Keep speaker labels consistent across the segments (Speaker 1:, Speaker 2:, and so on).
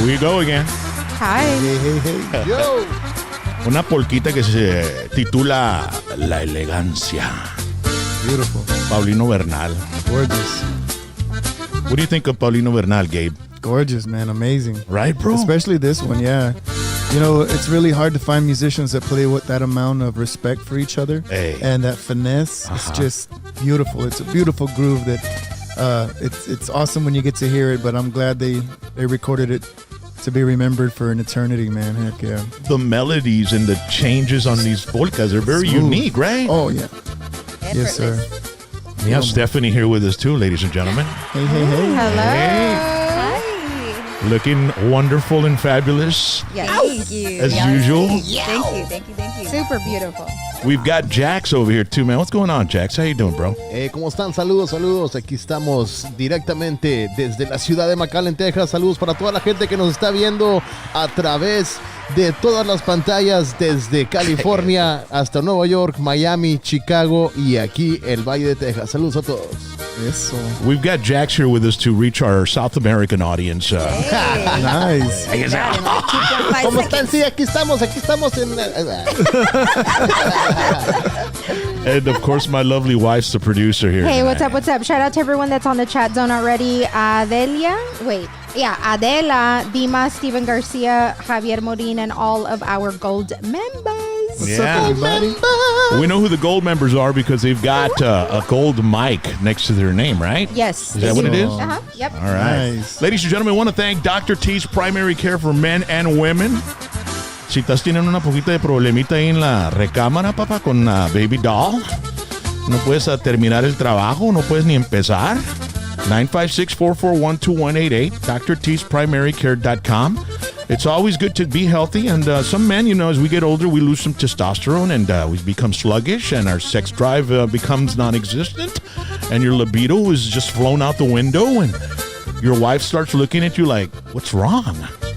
Speaker 1: Here we go again.
Speaker 2: Hi.
Speaker 3: Hey. Yo.
Speaker 1: Una polquita que se titula La Elegancia.
Speaker 3: Beautiful.
Speaker 1: Paulino Bernal.
Speaker 3: Gorgeous.
Speaker 1: What do you think of Paulino Bernal, Gabe?
Speaker 3: Gorgeous, man. Amazing.
Speaker 1: Right, bro?
Speaker 3: Especially this one, yeah. You know, it's really hard to find musicians that play with that amount of respect for each other.
Speaker 1: Hey.
Speaker 3: And that finesse. It's just beautiful. It's a beautiful groove that it's awesome when you get to hear it, but I'm glad they recorded it to be remembered for an eternity, man. Heck yeah.
Speaker 1: The melodies and the changes on these polkas are very unique, right?
Speaker 3: Oh, yeah. Yes, sir.
Speaker 1: We have Stephanie here with us too, ladies and gentlemen.
Speaker 3: Hey.
Speaker 2: Hello.
Speaker 1: Hey. Looking wonderful and fabulous.
Speaker 2: Yes.
Speaker 4: Thank you.
Speaker 1: As usual.
Speaker 4: Thank you.
Speaker 2: Super beautiful.
Speaker 1: We've got Jax over here too, man. What's going on, Jax? How you doing, bro?
Speaker 5: ¿Cómo están? Saludos. Aquí estamos directamente desde la ciudad de McAllen, Texas. Saludos para toda la gente que nos está viendo a través de todas las pantallas desde California hasta Nueva York, Miami, Chicago y aquí el Valle de Texas. Saludos a todos.
Speaker 3: Eso.
Speaker 1: We've got Jax here with us to reach our South American audience.
Speaker 3: Nice.
Speaker 5: ¿Cómo están? Sí, aquí estamos en...
Speaker 1: And of course, my lovely wife's the producer here.
Speaker 2: Hey, what's up? Shout out to everyone that's on the chat zone already. Adela, Dima, Steven Garcia, Javier Morin, and all of our gold members.
Speaker 1: Yeah. We know who the gold members are because they've got a gold mic next to their name, right?
Speaker 2: Yes.
Speaker 1: Is that what it is?
Speaker 2: Uh-huh. Yep.
Speaker 1: All right.
Speaker 3: Nice.
Speaker 1: Ladies and gentlemen, I want to thank Dr. T's Primary Care for Men and Women. Si estás teniendo una poquita de problemita ahí en la recámara, papá, con Baby Doll, no puedes terminar el trabajo, no puedes ni empezar. 956-441-2188, drt'sprimarycare.com. It's always good to be healthy, and some men, you know, as we get older, we lose some testosterone, and we become sluggish, and our sex drive becomes non-existent, and your libido is just flown out the window, and your wife starts looking at you like, what's wrong?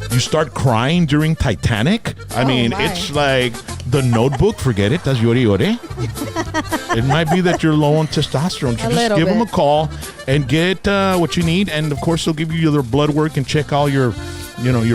Speaker 1: You start crying during Titanic. I mean, it's like The Notebook. Forget it. That's yore yore. It might be that you're low on testosterone. So just give them a call and get what you need. And, of course, they'll give you their blood work and check all your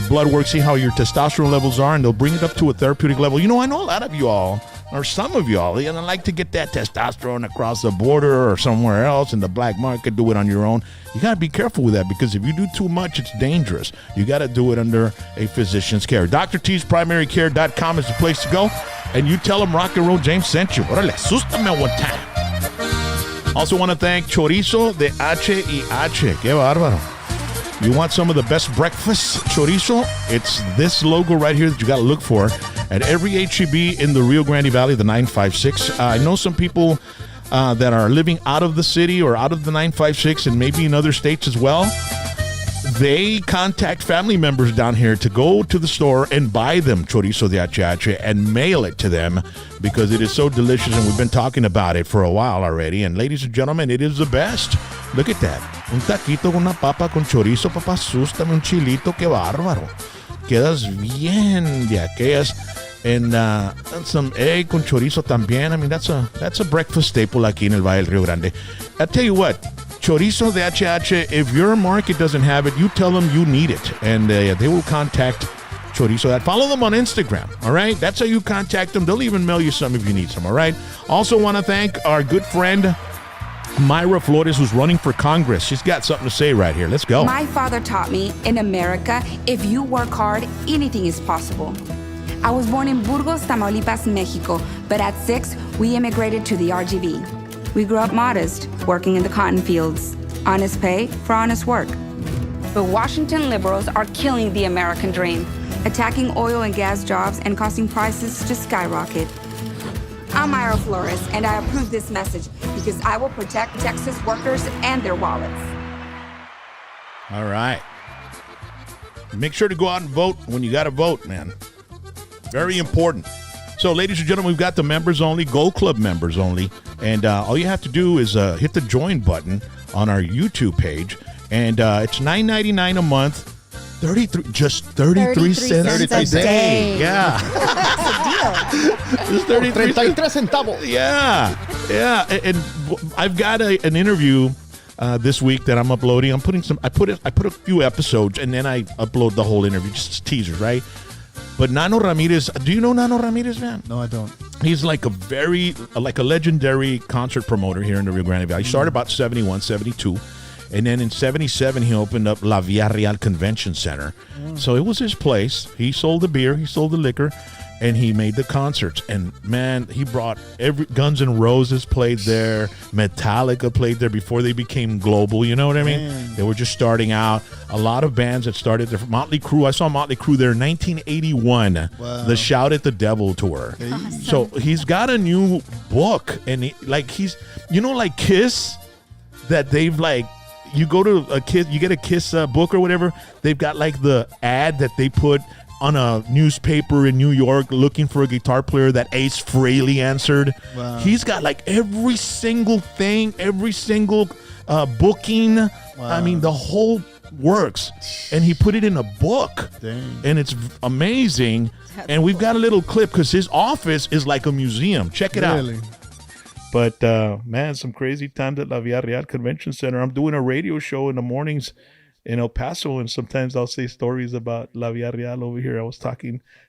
Speaker 1: blood work, see how your testosterone levels are, and they'll bring it up to a therapeutic level. You know, I know a lot of you all, or some of y'all, you know, like to get that testosterone across the border or somewhere else in the black market, do it on your own. You got to be careful with that because if you do too much, it's dangerous. You got to do it under a physician's care. drt'sprimarycare.com is the place to go. And you tell them Rock and Roll James sent you. Órale, asústame one time. Also want to thank Chorizo de H&H. Qué bárbaro. You want some of the best breakfast chorizo? It's this logo right here that you got to look for at every H-E-B in the Rio Grande Valley, the 956. I know some people that are living out of the city or out of the 956 and maybe in other states as well. They contact family members down here to go to the store and buy them chorizo de H&H and mail it to them because it is so delicious, and we've been talking about it for a while already. And ladies and gentlemen, it is the best. Look at that. Un taquito con una papa con chorizo, papá, sústame un chilito, qué bárbaro. Quedas bien de aquellas. And some egg con chorizo también. I mean, that's a breakfast staple aquí en el Valle del Rio Grande. I'll tell you what, chorizo de H&H, if your market doesn't have it, you tell them you need it, and they will contact Chorizo that. Follow them on Instagram, all right? That's how you contact them. They'll even mail you some if you need some, all right? Also want to thank our good friend Mayra Flores, who's running for Congress. She's got something to say right here. Let's go.
Speaker 4: My father taught me, in America, if you work hard, anything is possible. I was born in Burgos, Tamaulipas, Mexico, but at 6, we immigrated to the RGV. We grew up modest, working in the cotton fields. Honest pay for honest work. But Washington liberals are killing the American dream, attacking oil and gas jobs and causing prices to skyrocket. I'm Mayra Flores, and I approve this message because I will protect Texas workers and their wallets.
Speaker 1: All right. Make sure to go out and vote when you got to vote, man. Very important. So, ladies and gentlemen, we've got the members only, Gold Club members only. And all you have to do is hit the join button on our YouTube page. And it's $9.99 a month, 33 cents a day. Yeah.
Speaker 2: That's a deal.
Speaker 1: It's 33
Speaker 5: centavos.
Speaker 1: Yeah. And I've got an interview this week that I'm uploading. I put a few episodes and then I upload the whole interview, just teasers, right? But Nano Ramirez, do you know Nano Ramirez, man?
Speaker 3: No, I don't.
Speaker 1: He's like a legendary concert promoter here in the Rio Grande Valley. He started about 71, 72. And then in 77, he opened up La Villa Real Convention Center. So it was his place. He sold the beer, he sold the liquor, and he made the concerts. And man, he brought Guns N' Roses played there, Metallica played there before they became global. You know what I mean?
Speaker 3: Man.
Speaker 1: They were just starting out. A lot of bands that started there. Motley Crue. I saw Motley Crue there in 1981.
Speaker 3: Wow.
Speaker 1: The Shout at the Devil tour. So he's got a new book, and he's like Kiss, that they've like. You go to a Kiss, you get a Kiss book or whatever. They've got like the ad that they put on a newspaper in New York looking for a guitar player that Ace Frehley answered.
Speaker 3: Wow.
Speaker 1: He's got like every single thing, every single booking.
Speaker 3: Wow.
Speaker 1: I mean, the whole works. And he put it in a book.
Speaker 3: Dang.
Speaker 1: And it's amazing. And we've got a little clip because his office is like a museum. Check it out. But, man, some crazy times at La Villa Real Convention Center. I'm doing a radio show in the mornings in El Paso, and sometimes I'll say stories about La Villa Real over here.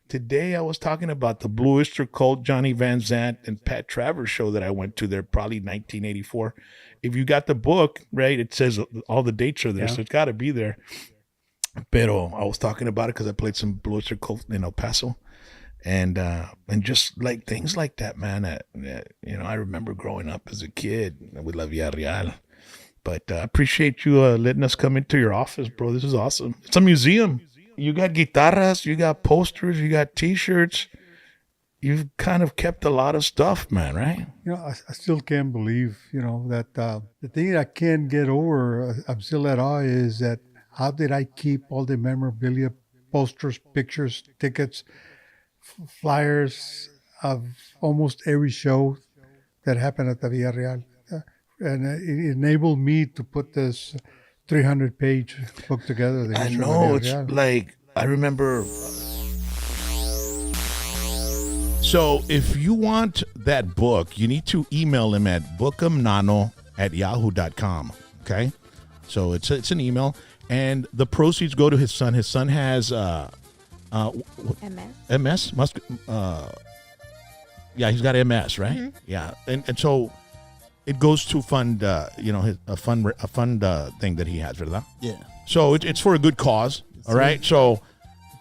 Speaker 1: Today I was talking about the Blue Oyster Cult, Johnny Van Zant, and Pat Travers show that I went to there, probably 1984. If you got the book, right, it says all the dates are there, so it's got to be there. Pero I was talking about it because I played some Blue Oyster Cult in El Paso. And just like things like that, man. I remember growing up as a kid with La Villa Real. But I appreciate you letting us come into your office, bro. This is awesome. It's a museum. You got guitarras, you got posters, you got T-shirts. You've kind of kept a lot of stuff, man, right?
Speaker 6: I still can't believe, that the thing I can't get over, I'm still at awe, is that how did I keep all the memorabilia, posters, pictures, tickets, flyers of almost every show that happened at the Villa Real. And it enabled me to put this 300-page book together.
Speaker 1: I know, it's like, I remember. So if you want that book, you need to email him at bookemnano@yahoo.com, okay? So it's an email, and the proceeds go to his son. His son has MS? Yeah, he's got MS, right? Mm-hmm. Yeah, and so it goes to fund, a fund thing that he has, ¿verdad?
Speaker 3: Yeah.
Speaker 1: So it's for a good cause, all right? So,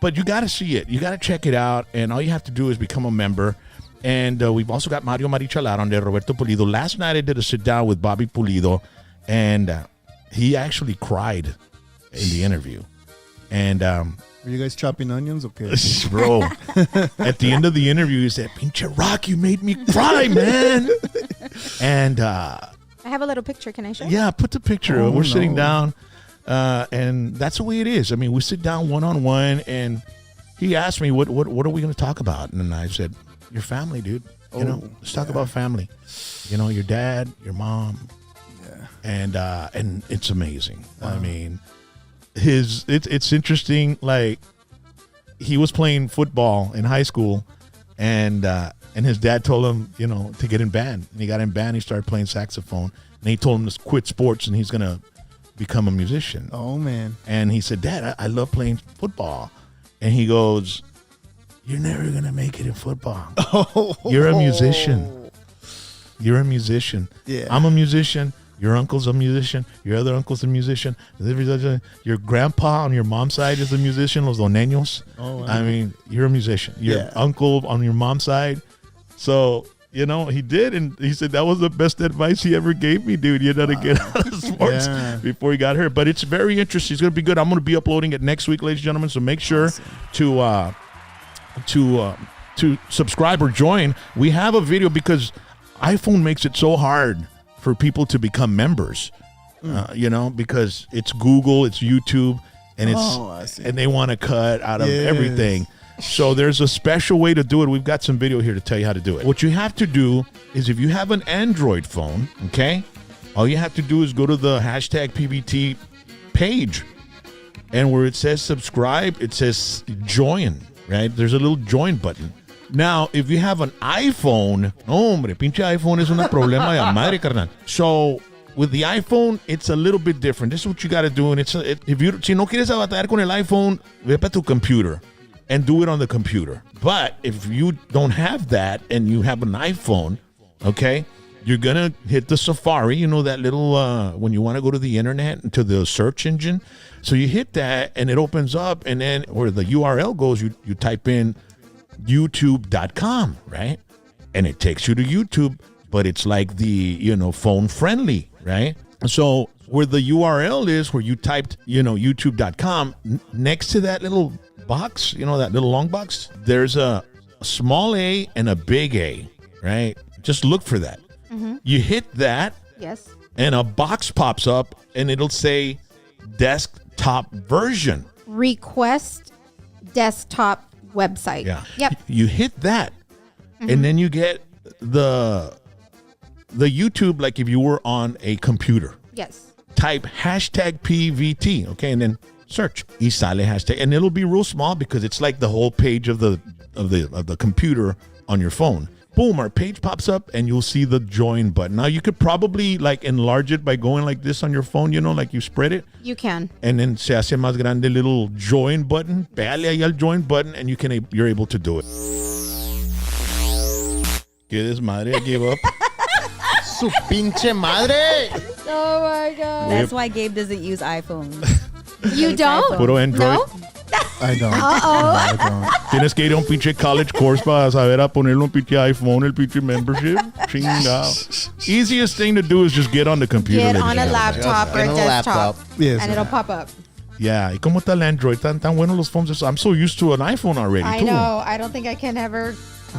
Speaker 1: but you got to see it. You got to check it out, and all you have to do is become a member. And we've also got Mario Marichalar on there, Roberto Pulido. Last night I did a sit-down with Bobby Pulido, and he actually cried in the interview. And
Speaker 3: were you guys chopping onions? Okay.
Speaker 1: Bro, at the end of the interview, he said, "Pinche Rock, you made me cry, man." And
Speaker 2: I have a little picture. Can I show?
Speaker 1: Yeah, put the picture. We're sitting down, and that's the way it is. I mean, we sit down one-on-one, and he asked me, what are we going to talk about? And I said, your family, dude. Let's talk about family. Your dad, your mom. Yeah. And it's amazing. Wow. I mean, it's interesting. Like, he was playing football in high school, and his dad told him, to get in band. And he got in band. He started playing saxophone, and he told him to quit sports, and he's gonna become a musician.
Speaker 3: Oh man!
Speaker 1: And he said, "Dad, I love playing football." And he goes, "You're never gonna make it in football. You're a musician. You're a musician.
Speaker 3: Yeah.
Speaker 1: I'm a musician. Your uncle's a musician. Your other uncle's a musician. Your grandpa on your mom's side is a musician, los doneños. Oh, wow. I mean, you're a musician. Your uncle on your mom's side." So, he did, and he said that was the best advice he ever gave me, dude. To get out of sports before he got hurt. But it's very interesting. It's going to be good. I'm going to be uploading it next week, ladies and gentlemen. So make sure to subscribe or join. We have a video because iPhone makes it so hard for people to become members, because it's Google, it's YouTube, and and they want to cut out of everything. So there's a special way to do it. We've got some video here to tell you how to do it. What you have to do is, if you have an Android phone, okay, all you have to do is go to the #PVT page, and where it says subscribe, it says join, right? There's a little join button. Now, if you have an iPhone, hombre, pinche iPhone es una problema de madre, carnal. So with the iPhone, it's a little bit different. This is what you got to do. And si no quieres batallar con el iPhone, ve para tu computer and do it on the computer. But if you don't have that and you have an iPhone, okay, you're going to hit the Safari, you know, that little, when you want to go to the internet, to the search engine. So you hit that and it opens up, and then where the URL goes, you type in youtube.com, right? And it takes you to YouTube, but it's like the, you know, phone friendly, right? So where the URL is, where you typed, you know, youtube.com, next to that little box, you know, that little long box, there's a small A and a big A, right? Just look for that. Mm-hmm. You hit that.
Speaker 2: Yes.
Speaker 1: And a box pops up and it'll say desktop version.
Speaker 2: Request desktop website.
Speaker 1: Yeah.
Speaker 2: Yep.
Speaker 1: You hit that. Mm-hmm. And then you get the YouTube, like if you were on a computer.
Speaker 2: Yes.
Speaker 1: Type hashtag PVT, okay, and then search y sale hashtag, and it'll be real small because it's like the whole page of the computer on your phone. Boom, our page pops up and you'll see the join button. Now you could probably like enlarge it by going like this on your phone, you know, like you spread it.
Speaker 2: You can.
Speaker 1: And then se hace más grande little join button. Pégale ahí al join button and you're able to do it. Que desmadre, I gave up.
Speaker 5: Su pinche madre.
Speaker 2: Oh my God.
Speaker 7: That's why Gabe doesn't use iPhone.
Speaker 2: You don't?
Speaker 1: Puro Android.
Speaker 2: No?
Speaker 3: I don't.
Speaker 2: Uh-oh.
Speaker 3: I don't.
Speaker 1: Tienes que ir a un pinche college course para saber a ponerle un pinche iPhone, el pinche membership. Chingao. Easiest thing to do is just get on the computer.
Speaker 2: Get on a laptop or a
Speaker 5: Get on a
Speaker 2: desktop.
Speaker 5: laptop.
Speaker 3: Yes.
Speaker 2: And it'll pop up.
Speaker 1: Yeah. ¿Y cómo está el Android? Tan buenos los phones. I'm so used to an iPhone already,
Speaker 2: I
Speaker 1: too.
Speaker 2: know. I don't think I can ever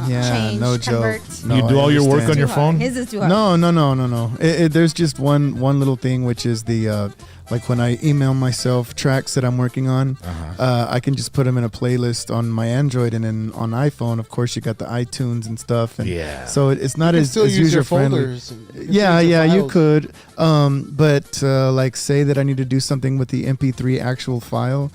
Speaker 3: Yeah,
Speaker 2: change,
Speaker 3: no
Speaker 2: convert.
Speaker 3: joke. No,
Speaker 1: You do
Speaker 3: I
Speaker 1: all your work
Speaker 3: understand.
Speaker 1: on your
Speaker 7: Too hard.
Speaker 1: phone?
Speaker 7: His is too hard.
Speaker 3: No. There's just one little thing, which is the like when I email myself tracks that I'm working on, I can just put them in a playlist on my Android, and then on iPhone, of course, you got the iTunes and stuff. And
Speaker 1: Yeah.
Speaker 3: so it's not
Speaker 5: You can
Speaker 3: as
Speaker 5: still use your
Speaker 3: user friendly.
Speaker 5: folders.
Speaker 3: Yeah, you could. But like say that I need to do something with the MP3 actual file.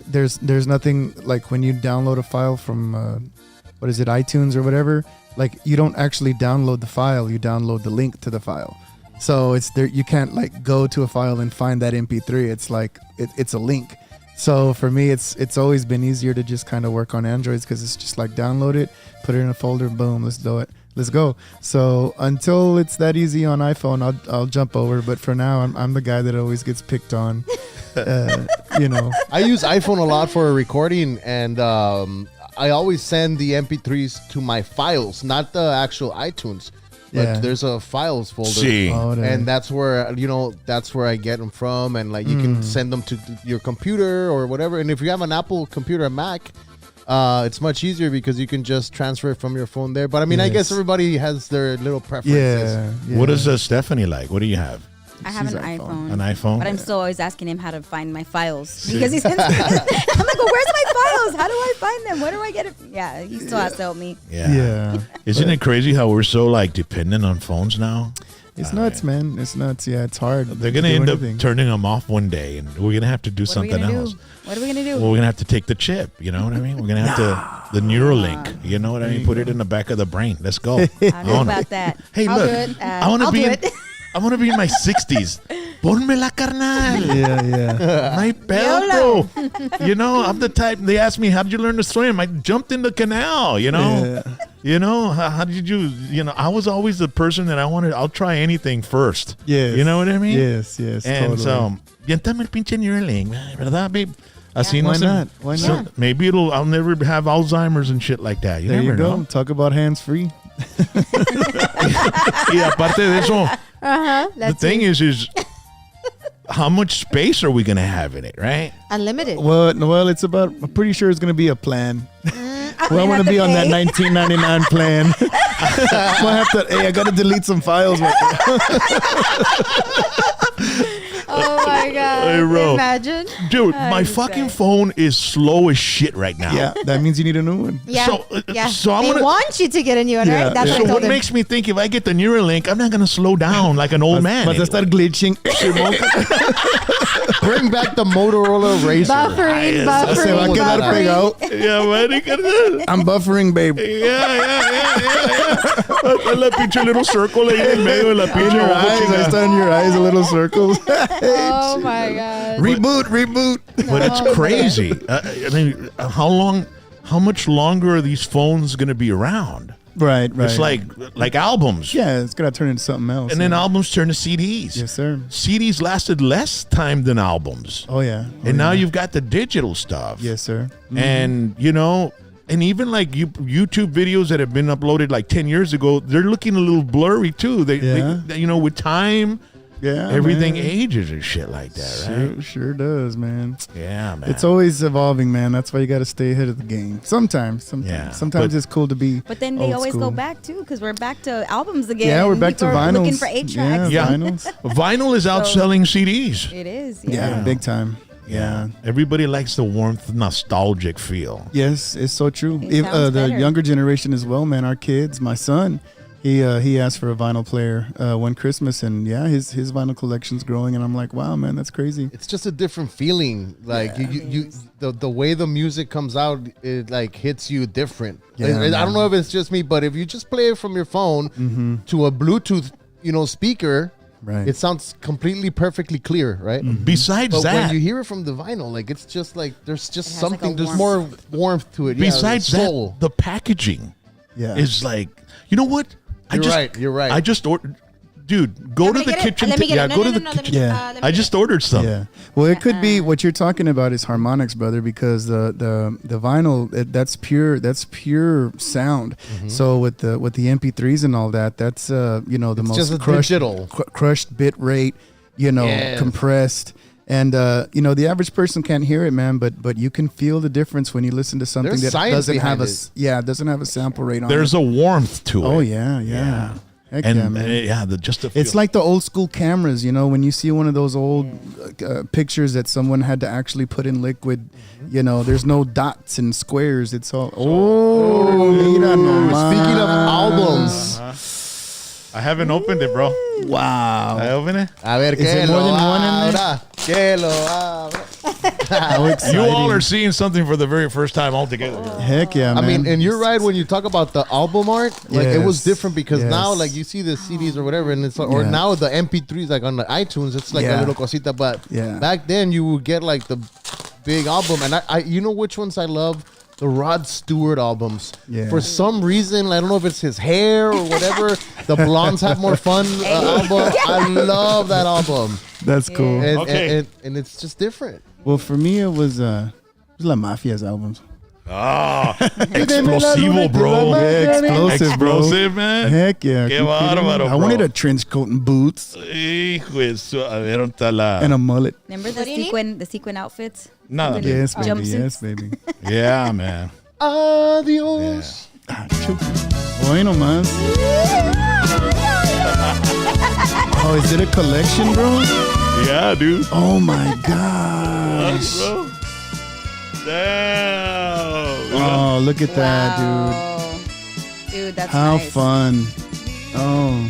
Speaker 3: There's nothing like when you download a file from what is it, iTunes or whatever, like you don't actually download the file, you download the link to the file. So it's there, you can't like go to a file and find that MP3. It's like it's a link. So for me, it's always been easier to just kind of work on Androids because it's just like download it, put it in a folder, boom, let's do it. Let's go. So until it's that easy on iPhone, I'll jump over. But for now, I'm the guy that always gets picked on. You know,
Speaker 5: I use iPhone a lot for recording, and I always send the MP3s to my files, not the actual iTunes. But
Speaker 3: Yeah.
Speaker 5: there's a files folder.
Speaker 1: Sí.
Speaker 3: Oh,
Speaker 5: And that's where, that's where I get them from. And like you can send them to your computer or whatever. And if you have an Apple computer, a Mac, it's much easier because you can just transfer it from your phone there. But I mean, I guess
Speaker 3: Yes.
Speaker 5: everybody has their little preferences.
Speaker 3: yeah.
Speaker 1: What does Stephanie like? What do you have?
Speaker 7: I have
Speaker 3: She's
Speaker 7: an
Speaker 3: iPhone.
Speaker 7: iPhone.
Speaker 1: An iPhone?
Speaker 7: But I'm still always asking him how to find my files because he sends me. I'm like, well, where's my files? How do I find them? Where do I get it? Yeah, he still has to help me.
Speaker 3: Yeah.
Speaker 1: Isn't it crazy how we're so like dependent on phones now?
Speaker 3: It's nuts, man. It's nuts. Yeah, it's hard.
Speaker 1: They're going to end up turning them off one day, and we're going to have to do
Speaker 7: What are we
Speaker 1: something
Speaker 7: gonna
Speaker 1: else.
Speaker 7: do? What are we gonna do?
Speaker 1: Well, we're going to have to take the chip. You know what I mean? We're going to have to, the Neuralink. You know what I mean? Put it in the back of the brain. Let's go.
Speaker 7: I don't know about that.
Speaker 1: Hey,
Speaker 2: I'll
Speaker 1: look.
Speaker 2: do it.
Speaker 1: I want to
Speaker 2: I'll
Speaker 1: be
Speaker 2: do
Speaker 1: in,
Speaker 2: it.
Speaker 1: I want to be in my 60s. Ponme la carnal.
Speaker 3: Yeah.
Speaker 1: My pedo, bro. You know, I'm the type, they asked me, how did you learn to swim? I jumped in the canal, you know?
Speaker 3: Yeah.
Speaker 1: You know, how did you know, I was always the person that I'll try anything first.
Speaker 3: Yes.
Speaker 1: You know what I mean?
Speaker 3: Yes.
Speaker 1: And
Speaker 3: Totally.
Speaker 1: so, viéntame el pinche Neuralink, ¿verdad, babe? Así
Speaker 3: Why
Speaker 1: no se-
Speaker 3: not? Why
Speaker 1: so
Speaker 3: not?
Speaker 1: maybe I'll never have Alzheimer's and shit like that. You
Speaker 3: There
Speaker 1: never
Speaker 3: you go.
Speaker 1: know.
Speaker 3: Talk about hands free.
Speaker 1: Y aparte de eso, the
Speaker 2: That's
Speaker 1: thing is how much space are we going to have in it, right?
Speaker 2: unlimited.
Speaker 3: Well, it's about. I'm pretty sure it's going to be a plan. Well, I want
Speaker 7: have
Speaker 3: to be
Speaker 7: to
Speaker 3: on that
Speaker 7: pay.
Speaker 3: $19.99 plan. Might have to. Hey, I got to delete some files.
Speaker 2: Oh my God.
Speaker 1: Hey, bro.
Speaker 2: Imagine.
Speaker 1: Dude,
Speaker 2: I'm
Speaker 1: my
Speaker 2: just
Speaker 1: fucking
Speaker 2: saying.
Speaker 1: phone is slow as shit right now.
Speaker 3: Yeah, that means you need a new one.
Speaker 2: Yeah.
Speaker 1: So- so I'm
Speaker 2: they
Speaker 1: gonna-
Speaker 2: want you to get a new one,
Speaker 3: Yeah,
Speaker 2: right? That's
Speaker 3: yeah.
Speaker 2: what
Speaker 1: So
Speaker 2: I told
Speaker 1: what
Speaker 2: him.
Speaker 1: makes me think if I get the Neuralink, I'm not gonna slow down like an old man.
Speaker 3: Vas a estar
Speaker 1: anymore.
Speaker 3: glitching.
Speaker 5: Bring back the Motorola Razor.
Speaker 2: Buffering,
Speaker 3: Se va a quedar
Speaker 2: buffering.
Speaker 3: pegado.
Speaker 1: Yeah, man.
Speaker 3: I'm buffering, babe.
Speaker 1: Yeah. La pinche little circle ahí en medio de la
Speaker 3: In
Speaker 1: pinche
Speaker 3: your
Speaker 1: ojo,
Speaker 3: eyes, I
Speaker 1: chingada.
Speaker 3: stand in your eyes, a little circles.
Speaker 2: Oh my god.
Speaker 3: Reboot.
Speaker 1: But it's crazy. I mean, how much longer are these phones going to be around?
Speaker 3: Right.
Speaker 1: It's like albums.
Speaker 3: Yeah, it's gonna turn into something else.
Speaker 1: And then albums turn to CDs.
Speaker 3: Yes, sir.
Speaker 1: CDs lasted less time than albums.
Speaker 3: Oh yeah.
Speaker 1: And now you've got the digital stuff.
Speaker 3: Yes, sir.
Speaker 1: And, and even like YouTube videos that have been uploaded like 10 years ago, they're looking a little blurry too. They with time, everything
Speaker 3: man.
Speaker 1: ages and shit like that, right?
Speaker 3: Sure does, man.
Speaker 1: Yeah, man.
Speaker 3: It's always evolving, man. That's why you got to stay ahead of the game. Sometimes
Speaker 1: Yeah,
Speaker 3: sometimes
Speaker 1: but-
Speaker 3: it's cool to be.
Speaker 7: But then they
Speaker 3: old
Speaker 7: always
Speaker 3: school.
Speaker 7: go back too, because we're back to albums again.
Speaker 3: Yeah, we're back to
Speaker 7: People are
Speaker 3: vinyls.
Speaker 7: looking for 8 tracks.
Speaker 1: Yeah.
Speaker 3: vinyls.
Speaker 1: Vinyl is outselling CDs.
Speaker 7: It is.
Speaker 3: Yeah, big time. Yeah.
Speaker 1: Everybody likes the warmth, nostalgic feel.
Speaker 3: Yes, it's so true.
Speaker 7: It sounds
Speaker 3: The
Speaker 7: better.
Speaker 3: younger generation as well, man. Our kids, my son, he asked for a vinyl player one Christmas, and his vinyl collection's growing, and I'm like, wow, man, that's crazy.
Speaker 5: It's just a different feeling. Like the way the music comes out, it like hits you different.
Speaker 3: Yeah,
Speaker 5: I don't know if it's just me, but if you just play it from your phone to a Bluetooth, speaker,
Speaker 3: Right.
Speaker 5: it sounds completely perfectly clear, right?
Speaker 1: Besides
Speaker 5: But
Speaker 1: that,
Speaker 5: when you hear it from the vinyl, like it's just like there's just
Speaker 7: It has, like,
Speaker 5: something.
Speaker 7: a
Speaker 5: There's more warmth to it.
Speaker 1: besides
Speaker 5: soul.
Speaker 1: that, the packaging
Speaker 3: Yeah.
Speaker 1: is like, you know what?
Speaker 5: You're right.
Speaker 1: I just ordered. Dude, go
Speaker 2: Want
Speaker 1: to
Speaker 2: me
Speaker 1: the
Speaker 2: get it?
Speaker 1: kitchen.
Speaker 2: Let me get
Speaker 1: yeah,
Speaker 2: it. No,
Speaker 1: go
Speaker 2: no,
Speaker 1: to
Speaker 2: no,
Speaker 1: the
Speaker 2: no, let me
Speaker 1: kitchen.
Speaker 2: get-
Speaker 3: Yeah.
Speaker 2: let me
Speaker 1: I
Speaker 2: get
Speaker 1: just ordered some.
Speaker 3: Yeah. Well, it could be what you're talking about is harmonics, brother, because the vinyl that's pure sound. So with the MP3s and all that, that's the
Speaker 5: It's
Speaker 3: most
Speaker 5: just a
Speaker 3: crushed
Speaker 5: digital.
Speaker 3: crushed bit rate,
Speaker 5: Yes.
Speaker 3: compressed. And the average person can't hear it, man, but you can feel the difference when you listen to something
Speaker 5: There's
Speaker 3: that
Speaker 5: science
Speaker 3: doesn't have
Speaker 5: behind
Speaker 3: doesn't have a sample rate on
Speaker 1: There's
Speaker 3: it.
Speaker 1: a warmth to it.
Speaker 3: Oh yeah. Heck
Speaker 1: And
Speaker 3: yeah, man.
Speaker 1: just a
Speaker 3: It's like the old school cameras, when you see one of those old pictures that someone had to actually put in liquid, there's no dots and squares. It's all, mira nomás.
Speaker 5: Speaking of albums,
Speaker 1: I haven't opened it, bro.
Speaker 3: Wow.
Speaker 1: I open it.
Speaker 5: a ver
Speaker 3: Is
Speaker 5: qué
Speaker 3: it
Speaker 5: lo
Speaker 3: more than one in there?
Speaker 5: abra, que lo abra.
Speaker 3: How exciting.
Speaker 1: You all are seeing something for the very first time altogether.
Speaker 3: Heck yeah, man.
Speaker 5: I mean, and you're right when you talk about the album art. Like it was
Speaker 3: Yes.
Speaker 5: different because now,
Speaker 3: Yes.
Speaker 5: like you see the CDs or whatever, and it's like, or
Speaker 3: Yeah.
Speaker 5: now the MP3s like on the iTunes, it's like a
Speaker 3: Yeah.
Speaker 5: little cosita. But
Speaker 3: Yeah.
Speaker 5: back then, you would get like the big album, and I you know which ones I love. The Rod Stewart albums.
Speaker 3: Yeah.
Speaker 5: For some reason, I don't know if it's his hair or whatever. The Blondes Have More Fun album. I love that album.
Speaker 3: That's cool.
Speaker 5: And,
Speaker 1: Okay.
Speaker 5: and it's just different.
Speaker 3: Well, for me, it was La Mafia's albums.
Speaker 1: Ah, explosivo, bro.
Speaker 3: Yeah, explosive, bro.
Speaker 1: Explosive, man.
Speaker 3: Heck yeah.
Speaker 1: Qué
Speaker 3: Are you kidding me?
Speaker 1: bárbaro,
Speaker 3: I wanted
Speaker 1: bro.
Speaker 3: a trench coat and boots
Speaker 1: Hijo de su- a ver, ¿dónde está la?
Speaker 3: and a mullet.
Speaker 7: Remember the
Speaker 2: What do you need?
Speaker 7: sequin outfits?
Speaker 1: No,
Speaker 7: The
Speaker 1: dude.
Speaker 3: Yes, baby.
Speaker 7: jumpsuits?
Speaker 3: Yes, baby.
Speaker 1: Yeah, man.
Speaker 5: Adios.
Speaker 3: Bueno, man. Oh, is it a collection, bro?
Speaker 1: Yeah, dude.
Speaker 3: Oh my gosh.
Speaker 1: Bro. Damn.
Speaker 3: Oh, look at that,
Speaker 7: Wow. Dude, that's
Speaker 3: dude. How
Speaker 7: nice.
Speaker 3: fun. Oh.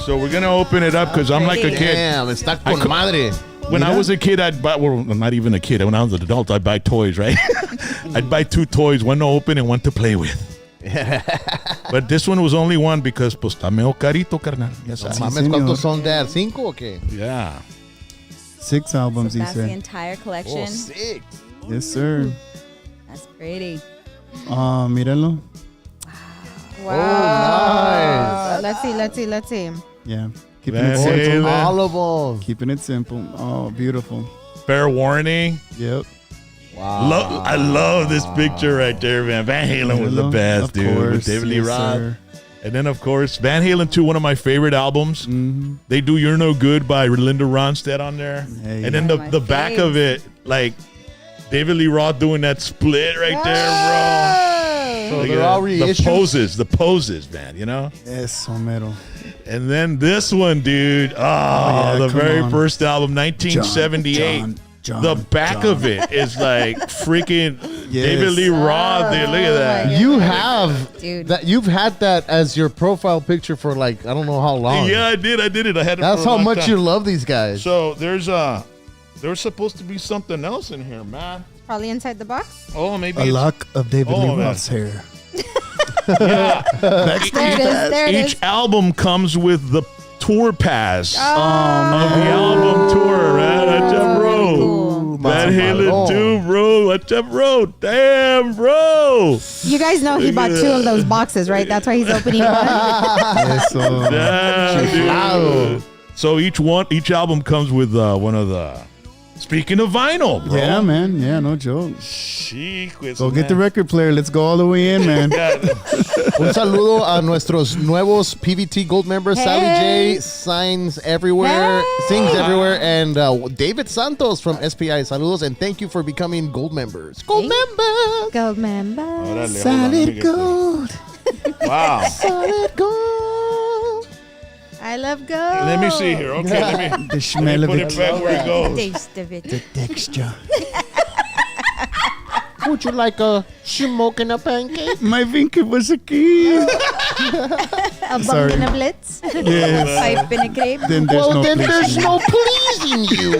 Speaker 1: So we're gonna open it up because I'm like a
Speaker 7: pretty.
Speaker 1: kid.
Speaker 5: Damn, está con
Speaker 1: could-
Speaker 5: madre.
Speaker 1: When I
Speaker 3: Yeah.
Speaker 1: was a kid, I'd buy. Well, not even a kid. When I was an adult, I'd buy toys, right? I'd buy 2 toys, one to open and one to play with. But this one was only one because pues está medio carito, carnal. Yes,
Speaker 5: No
Speaker 1: I-
Speaker 5: mames,
Speaker 3: señor.
Speaker 5: ¿cuántos son, Dad? ¿5 o qué?
Speaker 1: yeah.
Speaker 3: 6 albums,
Speaker 7: So
Speaker 3: he
Speaker 7: that's the
Speaker 3: said.
Speaker 7: entire collection.
Speaker 5: Oh, 6.
Speaker 3: Yes, sir.
Speaker 7: That's pretty.
Speaker 3: Oh, míralo.
Speaker 2: Wow. Let's see.
Speaker 3: Yeah. Keeping
Speaker 1: Van
Speaker 3: it simple.
Speaker 1: Halen.
Speaker 5: All of them.
Speaker 3: Keeping it simple. Oh, beautiful.
Speaker 1: Fair warning.
Speaker 3: Yep.
Speaker 5: Wow.
Speaker 1: I love this picture right there, man. Van Halen was the best,
Speaker 3: Of
Speaker 1: dude.
Speaker 3: course,
Speaker 1: With David Lee
Speaker 3: yes,
Speaker 1: Roth.
Speaker 3: sir.
Speaker 1: And then, of course, Van Halen 2, one of my favorite albums.
Speaker 3: Mhm.
Speaker 1: They do You're No Good by Linda Ronstadt on there.
Speaker 3: Hey.
Speaker 1: And then
Speaker 7: One of my
Speaker 1: the back of it, like David Lee Roth doing that split right there, bro.
Speaker 5: So
Speaker 1: Look
Speaker 5: they're
Speaker 1: at
Speaker 5: all
Speaker 1: that.
Speaker 5: reissues?
Speaker 1: The poses, man, you know?
Speaker 3: Yes, Homero.
Speaker 1: And then this one, dude. The very first album, 1978.
Speaker 3: John,
Speaker 1: the back of it is like freaking David Lee Roth. Dude, look at that.
Speaker 5: You have
Speaker 7: Dude.
Speaker 5: that. You've had that as your profile picture for like I don't know how long.
Speaker 1: Yeah, I did it. I had it.
Speaker 5: That's
Speaker 1: for a
Speaker 5: how
Speaker 1: long
Speaker 5: much
Speaker 1: time.
Speaker 5: you love these guys.
Speaker 1: So there's supposed to be something else in here, man.
Speaker 2: Probably inside the box.
Speaker 1: Oh, maybe
Speaker 3: A
Speaker 1: it's-
Speaker 3: lock of David Lee
Speaker 1: man.
Speaker 3: Roth's hair.
Speaker 1: Yeah.
Speaker 2: There it is.
Speaker 1: Each album comes with the tour pass
Speaker 2: Oh,
Speaker 1: of the album tour, man. I just wrote.
Speaker 7: Cool.
Speaker 1: Van Halen 2, bro. I just wrote. Damn, bro.
Speaker 2: you guys know he bought 2 of those boxes, right? That's why he's opening one.
Speaker 3: Eso.
Speaker 1: Damn, dude. So each album comes with one of the. Speaking of vinyl, bro.
Speaker 3: Yeah, man. Yeah, no joke.
Speaker 1: Chico,
Speaker 3: Go get the record player. Let's go all the way in, man.
Speaker 5: Un saludo a nuestros nuevos PVT Gold members, Sally J, Signs Everywhere, Sings Everywhere, and David Santos from SPI. Saludos, and thank you for becoming Gold members. Gold members!
Speaker 2: Gold member.
Speaker 1: Órale,
Speaker 3: Solid gold.
Speaker 1: Wow.
Speaker 5: Solid gold!
Speaker 2: I love gold.
Speaker 1: Let me see here. Okay, let me
Speaker 3: The smell of
Speaker 1: put it
Speaker 3: it.
Speaker 1: back where it goes.
Speaker 7: Taste of it.
Speaker 3: The texture.
Speaker 5: Would you like a smoking a pancake?
Speaker 3: My finger was a key.
Speaker 2: A
Speaker 3: Sorry.
Speaker 2: bung and a blitz.
Speaker 3: Yes.
Speaker 7: Pipe in a grape.
Speaker 3: Then there's
Speaker 5: Well,
Speaker 3: no
Speaker 5: then
Speaker 3: place
Speaker 5: there's
Speaker 3: in
Speaker 5: no pleasing you.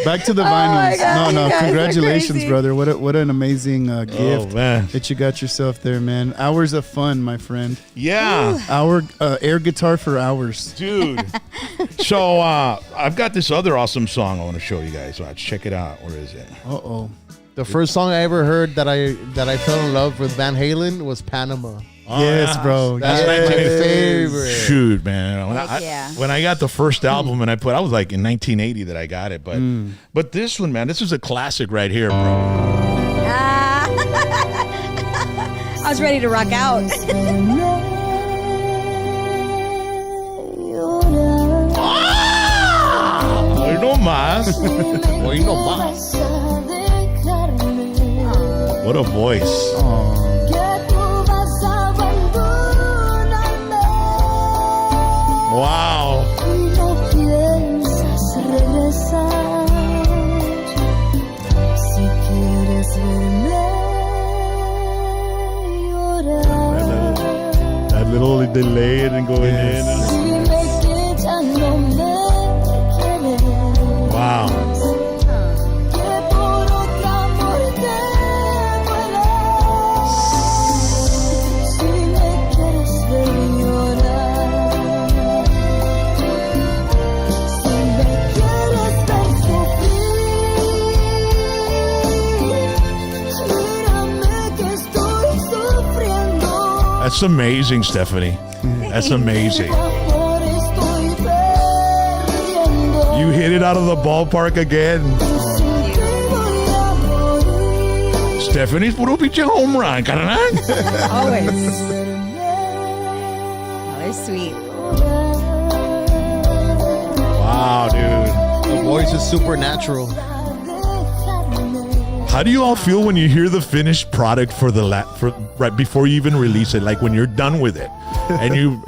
Speaker 3: Back to the
Speaker 7: my
Speaker 3: vinyls.
Speaker 7: God,
Speaker 3: No,
Speaker 7: you guys are
Speaker 3: congratulations,
Speaker 7: crazy.
Speaker 3: brother. What an amazing gift
Speaker 1: man.
Speaker 3: that you got yourself there, man. Hours of fun, my friend.
Speaker 1: Yeah.
Speaker 3: Our air guitar for hours.
Speaker 1: Dude. So I've got this other awesome song I want to show you guys. Let's check it out. Where is it?
Speaker 3: Uh-oh.
Speaker 5: The first song I ever heard that I fell in love with Van Halen was Panama.
Speaker 3: Yes, bro.
Speaker 5: That's
Speaker 3: Yes.
Speaker 5: my favorite.
Speaker 1: Shoot, man.
Speaker 7: Heck yeah.
Speaker 1: When I got the first album and I was like in 1980 that I got it, but this one, man, this is a classic right here, bro.
Speaker 7: Ah. I was ready to rock out.
Speaker 1: Hoy no más.
Speaker 5: Hoy no más.
Speaker 1: What a voice. Wow. That little delay and going in. Wow. That's amazing, Stephanie. That's amazing. You hit it out of the ballpark again. Stephanie's puro pinche home run, carnal.
Speaker 7: Always. Always sweet.
Speaker 1: Wow, dude.
Speaker 5: The voice is supernatural.
Speaker 1: How do you all feel when you hear the finished product for right before you even release it? Like when you're done with it, and you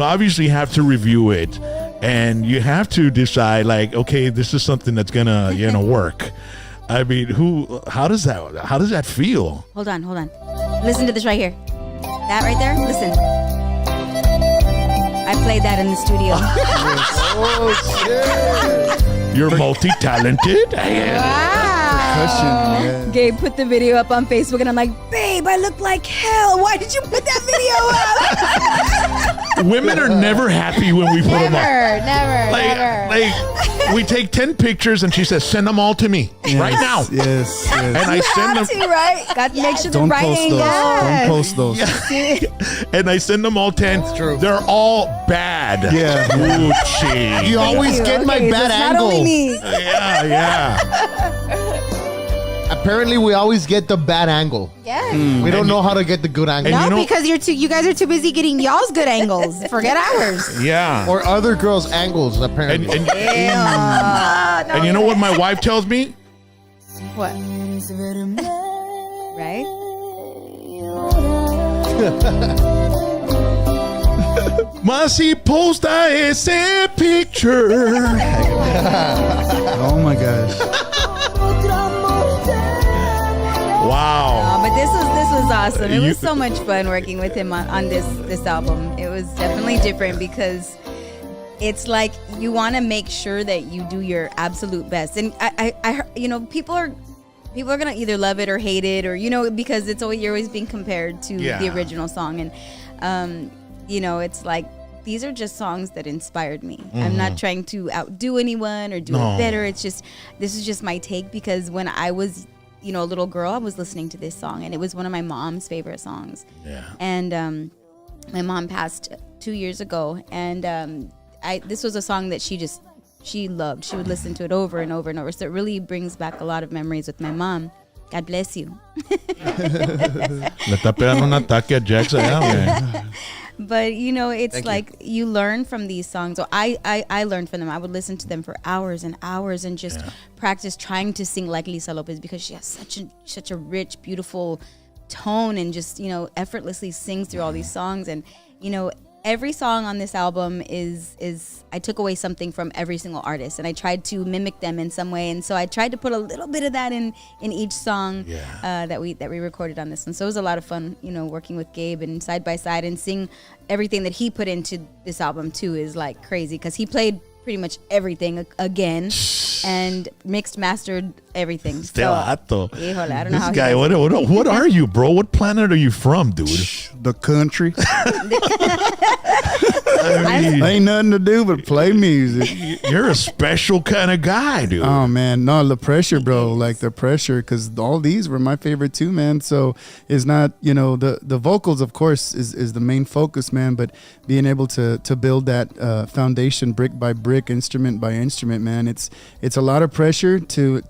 Speaker 1: obviously have to review it, and you have to decide, like, okay, this is something that's gonna, work. I mean, how does that feel?
Speaker 7: Hold on. Listen to this right here. That right there. Listen. I played that in the studio.
Speaker 5: Oh, shit.
Speaker 1: You're multi-talented.
Speaker 3: Yeah.
Speaker 7: Gabe put the video up on Facebook, and I'm like, babe, I look like hell. Why did you put that video up?
Speaker 1: Women are never happy when we put them up.
Speaker 2: Never.
Speaker 1: Like, we take 10 pictures and she says, send them all to me right now.
Speaker 3: Yes.
Speaker 1: And I send them.
Speaker 7: Have to, right? Got to make sure the
Speaker 3: Don't
Speaker 7: right
Speaker 3: post
Speaker 7: angle.
Speaker 3: those. Don't post those.
Speaker 1: And I send them all 10.
Speaker 5: It's true.
Speaker 1: They're all bad.
Speaker 3: Yeah.
Speaker 1: Gucci.
Speaker 5: You always get my
Speaker 7: Okay, so
Speaker 5: bad
Speaker 7: it's not
Speaker 5: angle.
Speaker 7: only me.
Speaker 1: Yeah.
Speaker 5: Apparently, we always get the bad angle.
Speaker 2: Yes.
Speaker 5: We don't know how to get the good angle.
Speaker 1: And
Speaker 2: No,
Speaker 1: you know-
Speaker 2: because you guys are too busy getting y'all's good angles. Forget ours.
Speaker 1: Yeah.
Speaker 5: Or other girls' angles, apparently.
Speaker 1: And you know what my wife tells me?
Speaker 2: What?
Speaker 7: Right?
Speaker 1: Más y posta ese picture.
Speaker 3: Oh my gosh.
Speaker 1: Wow.
Speaker 7: But this was awesome. It was so much fun working with him on this album. It was definitely different because it's like you want to make sure that you do your absolute best. And I people are gonna either love it or hate it, or because you're always being compared to the original song. And it's like, these are just songs that inspired me. I'm not trying to outdo anyone or do it better. It's just, this is just my take, because when I was a little girl, I was listening to this song, and it was one of my mom's favorite songs. Yeah. And my mom passed 2 years ago, and this was a song that she loved. She would listen to it over and over and over. So it really brings back a lot of memories with my mom. God bless you.
Speaker 1: Le está pegando un ataque a Jackson.
Speaker 7: But it's like you learn from these songs. So I learned from them. I would listen to them for hours and hours and just practice trying to sing like Lisa Lopez, because she has such a rich, beautiful tone, and just effortlessly sings through all these songs. And every song on this album is I took away something from every single artist, and I tried to mimic them in some way. And so I tried to put a little bit of that in each song that we recorded on this one. So it was a lot of fun, working with Gabe and side by side, and seeing everything that he put into this album too is like crazy, because he played pretty much everything again and mixed, mastered everything.
Speaker 1: Still hot,
Speaker 7: híjole, I don't know
Speaker 1: this
Speaker 7: how
Speaker 1: guy,
Speaker 7: he does it.
Speaker 1: what are you, bro? What planet are you from, dude?
Speaker 3: The country. Ain't nothing to do but play music.
Speaker 1: You're a special kind of guy, dude.
Speaker 3: Oh man, no, the pressure, bro. Like the pressure, because all these were my favorite too, man. So it's not, the vocals, of course, is the main focus, man. But being able to build that foundation brick by brick, instrument by instrument, man, it's a lot of pressure to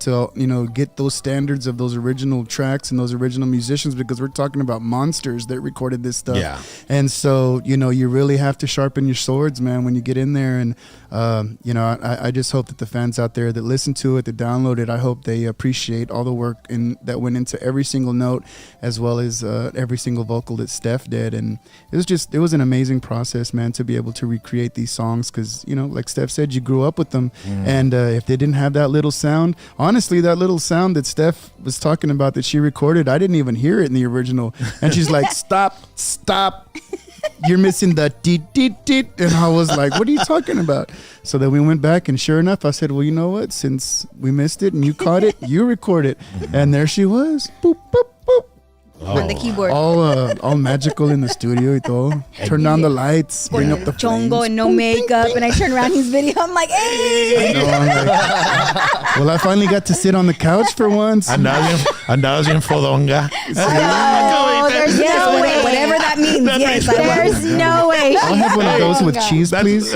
Speaker 3: get those standards of those original tracks and those original musicians, because we're talking about monsters that recorded this stuff.
Speaker 1: Yeah.
Speaker 3: And so you really have to sharpen your swords, man, when you get in there. And I just hope that the fans out there that listen to it, that download it, I hope they appreciate all the work that went into every single note, as well as every single vocal that Steph did. And it was an amazing process, man, to be able to recreate these songs, because like Steph said, you grew up with them. And if they didn't have that little sound, honestly, that little sound that Steph was talking about that she recorded, I didn't even hear it in the original. And she's like, stop, you're missing the deet. And I was like, what are you talking about? So then we went back, and sure enough, I said, well, you know what? Since we missed it and you caught it, you record it. And there she was. Boop, boop, boop.
Speaker 7: On the keyboard.
Speaker 3: All magical in the studio y todo. Turn down the lights, bring up the flames.
Speaker 7: Chongo and no makeup, and I turn around his video. I'm like, hey!
Speaker 3: Well, I finally got to sit on the couch for once.
Speaker 1: Andabas en fodonga.
Speaker 2: Oh, there's no way.
Speaker 7: Whatever that means. Yes,
Speaker 2: There's no way.
Speaker 3: I'll have one of those with cheese, please.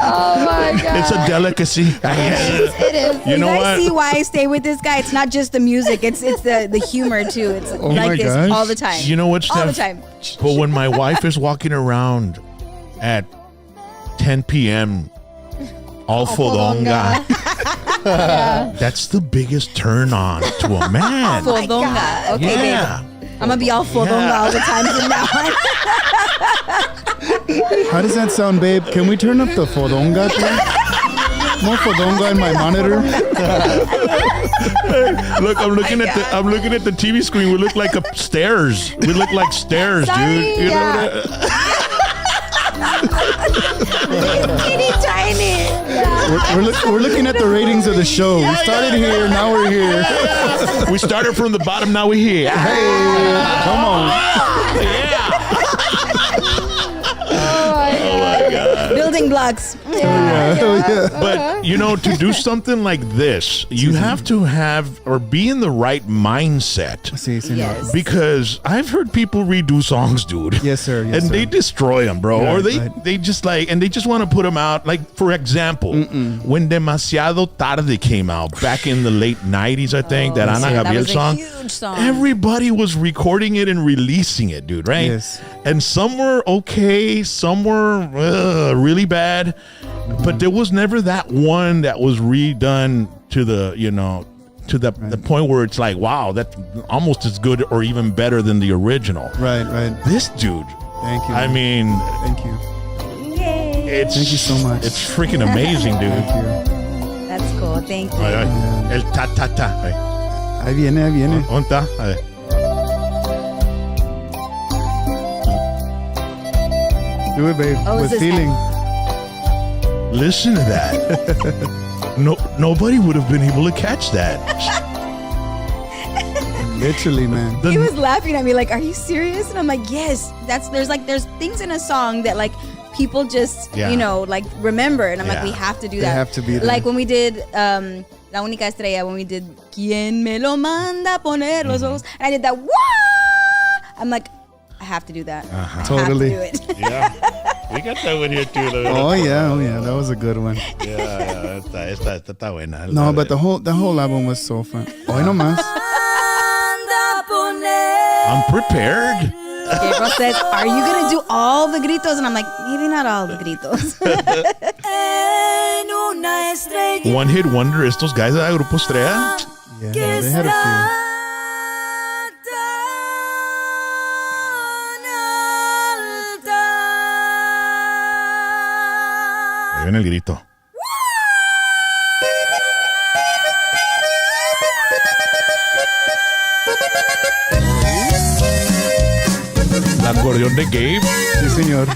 Speaker 2: Oh my god.
Speaker 1: It's a delicacy.
Speaker 2: It is.
Speaker 1: You know
Speaker 7: guys
Speaker 1: what?
Speaker 7: see why I stay with this guy? It's not just the music. It's the humor too. It's like this
Speaker 3: gosh.
Speaker 7: all the time.
Speaker 1: You know what, Steph?
Speaker 7: All the time.
Speaker 1: But when my wife is walking around at 10 p.m. all fodonga, that's the biggest turn on to a man.
Speaker 7: Fodonga. Okay,
Speaker 1: Yeah.
Speaker 7: babe. I'm gonna be all fodonga all the time from now on.
Speaker 3: How does that sound, babe? Can we turn up the fodonga, please? More fodonga in my monitor.
Speaker 1: Look, I'm looking at the TV screen. We look like stairs. We look like stairs, dude. You know that?
Speaker 2: Teeny tiny.
Speaker 3: We're looking at the ratings of the show. We started here, now we're here.
Speaker 1: We started from the bottom, now we're here.
Speaker 3: Hey, come on.
Speaker 1: Yeah.
Speaker 7: Building blocks.
Speaker 1: But to do something like this, you have to have or be in the right mindset.
Speaker 3: Sí, señor.
Speaker 7: Yes.
Speaker 1: Because I've heard people redo songs, dude.
Speaker 3: Yes, sir. Yes,
Speaker 1: and
Speaker 3: sir.
Speaker 1: they destroy them, bro.
Speaker 3: Right,
Speaker 1: or they
Speaker 3: right.
Speaker 1: just and they just want to put them out. Like, for example, when Demasiado Tarde came out back in the late 90s, I think, that Ana
Speaker 7: that
Speaker 1: Gabriel
Speaker 7: was a
Speaker 1: song.
Speaker 7: huge song.
Speaker 1: Everybody was recording it and releasing it, dude, right?
Speaker 3: Yes.
Speaker 1: And some were okay, some were really bad, but there was never that one that was redone to the, to the point where it's like, wow, that's almost as good or even better than the original.
Speaker 3: Right.
Speaker 1: This dude,
Speaker 3: Thank you.
Speaker 1: I mean,
Speaker 3: thank you.
Speaker 1: it's
Speaker 3: Thank you so much.
Speaker 1: It's freaking amazing, dude.
Speaker 3: Thank you.
Speaker 7: That's cool. Thank you.
Speaker 1: Ay, el ta ta ta. Ay.
Speaker 3: Ahí viene.
Speaker 1: ¿Onta? Ay.
Speaker 3: Do it, babe.
Speaker 7: Oh, is
Speaker 3: With
Speaker 7: this-
Speaker 3: feeling.
Speaker 1: Listen to that. Nobody would have been able to catch that.
Speaker 3: Literally, man.
Speaker 7: He was laughing at me like, "Are you serious?" And I'm like, "Yes." There's things in a song that like people just like remember, and I'm like, we have to do
Speaker 3: They
Speaker 7: that.
Speaker 3: have to be there.
Speaker 7: Like when we did La Única Estrella, when we did "Quién me lo manda poner los ojos," and I did that. Wah! I'm like, I have to do that. I have
Speaker 3: Totally.
Speaker 7: to do it.
Speaker 1: Yeah. We got that one here too.
Speaker 3: Oh yeah. That was a good one.
Speaker 1: Yeah. Esta está buena.
Speaker 3: No, but the whole album was so fun. Hoy nomás.
Speaker 1: I'm prepared.
Speaker 7: Gabriel says, "Are you gonna do all the gritos?" And I'm like, maybe not all the gritos.
Speaker 1: One hit wonder, estos guys de Grupo Estrella.
Speaker 3: Yeah, they had a few.
Speaker 1: Ahí viene el grito. El acordeón de Gabe.
Speaker 3: Sí, señor.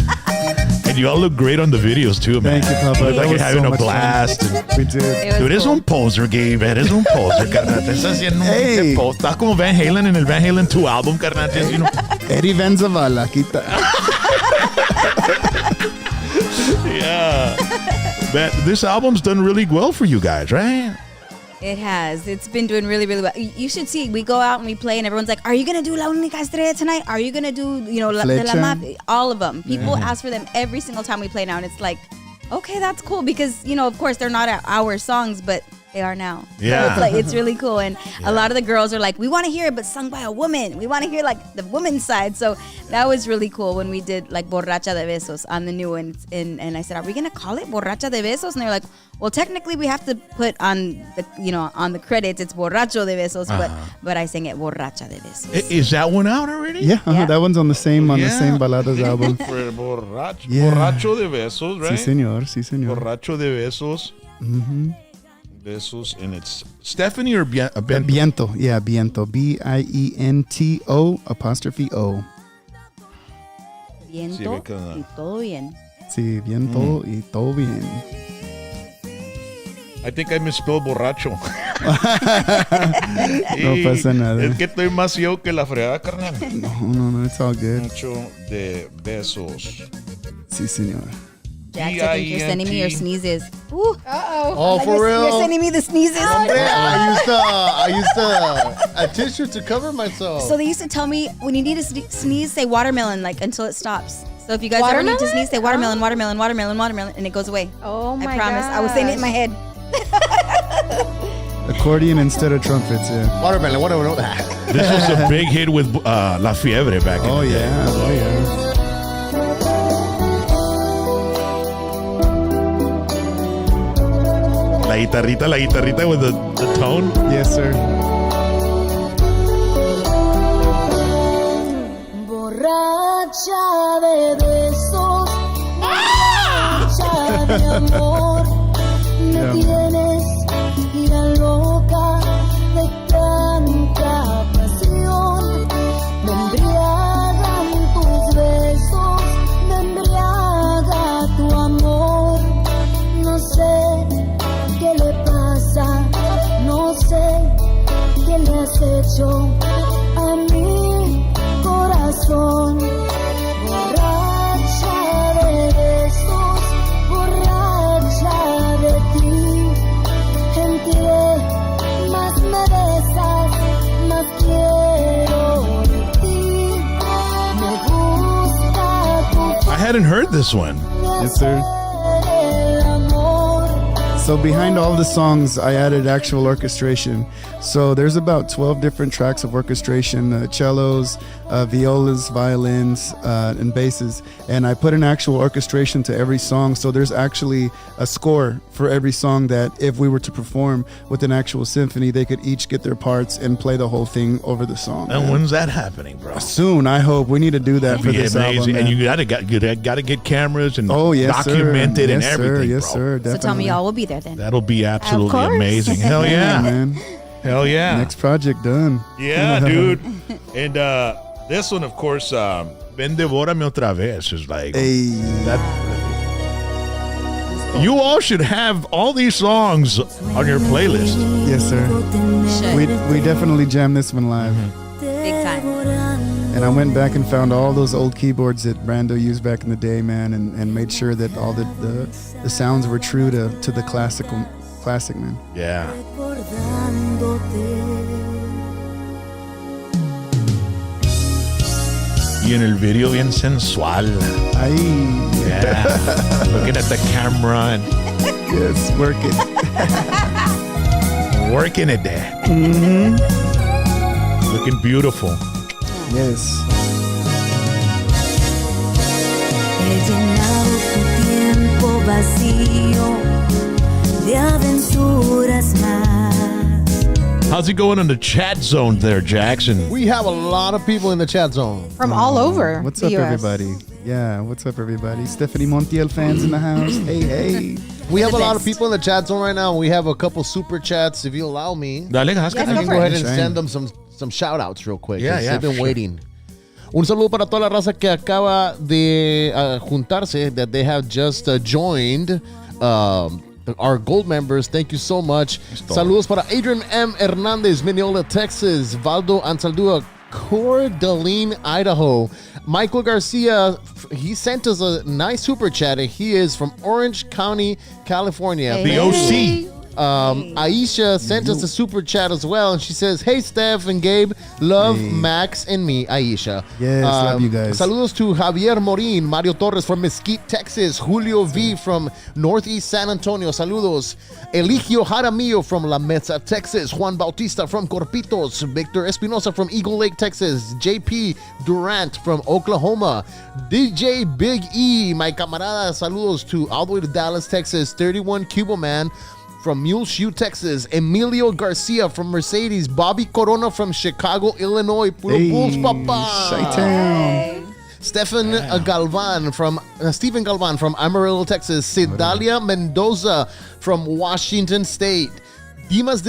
Speaker 1: And you all look great on the videos too, man.
Speaker 3: Thank you, Papa.
Speaker 1: Look
Speaker 3: That
Speaker 1: like you're
Speaker 3: was
Speaker 1: having
Speaker 3: so
Speaker 1: a
Speaker 3: much
Speaker 1: blast.
Speaker 3: fun. We did.
Speaker 7: It was
Speaker 1: Tú eres
Speaker 7: cool.
Speaker 1: un poser, Gabe. Eres un poser, carnal. Te estás haciendo un
Speaker 3: Hey.
Speaker 1: post. Estás como Van Halen en el Van Halen 2 album, carnal. You know?
Speaker 3: Eddie Van Zavala, quita.
Speaker 1: Yeah. This album's done really well for you guys, right?
Speaker 7: It has. It's been doing really, really well. You should see. We go out and we play, and everyone's like, "Are you gonna do La Única Estrella tonight? Are you gonna do, de la
Speaker 3: Flecha?
Speaker 7: Mafia?" All of them. People ask for them every single time we play now, and it's like, okay, that's cool because of course they're not our songs, but they are now.
Speaker 1: Yeah.
Speaker 7: So it's like it's really cool, and a lot of the girls are like, "We want to hear it, but sung by a woman. We want to hear like the woman's side." So that was really cool when we did like Borracha de Besos on the new one, and I said, "Are we gonna call it Borracha de Besos?" And they're like, "Well, technically we have to put on the on the credits it's Borracho de Besos, but I sang it Borracha de Besos."
Speaker 1: Is that one out already?
Speaker 3: Yeah,
Speaker 7: Yeah.
Speaker 3: that one's on the same
Speaker 1: Yeah.
Speaker 3: Baladas album.
Speaker 1: Borracho,
Speaker 3: Yeah.
Speaker 1: borracho de besos, right?
Speaker 3: Sí, señor.
Speaker 1: Borracho de besos.
Speaker 3: Mm-hmm.
Speaker 1: Besos, and it's Stephanie or Bento?
Speaker 3: Viento. Yeah, Viento. BIENTO''O.
Speaker 7: Viento
Speaker 1: because,
Speaker 7: y todo bien.
Speaker 3: Sí, viento y todo bien.
Speaker 1: I think I misspelled borracho.
Speaker 3: No pasa nada.
Speaker 1: Es que estoy más yo que la fregada, carnal.
Speaker 3: No, it's all good.
Speaker 1: Borracho de besos.
Speaker 3: Sí, señor.
Speaker 7: Jax, I think you're sending me your sneezes. Ooh.
Speaker 5: Oh, for real?
Speaker 7: You're sending me the sneezes.
Speaker 5: I used a tissue to cover myself.
Speaker 7: So they used to tell me when you need to sneeze, say watermelon, like until it stops. So if you guys ever need to
Speaker 2: Watermelon?
Speaker 7: sneeze, say watermelon, watermelon, watermelon, watermelon, and it goes away.
Speaker 2: Oh my
Speaker 7: I promise. I was saying it in my head.
Speaker 3: Accordion instead of trumpets, yeah.
Speaker 5: Watermelon.
Speaker 1: This was a big hit with La Fiebre back in
Speaker 3: Oh,
Speaker 1: the day.
Speaker 3: yeah. Oh, yeah.
Speaker 1: La guitarrita with the tone.
Speaker 3: Yes, sir.
Speaker 8: Borracha de besos, borracha de amor, me tienes ya loca de tanta pasión. Me embriagan tus besos, me embriaga tu amor. No sé qué le pasa, no sé qué le has hecho a mi corazón. Borracha de besos, borracha de ti. Entre más me besas, más quiero de ti. Me gusta tu
Speaker 1: I hadn't heard this one.
Speaker 3: Yes, sir.
Speaker 8: el amor.
Speaker 3: So behind all the songs, I added actual orchestration. So there's about 12 different tracks of orchestration, cellos, violas, violins, and basses. And I put an actual orchestration to every song. So there's actually a score for every song that if we were to perform with an actual symphony, they could each get their parts and play the whole thing over the song.
Speaker 1: And when's that happening, bro?
Speaker 3: Soon, I hope. We need to do that for this album.
Speaker 1: And you gotta get cameras and
Speaker 3: yes,
Speaker 1: document it and
Speaker 3: yes,
Speaker 1: everything,
Speaker 3: yes,
Speaker 1: bro.
Speaker 3: sir,
Speaker 7: So
Speaker 3: definitely.
Speaker 7: tell me, y'all will be there then.
Speaker 1: That'll be absolutely
Speaker 2: course.
Speaker 1: amazing. Hell yeah.
Speaker 3: man.
Speaker 1: Hell yeah.
Speaker 3: Next project done.
Speaker 1: Yeah, dude. And this one, of course, Ven Devórame Otra Vez is like
Speaker 3: Hey.
Speaker 1: that. You all should have all these songs on your playlist.
Speaker 3: Yes, sir. We definitely jammed this one live.
Speaker 7: Big time.
Speaker 3: And I went back and found all those old keyboards that Brando used back in the day, man, and made sure that all the sounds were true to the classic, man.
Speaker 1: Yeah. Y en el video bien sensual.
Speaker 3: Ay,
Speaker 1: Yeah. Looking at the camera and
Speaker 3: yes, work it.
Speaker 1: working it there. Looking beautiful.
Speaker 3: Yes.
Speaker 8: He llenado tu tiempo vacío de aventuras más.
Speaker 1: How's it going in the chat zone there, Jackson?
Speaker 5: We have a lot of people in the chat zone.
Speaker 2: From all over.
Speaker 3: What's
Speaker 2: the
Speaker 3: up,
Speaker 2: US.
Speaker 3: everybody? Yeah, what's up, everybody? STEFANI Montiel fans in the house. Hey, hey.
Speaker 5: We have a lot of people in the chat zone right now. We have a couple super chats. If you allow me,
Speaker 1: Dale,
Speaker 2: Yes,
Speaker 5: I
Speaker 2: go
Speaker 5: can
Speaker 2: for
Speaker 5: go
Speaker 2: it.
Speaker 5: ahead and
Speaker 3: Shame.
Speaker 5: send them some shout outs real quick.
Speaker 1: Yeah,
Speaker 5: 'cause
Speaker 1: yeah,
Speaker 5: they've been
Speaker 1: sure.
Speaker 5: waiting. Un saludo para toda la raza que acaba de juntarse, that they have just joined our gold members. Thank you so much. Saludos para Adrian M. Hernandez, Mineola, Texas. Valdo Ansaldúa, Coeur d'Alene, Idaho. Michael Garcia, he sent us a nice super chat. And he is from Orange County, California.
Speaker 2: Hey.
Speaker 1: The OC.
Speaker 5: Aisha sent us a super chat as well, and she says, "Hey Steph and Gabe, love
Speaker 3: Hey.
Speaker 5: Max and me, Aisha."
Speaker 3: Yes, love you guys.
Speaker 5: Saludos to Javier Morin, Mario Torres from Mesquite, Texas, Julio V from Northeast San Antonio. Saludos. Eligio Jaramillo from La Mesa, Texas. Juan Bautista from Corpitos. Victor Espinosa from Eagle Lake, Texas. JP Durant from Oklahoma. DJ Big E, my camarada. Saludos to all the way to Dallas, Texas. 31 Cubo Man from Muleshoe, Texas. Emilio Garcia from Mercedes. Bobby Corona from Chicago, Illinois. Puro Bulls, papa.
Speaker 3: Chi-town.
Speaker 5: Stephen Galvan from Amarillo, Texas. Sedalia Mendoza from Washington State. Dimas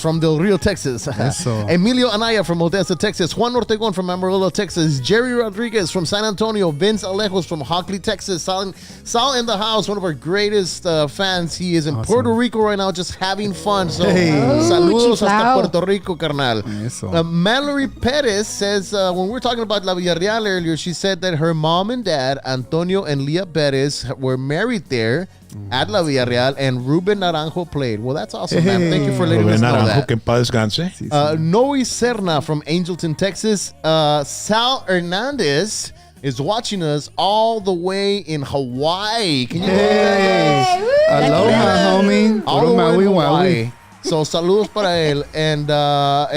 Speaker 5: from Del Rio, Texas.
Speaker 3: Eso.
Speaker 5: Emilio Anaya from Odessa, Texas. Juan Ortegon from Amarillo, Texas. Jerry Rodriguez from San Antonio. Vince Alejos from Hockley, Texas. Sal in the house, one of our greatest fans. He is in Puerto Rico right now just having fun. So,
Speaker 3: Hey.
Speaker 5: saludos hasta
Speaker 2: chiflao.
Speaker 5: Puerto Rico, carnal.
Speaker 3: Eso.
Speaker 5: Mallory Perez says, when we were talking about La Villarreal earlier, she said that her mom and dad, Antonio and Leah Perez, were married there at La Villarreal, and Ruben Naranjo played. Well, that's awesome, man. Thank you for letting us know
Speaker 1: Naranjo,
Speaker 5: that.
Speaker 1: que en paz descanse.
Speaker 5: Noe Serna from Angelton, Texas. Sal Hernandez is watching us all the way in Hawaii. Can you believe that?
Speaker 3: Hey. Aloha, homie.
Speaker 5: All the way
Speaker 3: Maui,
Speaker 5: in
Speaker 3: Maui.
Speaker 5: Hawaii. So saludos para él. And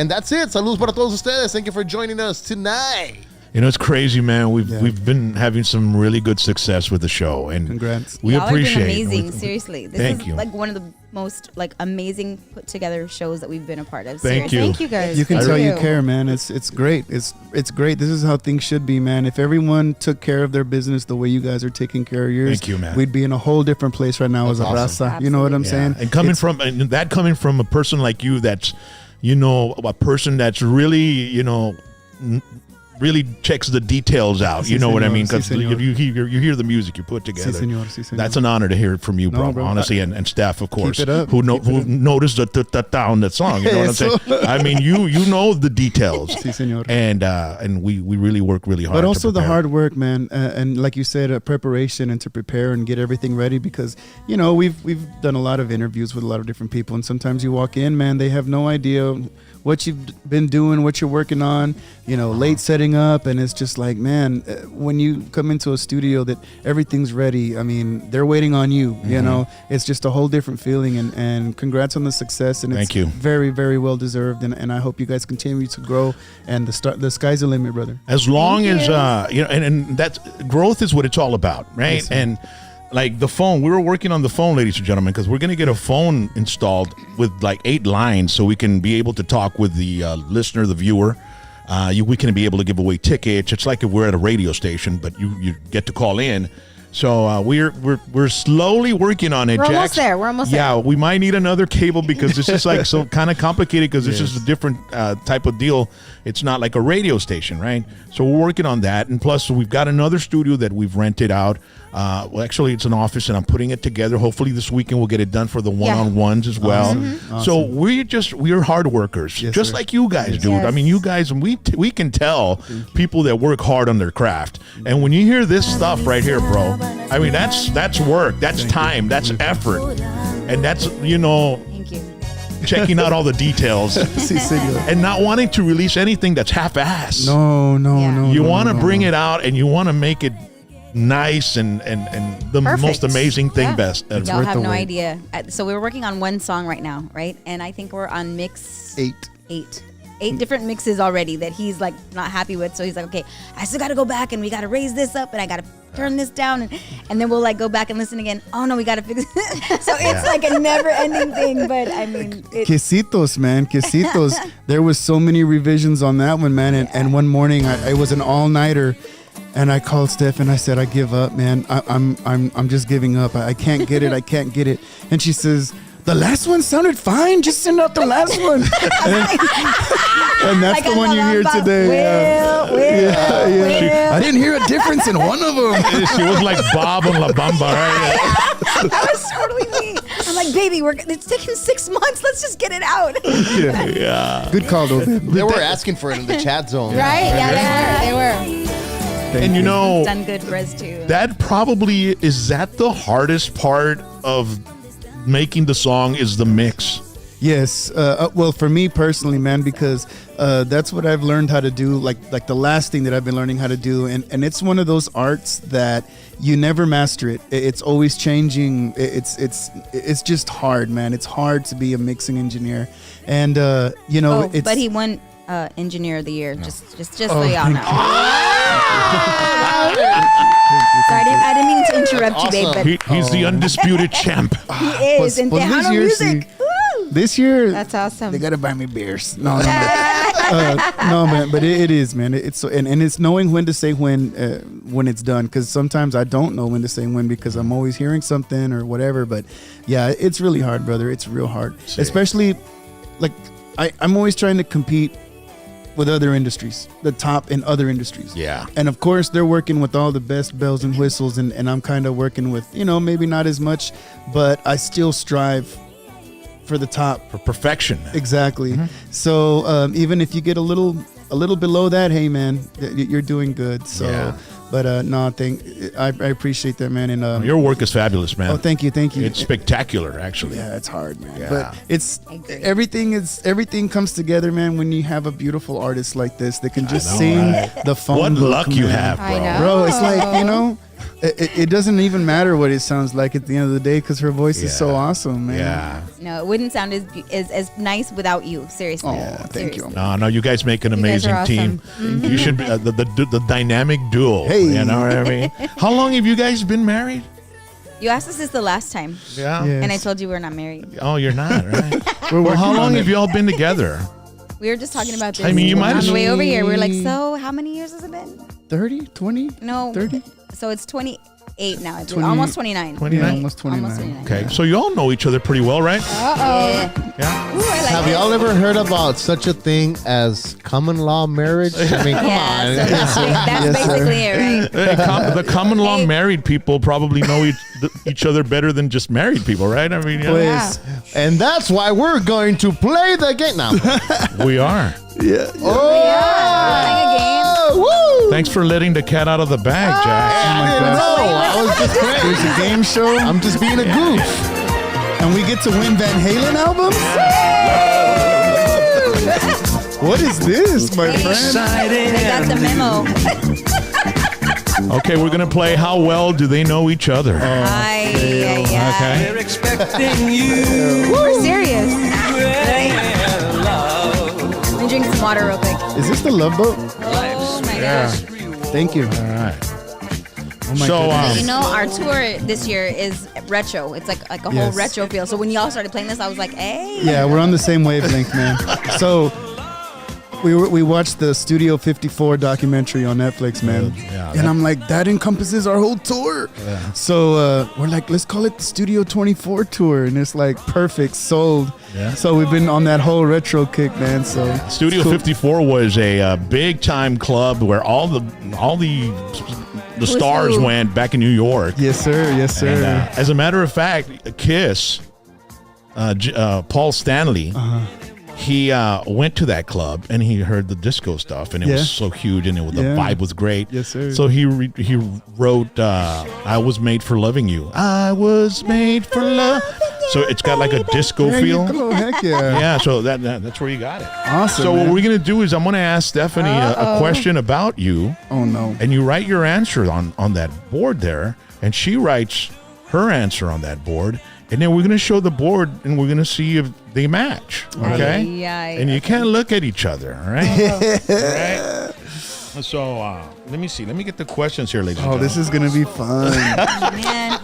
Speaker 5: that's it. Saludos para todos ustedes. Thank you for joining us tonight.
Speaker 1: You know, it's crazy, man. We've been having some really good success with the show, and
Speaker 3: Congrats.
Speaker 1: we
Speaker 7: Y'all
Speaker 1: appreciate.
Speaker 7: have been amazing. Seriously, this
Speaker 1: Thank
Speaker 7: is
Speaker 1: you.
Speaker 7: like one of the most like amazing put together shows that we've been a part of.
Speaker 1: Thank
Speaker 7: Seriously.
Speaker 1: you.
Speaker 2: Thank you guys.
Speaker 3: You can
Speaker 2: Thank
Speaker 3: tell you care, man. It's great. It's great. This is how things should be, man. If everyone took care of their business the way you guys are taking care of yours,
Speaker 1: Thank you, man.
Speaker 3: we'd be in a whole different place right now as a
Speaker 5: awesome.
Speaker 3: raza. You know what I'm saying?
Speaker 1: And coming from a person like you, that's, you know, a person that's really, you know, really checks the details out.
Speaker 3: Si,
Speaker 1: you know what I
Speaker 3: señor.
Speaker 1: mean?
Speaker 3: Si,
Speaker 1: Because
Speaker 3: señor.
Speaker 1: you hear the music you put together.
Speaker 3: Si, señor. Si, señor.
Speaker 1: That's an honor to hear it from you, bro.
Speaker 3: No, bro.
Speaker 1: Honestly, and Steph, of course,
Speaker 3: it up.
Speaker 1: who
Speaker 3: Keep it up.
Speaker 1: noticed the on that song. You know what I'm saying? I mean, you know the details.
Speaker 3: Si, señor.
Speaker 1: And we really work really hard.
Speaker 3: But
Speaker 1: to
Speaker 3: also the
Speaker 1: prepare.
Speaker 3: hard work, man, and like you said, preparation and to prepare and get everything ready, because you know we've done a lot of interviews with a lot of different people, and sometimes you walk in, man, they have no idea what you've been doing, what you're working on, late setting up. And it's just like, man, when you come into a studio that everything's ready, I mean, they're waiting on you, it's just a whole different feeling. And congrats on the success. And
Speaker 1: Thank you.
Speaker 3: Very, very well deserved. And I hope you guys continue to grow, and the sky's the limit, brother.
Speaker 1: As long as, and that's growth is what it's all about, right?
Speaker 3: Yes, sir.
Speaker 1: And like the phone, we were working on the phone, ladies and gentlemen, because we're going to get a phone installed with like 8 lines so we can be able to talk with the listener, the viewer. We can be able to give away tickets. It's like if we're at a radio station, but you get to call in. So we're slowly working on it.
Speaker 2: We're
Speaker 1: Jax.
Speaker 2: almost there. We're almost there.
Speaker 1: Yeah, we might need another cable because this is like so kind of complicated because this is a different type of deal. It's not like a radio station, right? So we're working on that. And plus, we've got another studio that we've rented out. Well, actually, it's an office, and I'm putting it together. Hopefully, this weekend we'll get it done for the one-on-ones as well.
Speaker 3: Awesome.
Speaker 1: So we're hard workers, just
Speaker 3: sir.
Speaker 1: like you guys, dude.
Speaker 2: Yes.
Speaker 1: I mean, you guys, we can tell people that work hard on their craft. And when you hear this stuff right here, bro, I mean, that's work, that's time, that's effort, and that's
Speaker 7: Thank you.
Speaker 1: checking out all the details and not wanting to release anything that's half-assed.
Speaker 3: No.
Speaker 1: You want to bring it out and you want to make it nice and the
Speaker 2: Perfect.
Speaker 1: most amazing thing
Speaker 2: Yeah.
Speaker 1: best.
Speaker 7: Y'all
Speaker 3: worth
Speaker 7: have
Speaker 3: the
Speaker 7: no
Speaker 3: wait.
Speaker 7: idea. So we're working on one song right now, right? And I think we're on mix
Speaker 3: 8.
Speaker 7: 8 different mixes already that he's like not happy with. So he's like, okay, I still got to go back and we got to raise this up and I got to turn this down. And then we'll like go back and listen again. Oh no, we got to fix it. So it's like a never ending thing. But I mean,
Speaker 3: Quesitos, man, quesitos. There was so many revisions on that one, man. And one morning, it was an all-nighter, and I called Steph and I said, I give up, man. I'm just giving up. I can't get it. I can't get it. And she says, the last one sounded fine. Just send out the last one. And that's
Speaker 7: Like
Speaker 3: the
Speaker 7: a
Speaker 3: one you hear
Speaker 7: Lamba.
Speaker 3: today. Yeah. I didn't hear a difference in one of them.
Speaker 1: She was like Bob on La Bamba, right?
Speaker 7: that was totally me. I'm like, baby, it's taken 6 months. Let's just get it out.
Speaker 1: Yeah.
Speaker 3: Good call, though. babe.
Speaker 5: They were asking for it in the chat zone.
Speaker 2: Right? Yeah, they were.
Speaker 1: And you know,
Speaker 7: Done good for us too.
Speaker 1: that probably is that the hardest part of making the song is the mix.
Speaker 3: Yes. Well, for me personally, man, because that's what I've learned how to do. Like the last thing that I've been learning how to do, and it's one of those arts that you never master it. It's always changing. It's just hard, man. It's hard to be a mixing engineer, and it's.
Speaker 7: But he won Engineer of the Year. Just so y'all know. Sorry, I didn't mean to interrupt you, babe. But
Speaker 1: He's the undisputed champ.
Speaker 7: he is in Tejano music. Woo!
Speaker 3: This year,
Speaker 2: That's awesome.
Speaker 3: they gotta buy me beers. No, man, but it is, man. It's so, and it's knowing when to say when it's done. Because sometimes I don't know when to say when because I'm always hearing something or whatever. But yeah, it's really hard, brother. It's real hard, especially like I'm always trying to compete with other industries, the top in other industries.
Speaker 1: Yeah.
Speaker 3: And of course, they're working with all the best bells and whistles, and I'm kind of working with, maybe not as much, but I still strive for the top.
Speaker 1: For perfection.
Speaker 3: Exactly. So even if you get a little below that, hey, man, you're doing good. So,
Speaker 1: Yeah.
Speaker 3: but I appreciate that, man. And
Speaker 1: Your work is fabulous, man.
Speaker 3: oh, thank you.
Speaker 1: It's spectacular, actually.
Speaker 3: Yeah, it's hard, man.
Speaker 1: Yeah.
Speaker 3: But it's
Speaker 7: I agree.
Speaker 3: everything comes together, man, when you have a beautiful artist like this that can just
Speaker 1: know,
Speaker 3: sing
Speaker 1: right?
Speaker 3: the phone
Speaker 1: What
Speaker 3: book,
Speaker 1: luck you
Speaker 3: man.
Speaker 1: have, bro.
Speaker 2: I know.
Speaker 3: Bro, it's like, it doesn't even matter what it sounds like at the end of the day because her voice is so
Speaker 1: Yeah.
Speaker 3: awesome, man.
Speaker 1: Yeah.
Speaker 7: No, it wouldn't sound as nice without you. Seriously.
Speaker 3: Oh, thank you.
Speaker 1: No, you guys make an
Speaker 2: You guys
Speaker 1: amazing
Speaker 2: are
Speaker 1: team.
Speaker 2: awesome.
Speaker 1: You should be the dynamic duo.
Speaker 3: Hey.
Speaker 1: You know what I mean? How long have you guys been married?
Speaker 7: You asked us this the last time,
Speaker 1: Yeah.
Speaker 3: Yes.
Speaker 7: and I told you we're not married.
Speaker 1: Oh, you're not, right?
Speaker 3: We're
Speaker 1: Well,
Speaker 3: working
Speaker 1: how
Speaker 3: on
Speaker 1: long
Speaker 3: it.
Speaker 1: have you all been together?
Speaker 7: We were just talking about this.
Speaker 1: I mean, you might
Speaker 7: on
Speaker 1: as
Speaker 7: the way
Speaker 3: well-
Speaker 7: over here. We were like, so how many years has it been?
Speaker 3: 30, 20?
Speaker 7: No,
Speaker 3: 30?
Speaker 7: So it's 28 now. I believe.
Speaker 3: 20
Speaker 7: almost 29.
Speaker 1: 29?
Speaker 3: Yeah, almost 29.
Speaker 7: Almost 29.
Speaker 1: Okay, so you all know each other pretty well, right?
Speaker 7: Yeah.
Speaker 1: Yeah.
Speaker 7: Ooh, I like
Speaker 5: Have
Speaker 7: it.
Speaker 5: y'all ever heard about such a thing as common law marriage? I mean, come
Speaker 7: Yeah,
Speaker 5: on.
Speaker 7: so that's
Speaker 3: Yes, sir.
Speaker 7: basically it, right?
Speaker 1: Hey, the common law
Speaker 7: Hey.
Speaker 1: married people probably know each other better than just married people, right? I mean, yeah,
Speaker 3: Pues,
Speaker 5: And that's why we're going to play the game now.
Speaker 1: we are.
Speaker 3: yeah.
Speaker 7: Playing a game.
Speaker 5: Woo!
Speaker 1: Thanks for letting the cat out of the bag, Jack.
Speaker 5: I didn't know. I was just
Speaker 3: There's
Speaker 5: playing.
Speaker 3: a game show,
Speaker 5: I'm just being a goof.
Speaker 3: and we get to win Van Halen albums? What is this, my friend?
Speaker 7: They got the memo.
Speaker 1: Okay, we're going to play How Well Do They Know Each Other?
Speaker 7: Okay.
Speaker 1: Okay.
Speaker 2: We're serious.
Speaker 7: Let me drink some water real quick.
Speaker 3: Is this the Love Boat?
Speaker 7: Oh my gosh.
Speaker 3: Thank you.
Speaker 1: All right.
Speaker 3: Oh my
Speaker 1: So,
Speaker 3: goodness.
Speaker 7: You know, our tour this year is retro. It's like a whole
Speaker 3: Yes.
Speaker 7: retro feel. So when y'all started playing this, I was like, hey.
Speaker 3: Yeah, we're on the same wavelength, man. So we watched the Studio 54 documentary on Netflix, man.
Speaker 1: Yeah,
Speaker 3: and I'm like, that encompasses our whole tour.
Speaker 1: Yeah.
Speaker 3: So we're like, let's call it the Studio 24 tour, and it's like perfect, sold.
Speaker 1: Yeah.
Speaker 3: So we've been on that whole retro kick, man. So
Speaker 1: Studio
Speaker 3: it's cool.
Speaker 1: 54 was a big time club where all the stars
Speaker 7: who?
Speaker 1: went back in New York.
Speaker 3: Yes, sir. Yes, sir.
Speaker 1: And, as a matter of fact, Kiss, Paul Stanley, he went to that club and he heard the disco stuff, and it
Speaker 3: Yeah.
Speaker 1: was so huge, and the
Speaker 3: Yeah.
Speaker 1: vibe was great.
Speaker 3: Yes, sir.
Speaker 1: So he wrote, "I Was Made for Loving You." I was made for love. So it's got like a disco
Speaker 3: There you
Speaker 1: feel.
Speaker 3: go. Heck yeah.
Speaker 1: Yeah, so that's where you got it.
Speaker 3: Awesome.
Speaker 1: So
Speaker 3: man.
Speaker 1: what we're gonna do is I'm gonna ask Stephanie a question about you,
Speaker 3: Oh no.
Speaker 1: and you write your answer on that board there, and she writes her answer on that board, and then we're gonna show the board, and we're gonna see if they match. Okay?
Speaker 7: Yeah.
Speaker 1: And you can't look at each other. All right. All right. So let me see. Let me get the questions here, ladies.
Speaker 3: Oh, this is gonna be fun.
Speaker 7: Man,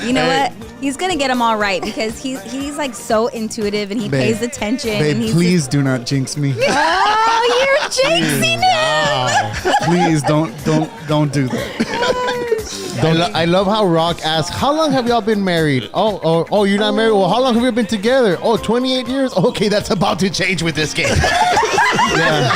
Speaker 7: you know what? He's gonna get them all right because he's like so intuitive and he
Speaker 3: Babe.
Speaker 7: pays attention.
Speaker 3: Babe,
Speaker 7: and he's
Speaker 3: please do not jinx me.
Speaker 7: Oh, you're jinxing him.
Speaker 3: Please don't do that.
Speaker 5: I love how Rock asks, how long have y'all been married? Oh, you're not married? Well, how long have you been together? Oh, 28 years? Okay, that's about to change with this game.
Speaker 3: Yeah.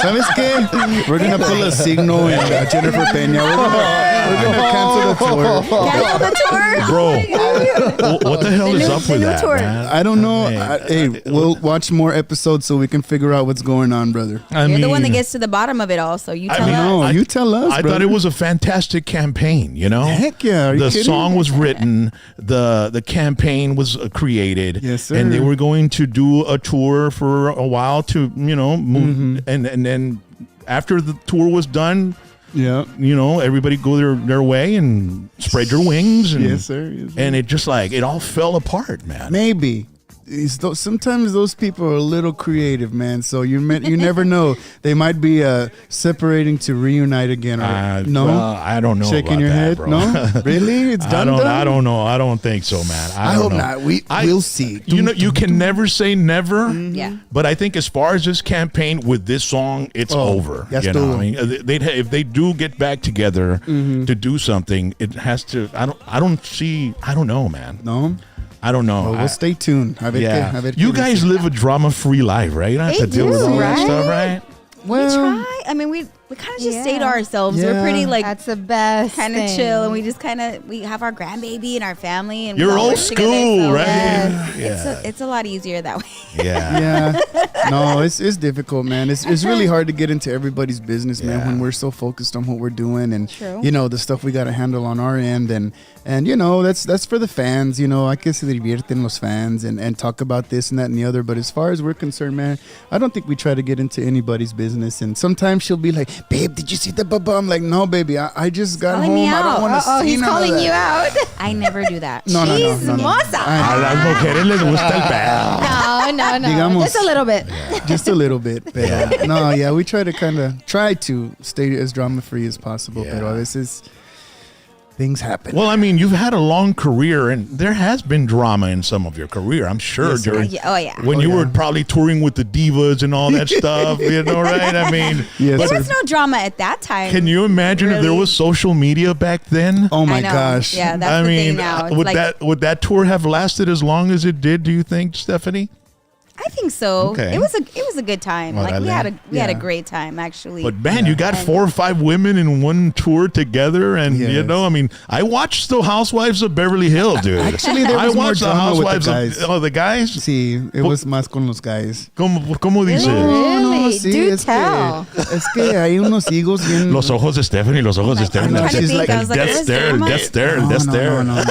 Speaker 3: ¿Sabes qué? We're gonna pull a Signo and Jennifer Peña. We're gonna cancel the tour.
Speaker 7: Cancel the tour.
Speaker 1: Bro, what the hell is
Speaker 7: new-
Speaker 1: up
Speaker 7: the
Speaker 1: with
Speaker 7: new
Speaker 1: that,
Speaker 7: tour.
Speaker 1: man?
Speaker 3: I don't know.
Speaker 1: Hey,
Speaker 3: We'll watch more episodes so we can figure out what's going on, brother.
Speaker 7: You're the one that gets to the bottom of it all, so you tell us.
Speaker 3: No, you tell us.
Speaker 1: I thought
Speaker 3: brother.
Speaker 1: it was a fantastic campaign, you know?
Speaker 3: Heck yeah, are you
Speaker 1: the
Speaker 3: kidding?
Speaker 1: song was written, the campaign was created.
Speaker 3: Yes, sir.
Speaker 1: And they were going to do a tour for a while to, move.
Speaker 3: Mm-hmm.
Speaker 1: And then after the tour was done,
Speaker 3: Yeah.
Speaker 1: everybody go their way and spread your wings. And,
Speaker 3: Yes, sir. Yes, sir.
Speaker 1: And it just it all fell apart, man.
Speaker 3: Maybe. Sometimes those people are a little creative, man. So you never know. They might be separating to reunite again. Or, no,
Speaker 1: Well, I don't know.
Speaker 3: shaking
Speaker 1: about
Speaker 3: your
Speaker 1: that,
Speaker 3: head.
Speaker 1: bro.
Speaker 3: No, really, it's done.
Speaker 1: I don't know. I don't think so, man.
Speaker 3: I
Speaker 1: don't
Speaker 3: hope
Speaker 1: know.
Speaker 3: not. We'll see.
Speaker 1: You can never say never.
Speaker 7: Yeah.
Speaker 1: But I think as far as this campaign with this song, it's over.
Speaker 3: yes,
Speaker 1: You know?
Speaker 3: todo.
Speaker 1: I mean, if they do get back together to do something, it has to. I don't know, man.
Speaker 3: No.
Speaker 1: I don't know.
Speaker 3: Well, we'll stay tuned. A ver
Speaker 1: Yeah.
Speaker 3: qué
Speaker 1: You
Speaker 3: dice.
Speaker 1: guys live a drama-free life, right? You don't have to
Speaker 2: They
Speaker 1: deal with
Speaker 2: do,
Speaker 1: all that
Speaker 2: right?
Speaker 1: stuff, right?
Speaker 3: Well,
Speaker 7: We try. I mean, we kind of just stay to
Speaker 2: Yeah.
Speaker 7: ourselves.
Speaker 3: Yeah.
Speaker 7: We're pretty
Speaker 2: That's the best.
Speaker 7: kind of
Speaker 2: thing.
Speaker 7: chill, and we just we have our grandbaby and our family, and we
Speaker 1: You're
Speaker 7: all
Speaker 1: old
Speaker 7: work together,
Speaker 1: school,
Speaker 7: so
Speaker 1: right?
Speaker 7: yeah. It's a lot easier that way.
Speaker 1: Yeah.
Speaker 3: yeah. No, it's difficult, man. It's really hard to get into everybody's business, man,
Speaker 1: Yeah.
Speaker 3: when we're so focused on what we're doing and
Speaker 2: True.
Speaker 3: the stuff we got to handle on our end and that's for the fans, I que se divierten los fans and talk about this and that and the other, but as far as we're concerned, man, I don't think we try to get into anybody's business. And sometimes she'll be like, "Babe, did you see the baba?" I'm like, "No, baby, I just got
Speaker 7: calling
Speaker 3: home.
Speaker 7: me
Speaker 3: I don't
Speaker 7: out.
Speaker 3: want to see
Speaker 2: He's
Speaker 3: none of
Speaker 2: calling
Speaker 3: that."
Speaker 2: you out.
Speaker 7: I never do that.
Speaker 3: No.
Speaker 1: A las mujeres les gusta el pedo.
Speaker 2: No.
Speaker 3: Digamos.
Speaker 2: Just a little bit.
Speaker 3: Just a little bit. But, no, yeah, we try to stay as drama free as possible.
Speaker 1: Yeah.
Speaker 3: But this is things happen.
Speaker 1: Well, I mean, you've had a long career, and there has been drama in some of your career, I'm sure.
Speaker 3: Yes, sir.
Speaker 1: during
Speaker 7: Oh yeah.
Speaker 1: when you were probably touring with the divas and all that stuff, right? I mean,
Speaker 3: Yes,
Speaker 1: but
Speaker 3: sir.
Speaker 7: There was no drama at that time.
Speaker 1: can you imagine if there
Speaker 7: Really?
Speaker 1: was social media back then?
Speaker 3: Oh my
Speaker 7: I know.
Speaker 3: gosh.
Speaker 7: Yeah, that's
Speaker 1: I
Speaker 7: the
Speaker 1: mean,
Speaker 7: thing now. It's like,
Speaker 1: would that tour have lasted as long as it did? Do you think, Stephanie?
Speaker 7: I think so.
Speaker 1: Okay.
Speaker 7: It was a good time.
Speaker 1: Well,
Speaker 7: Like we had a
Speaker 3: yeah.
Speaker 7: great time actually.
Speaker 1: But man, you got
Speaker 7: And-
Speaker 1: 4 or 5 women in one tour together, and
Speaker 3: Yes.
Speaker 1: I mean, I watched the Housewives of Beverly Hills, dude.
Speaker 3: Actually, there was
Speaker 1: I
Speaker 3: more
Speaker 1: watched the
Speaker 3: drama with the
Speaker 1: Housewives
Speaker 3: guys.
Speaker 1: of the guys.
Speaker 3: Sí, it was más con los guys.
Speaker 1: Como dice?
Speaker 3: No, No, sí,
Speaker 2: do
Speaker 3: es
Speaker 2: tell.
Speaker 3: Es que hay unos higos bien.
Speaker 1: Los ojos de Stephanie, los ojos de Stephanie.
Speaker 3: trying to
Speaker 1: She's
Speaker 3: think.
Speaker 1: like,
Speaker 3: I was
Speaker 7: like,
Speaker 1: death
Speaker 7: where's
Speaker 1: stare,
Speaker 7: Grandma?
Speaker 1: death stare,
Speaker 3: No,
Speaker 1: death
Speaker 3: no,
Speaker 1: stare.
Speaker 3: no.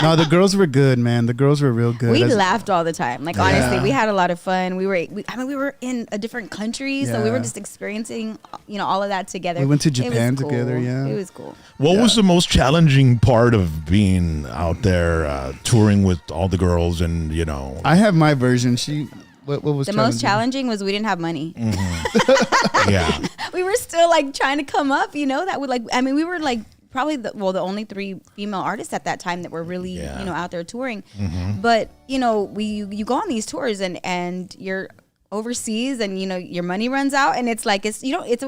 Speaker 3: No, the girls were good, man. The girls were real good.
Speaker 7: We
Speaker 3: As-
Speaker 7: laughed all the time. Like honestly, we had a lot of fun. We were in a different country, so we were
Speaker 3: Yeah.
Speaker 7: just experiencing, all of that together.
Speaker 3: We went to
Speaker 7: It was
Speaker 3: Japan
Speaker 7: cool.
Speaker 3: together, yeah.
Speaker 7: It was cool.
Speaker 1: What was the most challenging part of being out there touring with all the girls and,
Speaker 3: I have my version. What was
Speaker 7: The most challenging was we didn't have money.
Speaker 1: yeah.
Speaker 7: We were still like trying to come up, that would we were like probably the only 3 female artists at that time that were really, out there touring. But, you go on these tours and you're overseas and your money runs out and it's like it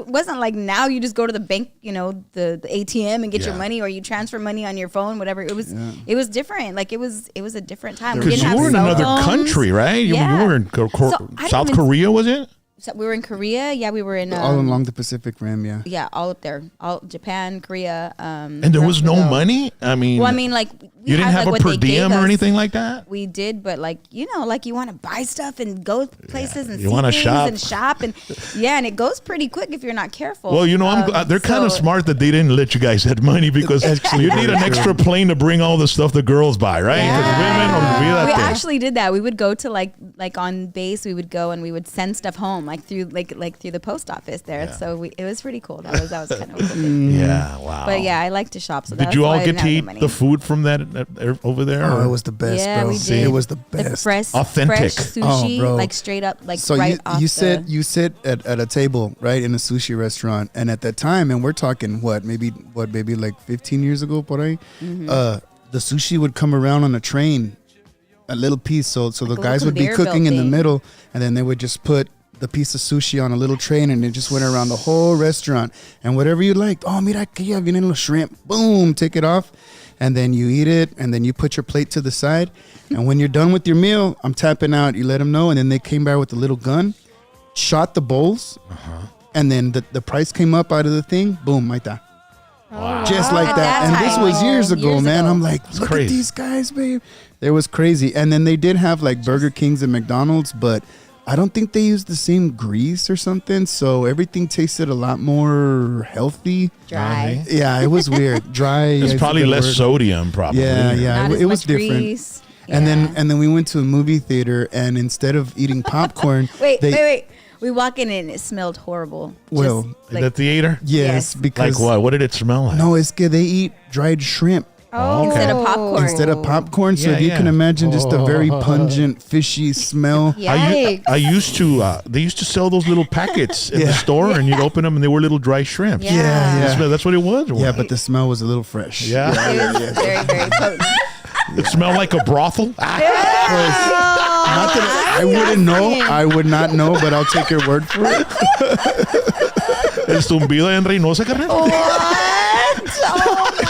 Speaker 7: wasn't like now you just go to the bank, the ATM and get your money, or you transfer money on your phone, whatever. It was different. Like it was a different time.
Speaker 1: Because you were in another country, right? You were in South Korea, was it?
Speaker 7: So we were in Korea. Yeah, we were in
Speaker 3: all along the Pacific Rim, yeah.
Speaker 7: Yeah, all up there, all Japan, Korea.
Speaker 1: And there was no money. I mean,
Speaker 7: like
Speaker 1: you didn't have a per diem or anything like that.
Speaker 7: We did, but you want to buy stuff and go places and
Speaker 1: You
Speaker 7: see
Speaker 1: wanna
Speaker 7: things
Speaker 1: shop.
Speaker 7: and shop and and it goes pretty quick if you're not careful.
Speaker 1: Well, I'm glad they're kind of smart that they didn't let you guys have money, because you need an extra plane to bring all the stuff the girls buy, right? Because women
Speaker 7: We
Speaker 1: olvídate.
Speaker 7: actually did that. We would go to like on base. We would go and we would send stuff home through through the post office there.
Speaker 1: Yeah.
Speaker 7: So it was pretty cool. That was kind of cool.
Speaker 1: Yeah, wow.
Speaker 7: But yeah, I like to shop. So
Speaker 1: Did
Speaker 7: that's
Speaker 1: you
Speaker 7: why
Speaker 1: all
Speaker 7: I
Speaker 1: get
Speaker 7: didn't
Speaker 1: to
Speaker 7: have
Speaker 1: eat
Speaker 7: money.
Speaker 1: the food from that over there?
Speaker 3: Oh,
Speaker 1: or-
Speaker 3: it was the best,
Speaker 7: Yeah,
Speaker 3: bro.
Speaker 7: we did.
Speaker 3: It was the
Speaker 7: The
Speaker 3: best.
Speaker 1: Authentic.
Speaker 7: fresh sushi,
Speaker 3: Oh, bro.
Speaker 7: like straight up, like
Speaker 3: So
Speaker 7: right off
Speaker 3: you sit at a table, right, in a sushi restaurant, and at that time, and we're talking maybe like 15 years ago, por ahí, the sushi would come around on a train, a little piece, so the
Speaker 7: a
Speaker 3: guys
Speaker 7: little
Speaker 3: would be
Speaker 7: conveyor
Speaker 3: cooking
Speaker 7: belt
Speaker 3: in the
Speaker 7: thing.
Speaker 3: middle, and then they would just put the piece of sushi on a little train, and it just went around the whole restaurant, and whatever you liked, mira que ya vienen los shrimp, boom, take it off, and then you eat it, and then you put your plate to the side, and when you're done with your meal, I'm tapping out, you let them know, and then they came by with a little gun, shot the bowls, and then the price came up out of the thing, boom, ahí está. Just like
Speaker 7: At
Speaker 3: that.
Speaker 7: that
Speaker 3: And this
Speaker 7: time.
Speaker 3: was years ago,
Speaker 7: Years
Speaker 3: man.
Speaker 7: ago.
Speaker 3: I'm like, look
Speaker 1: crazy.
Speaker 3: at these guys, babe. It was crazy. And then they did have like Burger Kings and McDonald's, but I don't think they used the same grease or something. So everything tasted a lot more healthy.
Speaker 7: dry.
Speaker 3: Yeah, it was weird. Dry.
Speaker 1: It's
Speaker 3: is a
Speaker 1: probably
Speaker 3: good
Speaker 1: less
Speaker 3: word.
Speaker 1: sodium, probably.
Speaker 3: Yeah, yeah.
Speaker 7: Not
Speaker 3: It,
Speaker 7: as
Speaker 3: it was
Speaker 7: much
Speaker 3: different.
Speaker 7: grease.
Speaker 3: And
Speaker 7: Yeah.
Speaker 3: then we went to a movie theater, and instead of eating popcorn,
Speaker 7: wait. We walk in and it smelled horrible.
Speaker 3: Well,
Speaker 7: Just,
Speaker 1: In the theater?
Speaker 3: yes,
Speaker 7: Yes.
Speaker 3: because
Speaker 1: Like what? What did it smell like?
Speaker 3: no, it's good. They eat dried shrimp.
Speaker 1: Oh, okay.
Speaker 7: Instead of popcorn.
Speaker 3: Instead of popcorn, so
Speaker 1: Yeah,
Speaker 3: if you
Speaker 1: yeah.
Speaker 3: can imagine just a very pungent, fishy smell.
Speaker 2: Yikes.
Speaker 1: I used to. They used to sell those little packets in the store, and you'd open them, and they were little dry shrimp.
Speaker 7: Yeah.
Speaker 3: Yeah.
Speaker 1: That's what it was. or
Speaker 3: Yeah,
Speaker 1: what?
Speaker 3: but the smell was a little fresh.
Speaker 1: Yeah.
Speaker 7: It was very, very potent.
Speaker 1: It smelled like a brothel.
Speaker 3: Not that I wouldn't know. I would not know, but I'll take your word for it.
Speaker 1: Es tumbida en Reynosa, carnal.
Speaker 2: Oh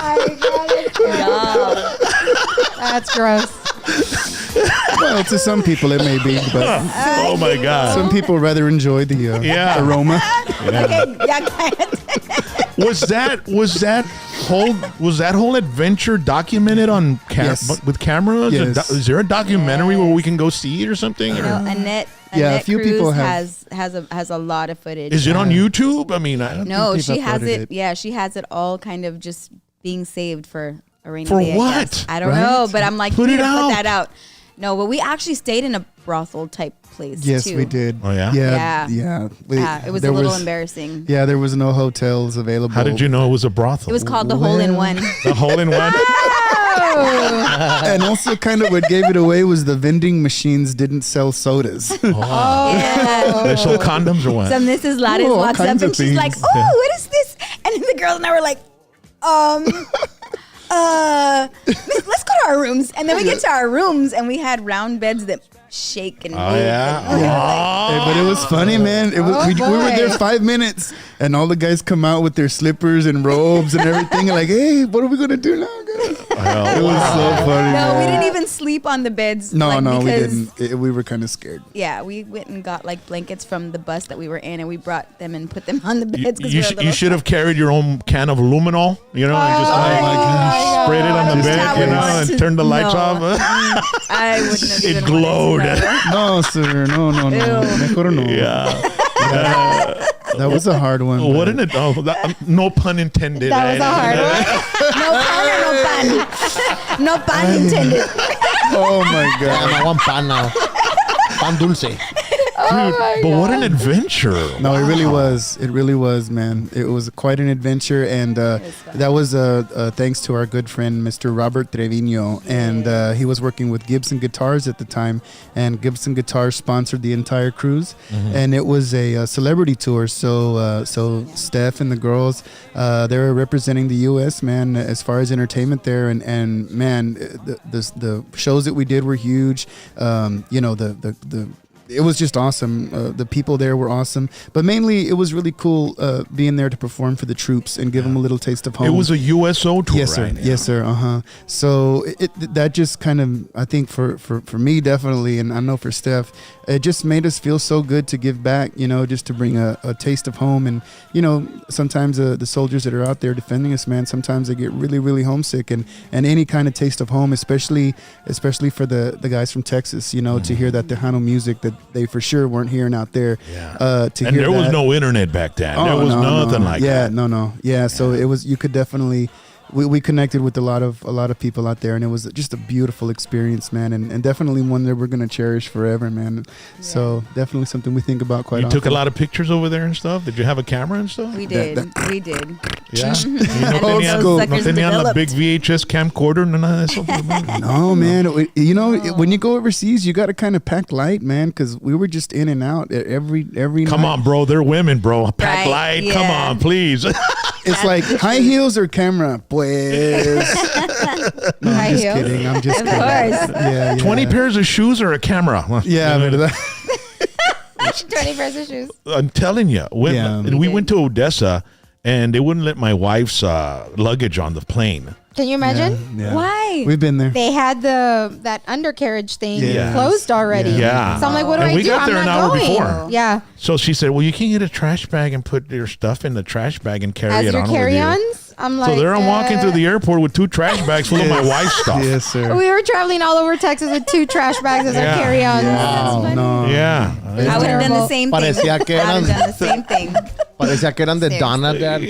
Speaker 2: my god. That's gross.
Speaker 3: Well, to some people it may be, but
Speaker 1: Oh my God.
Speaker 3: some people rather enjoy the
Speaker 1: Yeah.
Speaker 3: aroma.
Speaker 1: Was that whole adventure documented on
Speaker 3: Yes.
Speaker 1: with cameras?
Speaker 3: Yes.
Speaker 1: Is there a documentary where we can go see it or something?
Speaker 7: You
Speaker 1: Or-
Speaker 7: know, Annette
Speaker 3: Yeah, a few
Speaker 7: Cruz
Speaker 3: people have-
Speaker 7: has a lot of footage.
Speaker 1: Is it on YouTube? I mean, I don't
Speaker 7: No,
Speaker 3: think
Speaker 7: she
Speaker 3: they've
Speaker 7: has
Speaker 3: uploaded
Speaker 7: it.
Speaker 3: it.
Speaker 7: Yeah, she has it all kind of just being saved for a rainy
Speaker 1: For
Speaker 7: day. I
Speaker 1: what?
Speaker 7: guess. I don't
Speaker 3: Right?
Speaker 7: know, but I'm like,
Speaker 1: Put
Speaker 7: you
Speaker 1: it
Speaker 7: need to
Speaker 1: out.
Speaker 7: put that out. No, but we actually stayed in a brothel type place.
Speaker 3: Yes,
Speaker 7: too.
Speaker 3: we did.
Speaker 1: Oh, yeah?
Speaker 3: Yeah.
Speaker 7: Yeah.
Speaker 3: Yeah.
Speaker 7: It was
Speaker 3: There
Speaker 7: a little embarrassing.
Speaker 3: Yeah, there was no hotels available.
Speaker 1: How did you know it was a brothel?
Speaker 7: It was called the Hole in One.
Speaker 1: the hole in one.
Speaker 3: And also, kind of what gave it away was the vending machines didn't sell sodas.
Speaker 7: Yeah.
Speaker 1: They sold condoms or what?
Speaker 7: So Mrs. Lattice
Speaker 3: all
Speaker 7: walks up
Speaker 3: kinds
Speaker 7: and
Speaker 3: of
Speaker 7: she's like,
Speaker 3: things.
Speaker 7: "Oh, what is this?" And then the girls and I were like, let's go to our rooms." And then we get to our rooms and we had round beds that shake and
Speaker 1: Oh
Speaker 7: move.
Speaker 1: yeah.
Speaker 7: And we were like,
Speaker 3: Hey, but it was funny, man. It was,
Speaker 2: Oh,
Speaker 3: we were there
Speaker 2: boy.
Speaker 3: 5 minutes, and all the guys come out with their slippers and robes and everything, and like, hey, what are we gonna do now, guys? It was so funny.
Speaker 7: no, we
Speaker 3: man.
Speaker 7: didn't even sleep on the beds.
Speaker 3: No,
Speaker 7: like,
Speaker 3: no, we
Speaker 7: because-
Speaker 3: didn't. We were kind of scared.
Speaker 7: Yeah, we went and got like blankets from the bus that we were in, and we brought them and put them on the beds. 'cause we
Speaker 1: You,
Speaker 7: were a
Speaker 1: you
Speaker 7: little-
Speaker 1: should have carried your own can of luminol, you know, and just
Speaker 3: Oh
Speaker 1: like,
Speaker 3: my gosh.
Speaker 1: sprayed it on the
Speaker 7: Just
Speaker 1: bed,
Speaker 7: how
Speaker 1: you
Speaker 7: we
Speaker 1: know,
Speaker 7: want
Speaker 1: and
Speaker 7: to-
Speaker 1: turned the lights
Speaker 7: no.
Speaker 1: off.
Speaker 7: I wouldn't have
Speaker 1: It
Speaker 7: even
Speaker 1: glowed.
Speaker 7: wanted to know.
Speaker 3: No, sir. No.
Speaker 7: Ew.
Speaker 3: Mejor no.
Speaker 1: Yeah.
Speaker 3: That was a hard one.
Speaker 1: What an no pun intended.
Speaker 2: That was a hard one.
Speaker 7: No pan or no pan. No pan intended.
Speaker 3: Oh my
Speaker 5: Yeah,
Speaker 3: god.
Speaker 5: I want pan now. Pan dulce.
Speaker 1: Dude, but what an adventure.
Speaker 3: No, it really was. It really was, man. It was quite an adventure, and that was thanks to our good friend Mr. Robert Trevino, and he was working with Gibson Guitars at the time, and Gibson Guitars sponsored the entire cruise, and it was a celebrity tour. So Steph and the girls, they were representing the U.S. man as far as entertainment there, and man, the shows that we did were huge. You know the it was just awesome. The people there were awesome, but mainly it was really cool being there to perform for the troops and give them a little taste of home.
Speaker 1: It was a USO tour,
Speaker 3: Yes, sir.
Speaker 1: right?
Speaker 3: Yes, sir. So that just kind of, I think for me definitely, and I know for Steph, it just made us feel so good to give back. You know, just to bring a taste of home, and you know, sometimes the soldiers that are out there defending us, man, sometimes they get really, really homesick, and any kind of taste of home, especially for the guys from Texas. You know, to hear that Tejano music that they for sure weren't hearing out there.
Speaker 1: Yeah.
Speaker 3: To
Speaker 1: And
Speaker 3: hear
Speaker 1: there was
Speaker 3: that.
Speaker 1: no internet back then. There
Speaker 3: Oh,
Speaker 1: was nothing like that.
Speaker 3: Yeah, so it was, you could definitely, we connected with a lot of people out there, and it was just a beautiful experience, man, and definitely one that we're going to cherish forever, man. So definitely something we think about quite
Speaker 1: You
Speaker 3: often.
Speaker 1: took a lot of pictures over there and stuff? Did you have a camera and stuff?
Speaker 7: We did. We did.
Speaker 1: Yeah.
Speaker 7: And
Speaker 3: Old
Speaker 7: those
Speaker 3: school.
Speaker 1: No
Speaker 7: suckers
Speaker 1: tenían la
Speaker 7: developed.
Speaker 1: big VHS camcorder, nada de eso.
Speaker 3: No, man. You know, when you go overseas, you got to kind of pack light, man, because we were just in and out every
Speaker 1: Come
Speaker 3: night.
Speaker 1: on, bro. They're women, bro. Pack
Speaker 7: Right,
Speaker 1: light.
Speaker 7: yeah.
Speaker 1: Come on, please.
Speaker 3: It's like high heels or camera, pues. No,
Speaker 2: High
Speaker 3: I'm just
Speaker 2: heels.
Speaker 3: kidding. I'm just
Speaker 7: Of
Speaker 3: kidding.
Speaker 7: course.
Speaker 3: Yeah,
Speaker 1: 20 pairs of shoes or a camera?
Speaker 3: Yeah, but that,
Speaker 2: 20 pairs of shoes.
Speaker 1: I'm telling you.
Speaker 3: Yeah.
Speaker 1: We went to Odessa, and they wouldn't let my wife's luggage on the plane.
Speaker 2: Can you imagine?
Speaker 3: yeah.
Speaker 7: Why?
Speaker 3: We've been there.
Speaker 2: They had that undercarriage thing
Speaker 3: Yeah.
Speaker 2: closed already.
Speaker 1: Yeah.
Speaker 2: So I'm like, what do
Speaker 1: And
Speaker 2: I
Speaker 1: we
Speaker 2: do?
Speaker 1: got
Speaker 2: I'm
Speaker 1: there an
Speaker 2: not
Speaker 1: hour
Speaker 2: going.
Speaker 1: before.
Speaker 2: Yeah.
Speaker 1: So she said, well, you can get a trash bag and put your stuff in the trash bag and carry
Speaker 2: As
Speaker 1: it
Speaker 2: your
Speaker 1: on with you.
Speaker 2: carry-ons, I'm like.
Speaker 1: So there I'm walking through the airport with 2 trash bags full of my wife's stuff.
Speaker 3: Yes, sir.
Speaker 2: We were traveling all over Texas with 2 trash bags as
Speaker 1: Yeah.
Speaker 2: our carry-ons.
Speaker 3: Wow, no.
Speaker 1: Yeah.
Speaker 7: I would have done the
Speaker 2: terrible.
Speaker 7: same thing.
Speaker 5: Parecía que
Speaker 7: I would
Speaker 5: eran-
Speaker 7: have done the same thing.
Speaker 5: Parecía que eran de
Speaker 7: Seriously.
Speaker 5: Donna, Dad.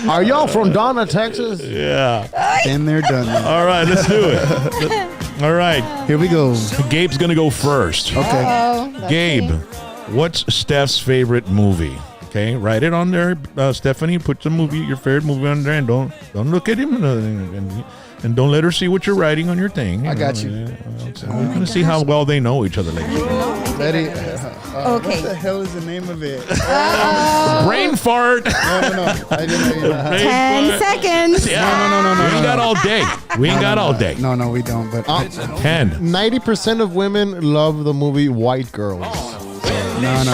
Speaker 5: Are y'all from Donna, Texas?
Speaker 1: Yeah.
Speaker 3: Been there, done that.
Speaker 1: All right, let's do it. All right.
Speaker 3: Here we go.
Speaker 1: Gabe's going to go first.
Speaker 3: Okay.
Speaker 2: Oh, let's
Speaker 1: Gabe,
Speaker 2: see.
Speaker 1: what's Steph's favorite movie? Okay, write it on there. Stephanie, put the movie, your favorite movie on there, and don't look at him, and don't let her see what you're writing on your thing.
Speaker 3: I got you.
Speaker 1: We're going to see how well they know each other, ladies.
Speaker 3: Ready?
Speaker 7: Okay.
Speaker 3: What the hell is the name of it?
Speaker 1: Brain fart.
Speaker 3: No. I didn't know.
Speaker 1: Brain
Speaker 2: 10
Speaker 1: fart.
Speaker 2: seconds.
Speaker 1: Yeah.
Speaker 3: No.
Speaker 1: We ain't got all day. We ain't got all day.
Speaker 3: No, we don't. But
Speaker 1: 10,
Speaker 5: 90% of women love the movie White Girls.
Speaker 3: no.
Speaker 1: 9,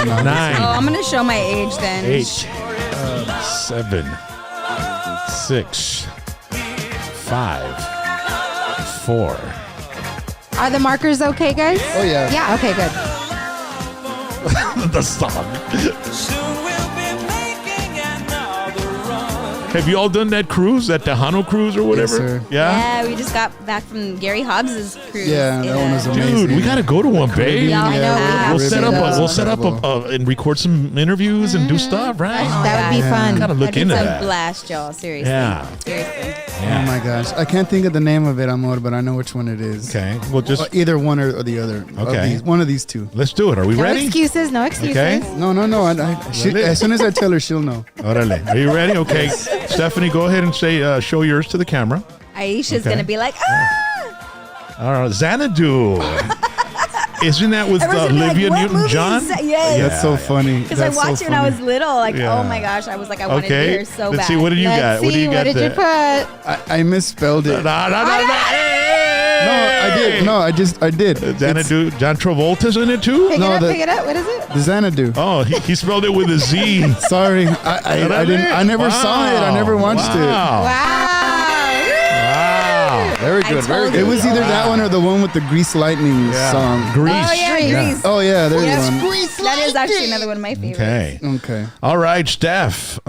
Speaker 7: Oh, I'm gonna show my age then.
Speaker 1: 8, 7, 6, 5, 4.
Speaker 2: Are the markers okay, guys?
Speaker 3: Oh, yeah.
Speaker 2: Yeah, okay, good.
Speaker 1: The song. Have you all done that cruise, that Tejano cruise or whatever?
Speaker 3: sir.
Speaker 7: Yeah, we just got back from Gary Hobbs's cruise.
Speaker 3: Yeah, that one was amazing.
Speaker 1: Dude, we got to go to one, babe.
Speaker 7: Yeah, I know.
Speaker 1: We'll set up.
Speaker 2: Caribbean.
Speaker 1: We'll set up and record some interviews and do stuff, right?
Speaker 2: That would be fun.
Speaker 1: Gotta look
Speaker 7: It's
Speaker 1: into
Speaker 7: a
Speaker 1: that.
Speaker 7: blast, y'all. Seriously.
Speaker 1: Yeah.
Speaker 7: Seriously.
Speaker 3: Oh my gosh, I can't think of the name of it, Amor, but I know which one it is.
Speaker 1: Okay, we'll just
Speaker 3: Either one or the other.
Speaker 1: Okay.
Speaker 3: One of these two.
Speaker 1: let's do it. Are we
Speaker 2: No
Speaker 1: ready?
Speaker 2: excuses, no excuses.
Speaker 1: Okay.
Speaker 3: No. As soon as I tell her, she'll know.
Speaker 1: Orale. Are you ready? Okay, Stephanie, go ahead and say show yours to the camera.
Speaker 7: Aisha's
Speaker 1: Okay.
Speaker 7: gonna be like, ah!
Speaker 1: All right, Xanadu. Isn't that with
Speaker 7: Everyone's gonna be
Speaker 1: Olivia
Speaker 7: like, what
Speaker 1: Newton-John?
Speaker 7: movie is that? Yes.
Speaker 3: That's so funny.
Speaker 7: Because I
Speaker 3: That's so
Speaker 7: watched it when I
Speaker 3: funny.
Speaker 7: was little. Like,
Speaker 1: Yeah.
Speaker 7: oh my gosh, I was like, I wanted to be
Speaker 1: Okay,
Speaker 7: here so
Speaker 1: let's
Speaker 7: bad.
Speaker 1: see. What do you
Speaker 2: Let's
Speaker 1: got?
Speaker 2: see,
Speaker 1: What do you got
Speaker 2: did you
Speaker 1: there?
Speaker 2: put?
Speaker 3: I misspelled it.
Speaker 1: No, hey!
Speaker 3: No, I did. No, I did.
Speaker 1: Xanadu. John Travolta's in it too.
Speaker 2: Pick
Speaker 3: No,
Speaker 2: it up,
Speaker 3: the-
Speaker 2: pick it up. What is it?
Speaker 3: The Xanadu.
Speaker 1: Oh, he spelled it with a Z.
Speaker 3: Sorry, I didn't. I never saw it. I never watched it.
Speaker 1: Wow.
Speaker 2: Wow.
Speaker 1: Wow.
Speaker 5: Very
Speaker 7: I
Speaker 5: good. Very
Speaker 7: told
Speaker 5: good.
Speaker 3: It was either that one or the one with the Grease Lightning song.
Speaker 1: Grease.
Speaker 7: Oh yeah, Grease.
Speaker 3: Oh yeah, there's one.
Speaker 7: That is actually another one of my favorites.
Speaker 1: Okay.
Speaker 3: Okay.
Speaker 1: All right, Steph.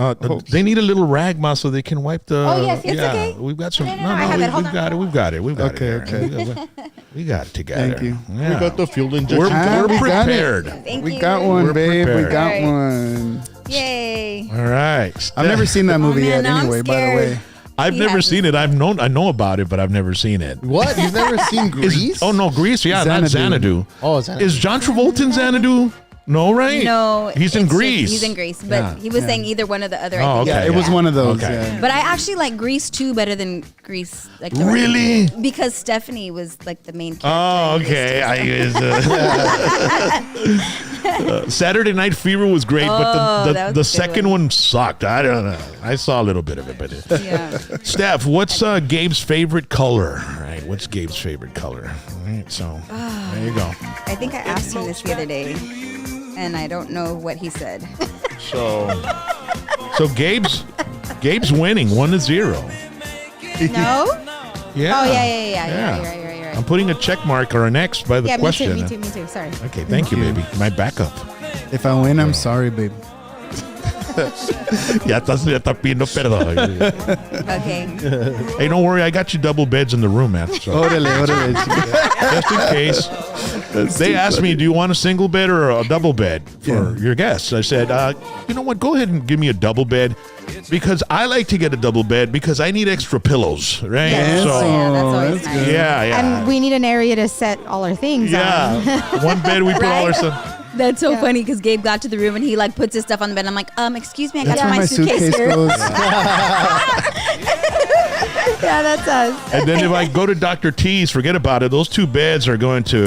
Speaker 1: They need a little rag ma so they can wipe the.
Speaker 2: Oh, yes, it's okay.
Speaker 1: We've got some.
Speaker 2: No, I have it. Hold
Speaker 1: we've
Speaker 2: on.
Speaker 1: got it. We've got it. We've got
Speaker 3: Okay,
Speaker 1: it.
Speaker 3: okay.
Speaker 1: We got it together.
Speaker 3: Thank you.
Speaker 1: Yeah.
Speaker 5: We got the fuel
Speaker 1: We're,
Speaker 5: injection.
Speaker 3: Ah,
Speaker 1: we're
Speaker 3: we got it.
Speaker 1: prepared.
Speaker 7: Thank
Speaker 3: We
Speaker 7: you.
Speaker 3: got one,
Speaker 1: We're
Speaker 3: babe. We
Speaker 1: prepared.
Speaker 3: got
Speaker 7: Alright.
Speaker 3: one.
Speaker 7: Yay.
Speaker 1: All right.
Speaker 3: I've never seen that movie
Speaker 7: man,
Speaker 3: yet.
Speaker 7: now I'm
Speaker 3: Anyway, by the
Speaker 7: scared.
Speaker 3: way.
Speaker 1: I've
Speaker 7: He
Speaker 1: never
Speaker 7: hasn't
Speaker 1: seen it. I know about it, but I've never seen it.
Speaker 5: What? You've never seen Grease?
Speaker 1: Oh no, Grease. Yeah, not
Speaker 3: Xanadu.
Speaker 1: Xanadu.
Speaker 5: Oh, Xanadu.
Speaker 1: Is John Travolta in Xanadu? No, right?
Speaker 7: No,
Speaker 1: he's in
Speaker 7: it's just-
Speaker 1: Grease.
Speaker 7: He's in Grease, but
Speaker 1: Yeah.
Speaker 7: he was saying either one or the other.
Speaker 1: Oh,
Speaker 7: I think.
Speaker 1: okay.
Speaker 3: Yeah, it was one of those.
Speaker 1: Okay.
Speaker 3: Yeah.
Speaker 7: But I actually like Grease 2 better than Grease. Like the
Speaker 1: Really?
Speaker 7: Because Stephanie was like the main character.
Speaker 1: Oh,
Speaker 7: in Grease
Speaker 1: okay.
Speaker 7: 2.
Speaker 1: Saturday Night Fever was great,
Speaker 7: Oh,
Speaker 1: but
Speaker 7: that was
Speaker 1: the
Speaker 7: a good
Speaker 1: second one sucked. I don't know. I saw a little bit of it, but
Speaker 7: Yeah.
Speaker 1: Steph, what's Gabe's favorite color? All right, what's Gabe's favorite color? All right, so there you go.
Speaker 7: I think I asked him this the other day, and I don't know what he said.
Speaker 1: So Gabe's winning 1-0.
Speaker 2: No?
Speaker 1: Yeah.
Speaker 2: Oh, yeah. You're right.
Speaker 1: I'm putting a check mark or an X by the
Speaker 2: Yeah,
Speaker 1: question.
Speaker 2: me too. Sorry.
Speaker 1: Okay, thank you, baby. My backup.
Speaker 3: If I win, I'm sorry, babe.
Speaker 1: Ya está pidiendo perdón.
Speaker 7: Okay.
Speaker 1: Hey, don't worry. I got you double beds in the room, man. So
Speaker 3: Órale.
Speaker 1: just in case. They asked me, do you want a single bed or a double bed for your guests? I said, you know what? Go ahead and give me a double bed because I like to get a double bed because I need extra pillows, right?
Speaker 3: Yes.
Speaker 1: So,
Speaker 7: Yeah, that's always
Speaker 3: that's
Speaker 7: nice.
Speaker 3: good.
Speaker 1: yeah.
Speaker 2: And we need an area to set all our things on.
Speaker 1: Yeah. One bed we put all our stuff.
Speaker 7: That's so funny because Gabe got to the room and he like puts his stuff on the bed. I'm like, excuse me, I got
Speaker 3: That's where
Speaker 7: my
Speaker 3: my
Speaker 7: suitcase
Speaker 3: suitcase
Speaker 7: here.
Speaker 3: goes.
Speaker 2: Yeah, that's us.
Speaker 1: And then if I go to Dr. T's, forget about it. Those two beds are going to,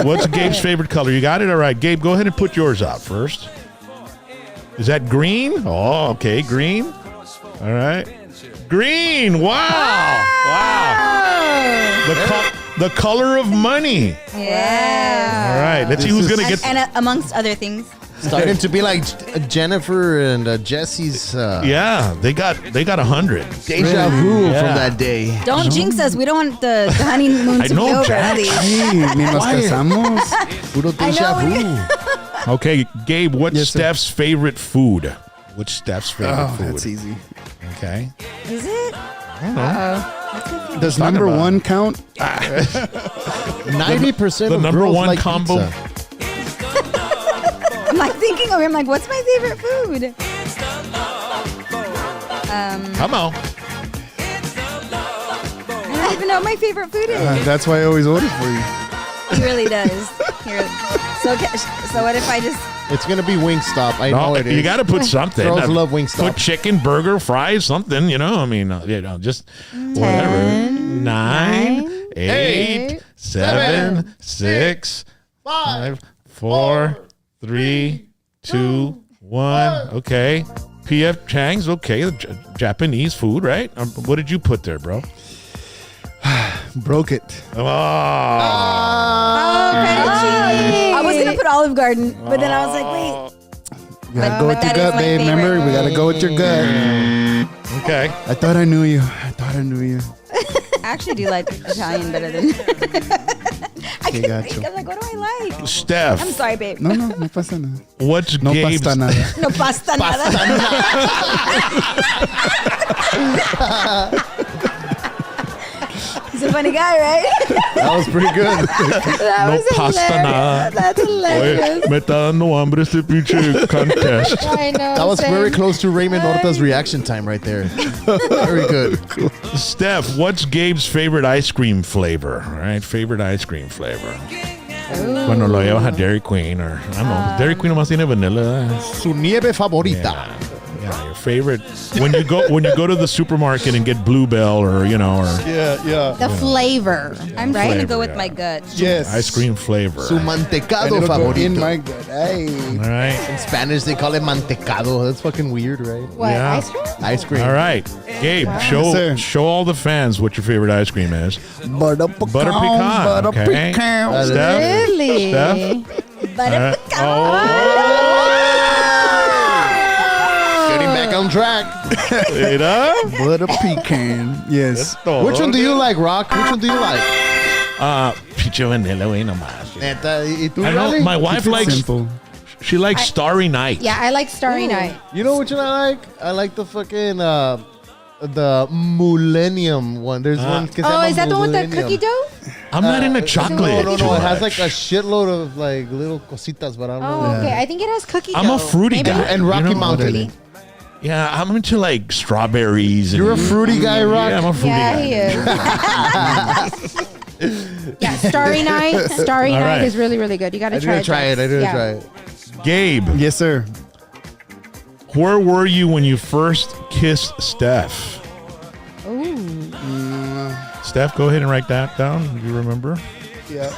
Speaker 1: What's Gabe's favorite color? You got it? All right, Gabe, go ahead and put yours out first. Is that green? Oh, okay, green. All right. Green. Wow. The color of money.
Speaker 7: Yeah.
Speaker 1: All right, let's see who's going to get.
Speaker 7: And amongst other things.
Speaker 5: Starting to be like Jennifer and Jesse's
Speaker 1: Yeah, they got 100.
Speaker 5: deja vu from that day.
Speaker 7: Don't jinx us. We don't want the honeymoon
Speaker 1: I
Speaker 7: to
Speaker 1: know,
Speaker 7: be over,
Speaker 1: Jack.
Speaker 7: please.
Speaker 3: Hey, ni nos
Speaker 1: Quiet.
Speaker 3: casamos.
Speaker 5: Puro deja
Speaker 7: I know,
Speaker 5: vu.
Speaker 1: Okay, Gabe, what's
Speaker 3: Yes, sir.
Speaker 1: Steph's favorite food? What's Steph's favorite
Speaker 3: Oh,
Speaker 1: food?
Speaker 3: that's easy.
Speaker 1: Okay.
Speaker 7: Is it?
Speaker 3: Does
Speaker 1: Talk
Speaker 3: number
Speaker 1: about
Speaker 3: one count?
Speaker 5: 90%
Speaker 1: The
Speaker 5: of
Speaker 1: number
Speaker 5: girls
Speaker 1: one
Speaker 5: like
Speaker 1: combo.
Speaker 5: pizza.
Speaker 7: I'm like thinking over. I'm like, what's my favorite food?
Speaker 1: Come on.
Speaker 7: I don't even know what my favorite food is.
Speaker 3: That's why I always order for you.
Speaker 7: He really does. So what if I just?
Speaker 5: It's going to be Wingstop. I know
Speaker 1: No,
Speaker 5: it is.
Speaker 1: you got to put something.
Speaker 5: Girls love Wingstop.
Speaker 1: Put chicken, burger, fries, something. I mean, just whatever. 9, 8, 7, 6, 5, 4, 3, 2, 1. Okay. P.F. Chang's okay. Japanese food, right? What did you put there, bro?
Speaker 3: Broke it.
Speaker 1: Oh.
Speaker 7: I was gonna put Olive Garden, but then I was like, wait.
Speaker 3: You gotta go
Speaker 7: But
Speaker 3: with your
Speaker 7: that is
Speaker 3: gut,
Speaker 7: my
Speaker 3: babe.
Speaker 7: favorite.
Speaker 3: Remember, we gotta go with your gut.
Speaker 1: Okay.
Speaker 3: I thought I knew you.
Speaker 7: I actually do like Italian better than. I
Speaker 3: Okay,
Speaker 7: can
Speaker 3: gotcha.
Speaker 7: think. I'm like, what do I like?
Speaker 1: Steph,
Speaker 7: I'm sorry, babe.
Speaker 3: No pasa nada.
Speaker 1: what's
Speaker 3: No
Speaker 1: Gabe's
Speaker 3: pasta nada.
Speaker 7: No pasta nada. He's a funny guy, right?
Speaker 5: That was pretty good.
Speaker 1: no pasta nada?
Speaker 2: That's hilarious.
Speaker 1: Oye, me está dando hambre este pinche contest.
Speaker 2: I know.
Speaker 5: That was
Speaker 2: same.
Speaker 5: very close to Raymond Horta's reaction time right there. Very good.
Speaker 1: Steph, what's Gabe's favorite ice cream flavor? All right, favorite ice cream flavor. Cuando lo llevas a Dairy Queen or, I don't know, Dairy Queen nomás tiene vanilla.
Speaker 5: Su nieve favorita.
Speaker 1: Yeah, your favorite. When you go to the supermarket and get Bluebell or,
Speaker 5: Yeah.
Speaker 2: The flavor.
Speaker 7: I'm trying to
Speaker 1: Flavor,
Speaker 7: go with
Speaker 1: yeah.
Speaker 7: my gut.
Speaker 3: Yes.
Speaker 1: ice cream flavor.
Speaker 5: Su
Speaker 3: And
Speaker 5: mantecado
Speaker 3: it'll go in
Speaker 5: favorito.
Speaker 3: my gut. Hey.
Speaker 1: All right.
Speaker 5: In Spanish, they call it mantecado. That's fucking weird, right?
Speaker 2: What?
Speaker 1: Yeah.
Speaker 2: Ice cream?
Speaker 5: Ice cream.
Speaker 1: All right. Gabe,
Speaker 3: sir.
Speaker 1: show all the fans what your favorite ice cream is.
Speaker 3: Butter pecan.
Speaker 1: Butter pecan.
Speaker 3: Butter
Speaker 1: Okay.
Speaker 3: pecan.
Speaker 1: Steph?
Speaker 2: Really?
Speaker 1: Steph?
Speaker 7: Butter
Speaker 1: All right.
Speaker 7: pecan.
Speaker 1: Oh.
Speaker 5: Getting back on track.
Speaker 3: But a pecan. Yes.
Speaker 5: Which one do you like, Rock? Which one do you like?
Speaker 1: Picho vanilla, güey, nomás.
Speaker 5: Neta, ¿y tú,
Speaker 1: I know
Speaker 5: Riley?
Speaker 1: my wife likes.
Speaker 3: Simple.
Speaker 1: She likes Starry Night.
Speaker 2: Yeah, I like Starry Night.
Speaker 5: You know which one I like? I like the fucking the Millennium one. There's one. Que se
Speaker 2: Oh,
Speaker 5: llama
Speaker 2: is that the one with the
Speaker 5: Millennium.
Speaker 2: cookie dough?
Speaker 1: I'm not into chocolate.
Speaker 5: No.
Speaker 1: too
Speaker 5: It has
Speaker 1: much.
Speaker 5: like a shitload of like little cositas, but I don't know.
Speaker 2: Oh, okay. I think it has cookie dough.
Speaker 1: I'm a fruity
Speaker 2: Maybe.
Speaker 1: guy.
Speaker 5: And Rocky
Speaker 1: You know?
Speaker 5: Mountain.
Speaker 1: Yeah, I'm into like strawberries. And,
Speaker 5: You're a fruity guy, Rock?
Speaker 1: Yeah, I'm a fruity
Speaker 2: Yeah,
Speaker 1: guy.
Speaker 2: he is. Yeah, Starry Night. Starry
Speaker 1: All
Speaker 2: Night
Speaker 1: right.
Speaker 2: is really, really good. You got to
Speaker 5: I
Speaker 2: try
Speaker 5: didn't try it. I didn't
Speaker 2: Yeah.
Speaker 5: try it.
Speaker 1: Gabe,
Speaker 3: Yes, sir.
Speaker 1: where were you when you first kissed Steph?
Speaker 2: Ooh.
Speaker 1: Steph, go ahead and write that down. Do you remember?
Speaker 3: Yeah.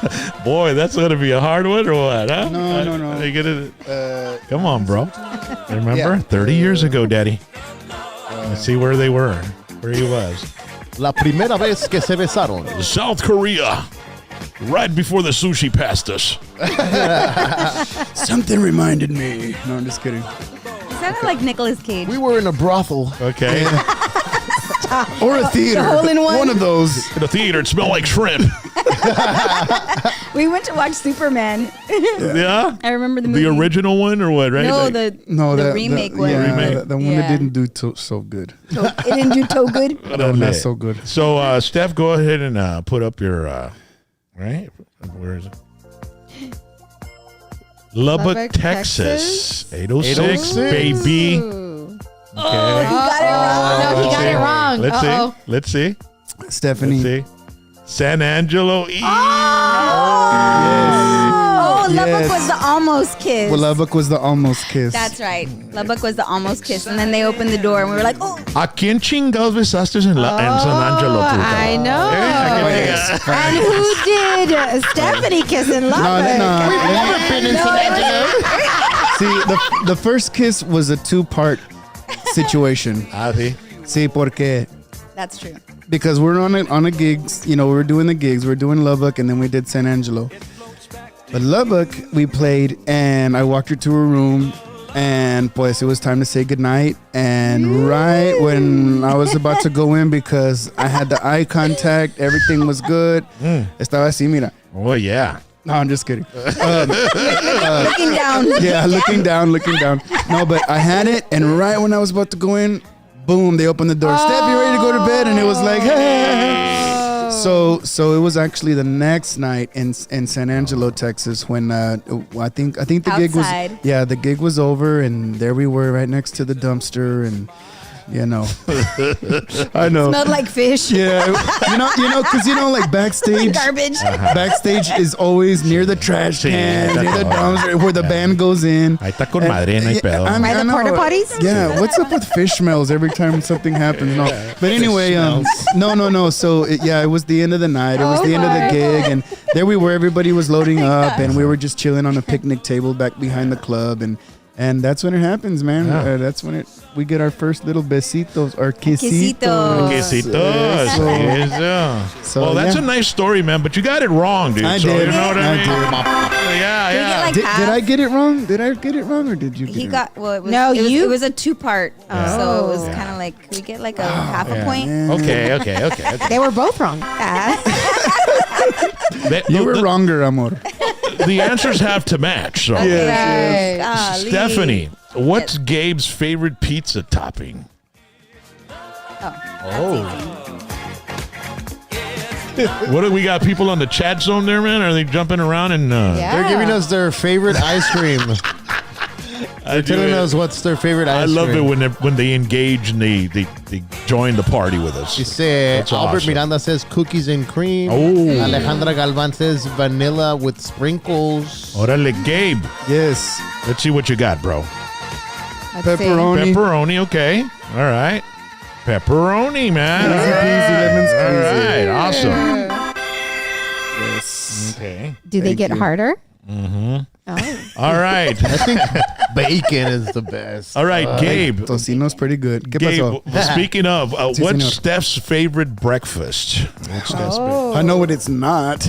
Speaker 1: Boy, that's going to be a hard one or what? Huh?
Speaker 3: No.
Speaker 1: You get it? Come on, bro. Remember? 30 years ago, Daddy. Let's see where they were. Where he was.
Speaker 5: La primera vez que se besaron.
Speaker 1: South Korea. Right before the sushi passed us.
Speaker 3: Something reminded me. No, I'm just kidding.
Speaker 7: Sounded like Nicolas Cage.
Speaker 5: We were in a brothel.
Speaker 1: Okay.
Speaker 3: Or a theater.
Speaker 7: hole-in-one?
Speaker 3: One of those.
Speaker 1: In the theater, it smelled like shrimp.
Speaker 7: We went to watch Superman.
Speaker 1: Yeah?
Speaker 7: I remember the movie.
Speaker 1: The original one or what, right?
Speaker 7: No,
Speaker 1: Like-
Speaker 7: the remake one.
Speaker 3: Yeah,
Speaker 1: Remake.
Speaker 3: the one
Speaker 7: Yeah.
Speaker 3: that didn't do so good.
Speaker 7: It didn't do so good.
Speaker 3: Not so good.
Speaker 1: So, Steph, go ahead and put up your, right? Where is it? Lubbock,
Speaker 2: Lubbock,
Speaker 1: Texas.
Speaker 2: Texas.
Speaker 1: 806, baby.
Speaker 2: Ooh.
Speaker 1: Okay.
Speaker 2: No, he got it wrong.
Speaker 1: Let's
Speaker 2: Uh-oh.
Speaker 1: see. Let's see.
Speaker 3: Stephanie.
Speaker 1: Let's see. San Angelo East.
Speaker 7: Oh, Lubbock
Speaker 3: Yes.
Speaker 7: was the almost kiss.
Speaker 3: Well, Lubbock was the almost kiss.
Speaker 7: That's right. Lubbock was the almost kiss. And then they opened the door and we were like, oh.
Speaker 1: ¿A quién chingados besaste en San Angelo, puta?
Speaker 2: I know.
Speaker 1: Yeah.
Speaker 2: And who did Stephanie kiss in Lubbock?
Speaker 3: No.
Speaker 5: Been in San Angelo.
Speaker 3: See, the first kiss was a two-part situation.
Speaker 1: Ah, sí.
Speaker 3: See, porque
Speaker 7: That's true.
Speaker 3: because we're on a gigs, we were doing the gigs. We were doing Lubbock, and then we did San Angelo. But Lubbock, we played, and I walked her to her room, and pues it was time to say goodnight. And right when I was about to go in, because I had the eye contact, everything was good. Estaba así, mira.
Speaker 1: Oh, yeah.
Speaker 3: No, I'm just kidding.
Speaker 7: Looking down.
Speaker 3: Yeah, looking down. No, but I had it, and right when I was about to go in, boom, they opened the door. Steph, you ready to go to bed? And it was like, hey. So it was actually the next night in San Angelo, Texas, when I think the gig was
Speaker 7: Outside.
Speaker 3: the gig was over, and there we were right next to the dumpster, and I know.
Speaker 7: Smelled like fish.
Speaker 3: Yeah, because like backstage.
Speaker 7: Garbage.
Speaker 3: Backstage is always near the trash
Speaker 1: Sí,
Speaker 3: can,
Speaker 1: that's
Speaker 3: near the
Speaker 1: all.
Speaker 3: dumpster, where the band goes in.
Speaker 1: Ahí está con madre, no hay pedo.
Speaker 7: By the
Speaker 3: I know.
Speaker 7: porta potties?
Speaker 3: Yeah, what's up with fish smells every time something happens? No, but anyway, no. So it was the end of the night. It was the end of the gig, and there we were. Everybody was loading up, and we were just chilling on a picnic table back behind the club, and that's when it happens, man.
Speaker 1: Yeah.
Speaker 3: That's when we get our first little besitos or quesitos.
Speaker 7: Quesitos.
Speaker 1: Quesitos.
Speaker 3: So,
Speaker 1: Well, that's
Speaker 3: yeah.
Speaker 1: a nice story, man, but you got it wrong, dude.
Speaker 3: I
Speaker 1: So,
Speaker 3: did.
Speaker 1: you know what I
Speaker 3: I
Speaker 1: mean?
Speaker 3: did.
Speaker 1: Yeah,
Speaker 7: Did we get like
Speaker 3: Did
Speaker 7: half?
Speaker 3: I get it wrong? Did I get it wrong, or did you? Get
Speaker 7: He
Speaker 3: it
Speaker 7: got, well, it was,
Speaker 2: No,
Speaker 7: it was,
Speaker 2: you-
Speaker 7: it was a two-part. So it was
Speaker 1: Yeah.
Speaker 7: kind of like, we get like a half a point.
Speaker 3: wrong?
Speaker 1: Okay.
Speaker 2: They were both wrong.
Speaker 3: You were wronger, amor.
Speaker 1: The answers have to match. So.
Speaker 2: Right.
Speaker 7: Golly.
Speaker 1: Stephanie, what's Gabe's favorite pizza topping? What do we got? People on the chat zone there, man? Are they jumping around and?
Speaker 5: They're giving us their favorite ice cream. They're telling us what's their favorite
Speaker 1: I
Speaker 5: ice
Speaker 1: love
Speaker 5: cream.
Speaker 1: it when they engage and they join the party with us.
Speaker 5: Dice
Speaker 1: That's
Speaker 5: Albert
Speaker 1: awesome.
Speaker 5: Miranda says cookies and cream.
Speaker 1: Oh.
Speaker 5: Alejandra Galvan says vanilla with sprinkles.
Speaker 1: Orale, Gabe.
Speaker 3: Yes.
Speaker 1: Let's see what you got, bro.
Speaker 3: Pepperoni.
Speaker 1: Pepperoni, okay. All right. Pepperoni, man.
Speaker 3: Easy peasy, lemon
Speaker 1: All
Speaker 3: squeezy.
Speaker 1: right, awesome.
Speaker 3: Yes.
Speaker 1: Okay.
Speaker 2: Do they get harder?
Speaker 1: Mm-hmm.
Speaker 2: Oh.
Speaker 1: All right.
Speaker 5: I think bacon is the best.
Speaker 1: All right, Gabe.
Speaker 3: Tocino's pretty good. ¿Qué
Speaker 1: Gabe,
Speaker 3: pasó?
Speaker 1: speaking of,
Speaker 3: Sí,
Speaker 1: what's
Speaker 3: señor.
Speaker 1: Steph's favorite breakfast? What's Steph's favorite?
Speaker 3: I know what it's not.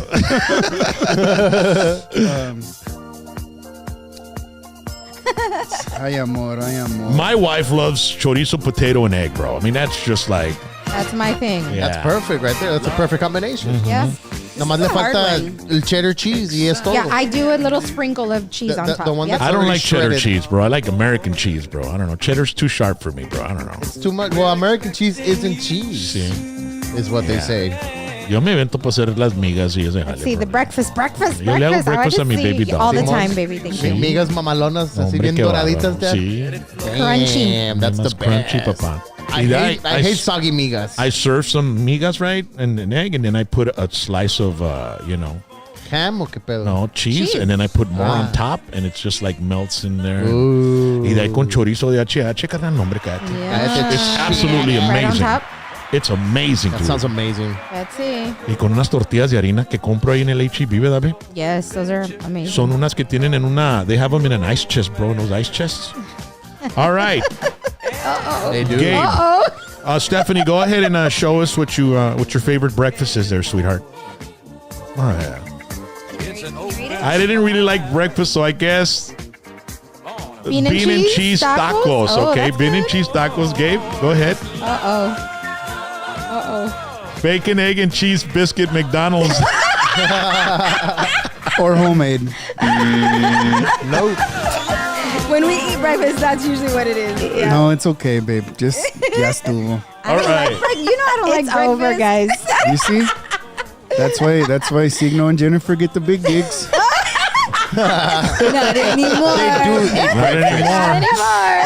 Speaker 3: Ay, amor, ay, amor.
Speaker 1: My wife loves chorizo, potato, and egg, bro. I mean, that's just like,
Speaker 2: That's my thing.
Speaker 1: yeah.
Speaker 5: That's perfect right there. That's a perfect combination.
Speaker 2: Yeah.
Speaker 5: Nomás le
Speaker 7: a hard
Speaker 5: falta
Speaker 7: one.
Speaker 5: el cheddar cheese y es todo.
Speaker 2: Yeah, I do a little sprinkle of cheese
Speaker 5: The-
Speaker 2: on
Speaker 5: the-
Speaker 2: top.
Speaker 5: the one
Speaker 2: Yep.
Speaker 5: that's
Speaker 1: I don't
Speaker 5: already
Speaker 1: like cheddar
Speaker 5: shredded.
Speaker 1: cheese, bro. I like American cheese, bro. I don't know. Cheddar's too sharp for me, bro. I don't know.
Speaker 5: It's too much. Well, American cheese isn't cheese,
Speaker 1: Sí.
Speaker 5: is what they
Speaker 1: Yeah.
Speaker 5: say.
Speaker 1: Yo me invento para hacer las migas y ese jale,
Speaker 2: See, the
Speaker 1: bro.
Speaker 2: breakfast.
Speaker 1: Yo le hago breakfast
Speaker 2: I
Speaker 1: a mi
Speaker 2: just
Speaker 1: baby
Speaker 2: see
Speaker 1: dog.
Speaker 2: all the
Speaker 1: Sí.
Speaker 2: time, baby. Thank you.
Speaker 5: Migas mamalonas, así
Speaker 1: Hombre,
Speaker 5: bien
Speaker 1: qué
Speaker 5: doraditas,
Speaker 1: bárbaro.
Speaker 5: Dad.
Speaker 1: Sí.
Speaker 2: Crunchy.
Speaker 5: Damn, that's the
Speaker 1: Más crunchy,
Speaker 5: best.
Speaker 1: papá.
Speaker 5: I
Speaker 1: Y
Speaker 5: hate, I hate soggy migas.
Speaker 1: I serve some migas, right, and an egg, and then I put a slice of,
Speaker 5: Ham o qué pedo?
Speaker 1: no, cheese, and then I put more on top, and it's just like melts in there.
Speaker 5: Ooh.
Speaker 1: Y de ahí con chorizo de HH, carnal, nombre, cállate.
Speaker 2: Yeah.
Speaker 1: It's absolutely
Speaker 2: Right on
Speaker 1: amazing.
Speaker 2: top.
Speaker 1: It's amazing,
Speaker 5: That
Speaker 1: dude.
Speaker 5: sounds amazing.
Speaker 2: Let's see.
Speaker 1: Y con unas tortillas de harina que compro ahí en el H-E-B, ¿verdad, babe?
Speaker 2: Yes, those are amazing.
Speaker 1: Son unas que tienen en una, they have them in an ice chest, bro, in those ice chests. All right,
Speaker 5: They do.
Speaker 1: Gabe. Stephanie, go ahead and show us what your favorite breakfast is there, sweetheart. Oh, yeah. I didn't really like breakfast, so I guess
Speaker 2: Bean and cheese tacos? Oh,
Speaker 1: okay,
Speaker 2: that's
Speaker 1: bean and
Speaker 2: good.
Speaker 1: cheese tacos. Gabe, go ahead. Bacon, egg, and cheese biscuit McDonald's.
Speaker 3: Or homemade.
Speaker 5: No.
Speaker 7: When we eat breakfast, that's usually what it is. Yeah.
Speaker 3: No, it's okay, babe. Just ya estuvo.
Speaker 7: I don't
Speaker 1: All right.
Speaker 7: like you know I don't
Speaker 2: It's
Speaker 7: like breakfast.
Speaker 2: over, guys.
Speaker 3: You see? That's why Signo and Jennifer get the big gigs.
Speaker 7: Not anymore.
Speaker 5: They do eat
Speaker 1: Not anymore.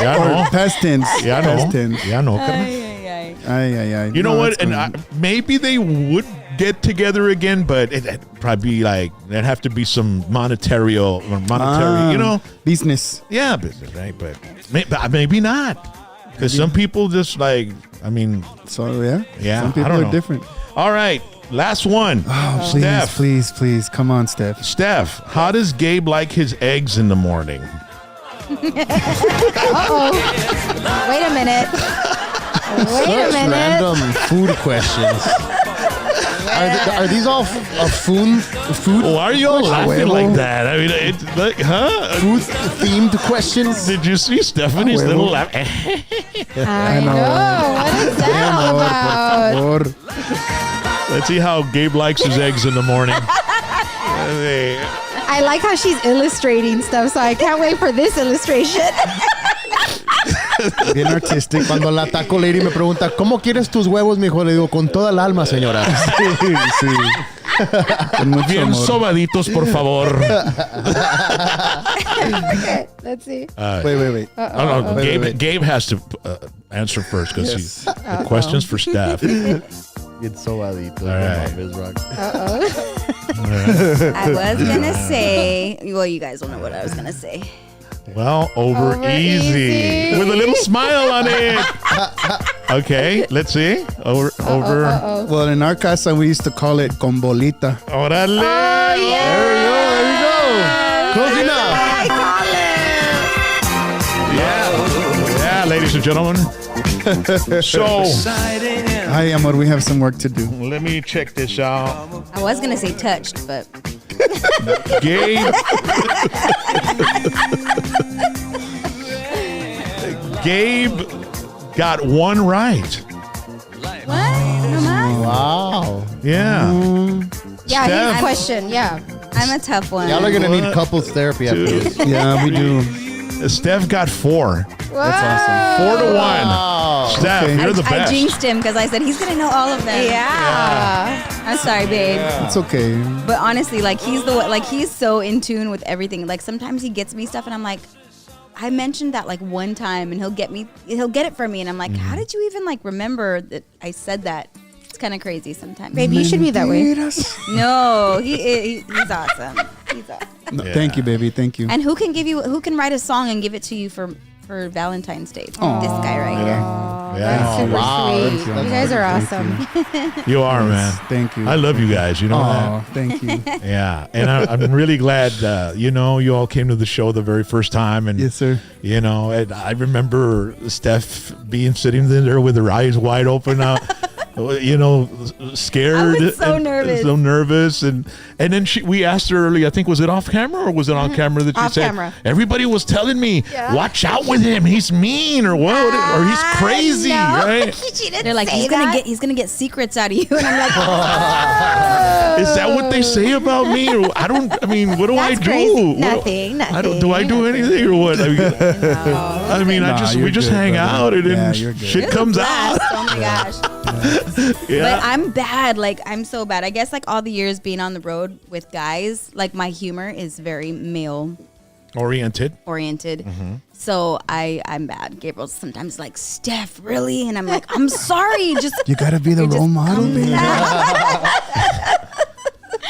Speaker 1: Yeah,
Speaker 3: Or
Speaker 1: no.
Speaker 3: past tense.
Speaker 1: Yeah,
Speaker 3: Past
Speaker 1: no.
Speaker 3: tense.
Speaker 1: Yeah, no.
Speaker 7: Ay, ay, ay.
Speaker 3: Ay, ay, ay.
Speaker 1: You know
Speaker 3: No,
Speaker 1: what?
Speaker 3: it's
Speaker 1: And
Speaker 3: good.
Speaker 1: maybe they would get together again, but it'd probably be like there'd have to be some monetary, you know?
Speaker 3: Business.
Speaker 1: Yeah, business, right? But maybe not, because some people just like. I mean,
Speaker 3: So yeah.
Speaker 1: Yeah,
Speaker 3: Some
Speaker 1: I
Speaker 3: people
Speaker 1: don't
Speaker 3: are
Speaker 1: know.
Speaker 3: different.
Speaker 1: all right, last one.
Speaker 3: Oh,
Speaker 1: Steph.
Speaker 3: please. Come on, Steph.
Speaker 1: Steph, how does Gabe like his eggs in the morning?
Speaker 2: Wait a minute. Wait a
Speaker 5: Such
Speaker 2: minute.
Speaker 5: random food questions. Are these all food
Speaker 1: Why are you all laughing
Speaker 3: Huevo.
Speaker 1: like that? I mean, it's like, huh?
Speaker 5: food themed questions?
Speaker 1: Did you see Stephanie's
Speaker 3: Huevo.
Speaker 1: little laugh?
Speaker 2: I know. What is that all about?
Speaker 3: Por favor.
Speaker 1: Let's see how Gabe likes his eggs in the morning.
Speaker 2: I like how she's illustrating stuff, so I can't wait for this illustration.
Speaker 3: Bien artistic.
Speaker 5: Cuando la taco lady me pregunta, ¿cómo quieres tus huevos, mijo? Le digo, con toda el alma, señora.
Speaker 3: Sí. Con mucho
Speaker 1: Bien
Speaker 3: amor.
Speaker 1: sobaditos, por favor.
Speaker 2: Okay, let's see.
Speaker 3: Wait.
Speaker 1: Oh, no,
Speaker 3: Wait,
Speaker 1: Gabe,
Speaker 3: wait.
Speaker 1: Gabe has to answer first because the question's for Steph.
Speaker 5: Bien sobadito.
Speaker 1: All right.
Speaker 5: Ms. Rock.
Speaker 7: I was gonna say. Well, you guys will know what I was gonna say.
Speaker 1: Well, over easy. With a little smile on it. Okay, let's see. Over.
Speaker 3: Well, in our casa, we used to call it con bolita.
Speaker 1: Órale.
Speaker 5: There you go. Close enough.
Speaker 1: Yeah, ladies and gentlemen. So,
Speaker 3: Hi, amor. We have some work to do.
Speaker 1: let me check this out.
Speaker 7: I was gonna say touched, but
Speaker 1: Gabe. Gabe got one right.
Speaker 7: what? Mama?
Speaker 5: Wow.
Speaker 1: Yeah.
Speaker 2: Yeah,
Speaker 1: Steph.
Speaker 2: his question. Yeah.
Speaker 7: I'm a tough one.
Speaker 5: Y'all are going to need couples therapy after this.
Speaker 3: Yeah, we do.
Speaker 1: Steph got 4.
Speaker 3: That's
Speaker 1: 4 to 1.
Speaker 5: Wow.
Speaker 1: Steph,
Speaker 3: Okay.
Speaker 1: you're the
Speaker 7: I
Speaker 1: best.
Speaker 7: jinxed him because I said he's gonna know all of them.
Speaker 2: Yeah.
Speaker 7: I'm sorry, babe.
Speaker 3: awesome. It's okay.
Speaker 7: But honestly, like he's the one, like he's so in tune with everything. Like sometimes he gets me stuff, and I'm like, I mentioned that like one time, and he'll get it for me, and I'm like, how did you even like remember that I said that? It's kind of crazy sometimes.
Speaker 2: Baby, you should be that way.
Speaker 7: No, he's awesome. He's awesome.
Speaker 3: No, Thank you, baby. Thank you.
Speaker 7: And who can write a song and give it to you for Valentine's Day? This guy right here.
Speaker 2: That's super
Speaker 5: wow,
Speaker 2: sweet.
Speaker 5: that's
Speaker 2: You guys are awesome.
Speaker 1: You are, man.
Speaker 3: Thank you.
Speaker 1: I love you guys. You know
Speaker 3: Oh, thank you.
Speaker 1: that? Yeah. And I'm really glad, you all came to the show the very first time. And,
Speaker 3: Yes, sir.
Speaker 1: and I remember Steph sitting there with her eyes wide open. scared.
Speaker 7: I was so nervous.
Speaker 1: So nervous. And then we asked her earlier, I think, was it off camera or was it on camera that she
Speaker 2: Off
Speaker 1: said,
Speaker 2: camera.
Speaker 1: everybody was telling me,
Speaker 2: Yeah.
Speaker 1: watch out with him. He's mean or what? Or he's crazy,
Speaker 2: No.
Speaker 1: right?
Speaker 2: She didn't
Speaker 7: They're like,
Speaker 2: say
Speaker 7: he's gonna get secrets out of you, and I'm like,
Speaker 1: Is that what they say about me? Or what do I
Speaker 2: That's
Speaker 1: do?
Speaker 2: crazy.
Speaker 1: Nothing. Do I do anything or what? We just hang out and then
Speaker 3: you're good.
Speaker 1: shit
Speaker 7: It's a
Speaker 1: comes
Speaker 7: blast.
Speaker 1: out.
Speaker 7: Oh my gosh.
Speaker 1: Yeah.
Speaker 7: But I'm bad. Like, I'm so bad. I guess like all the years being on the road with guys, like my humor is very male
Speaker 1: Oriented.
Speaker 7: So I'm bad. Gabriel's sometimes like, Steph, really? And I'm like, I'm sorry. Just
Speaker 3: You gotta be the role model, baby.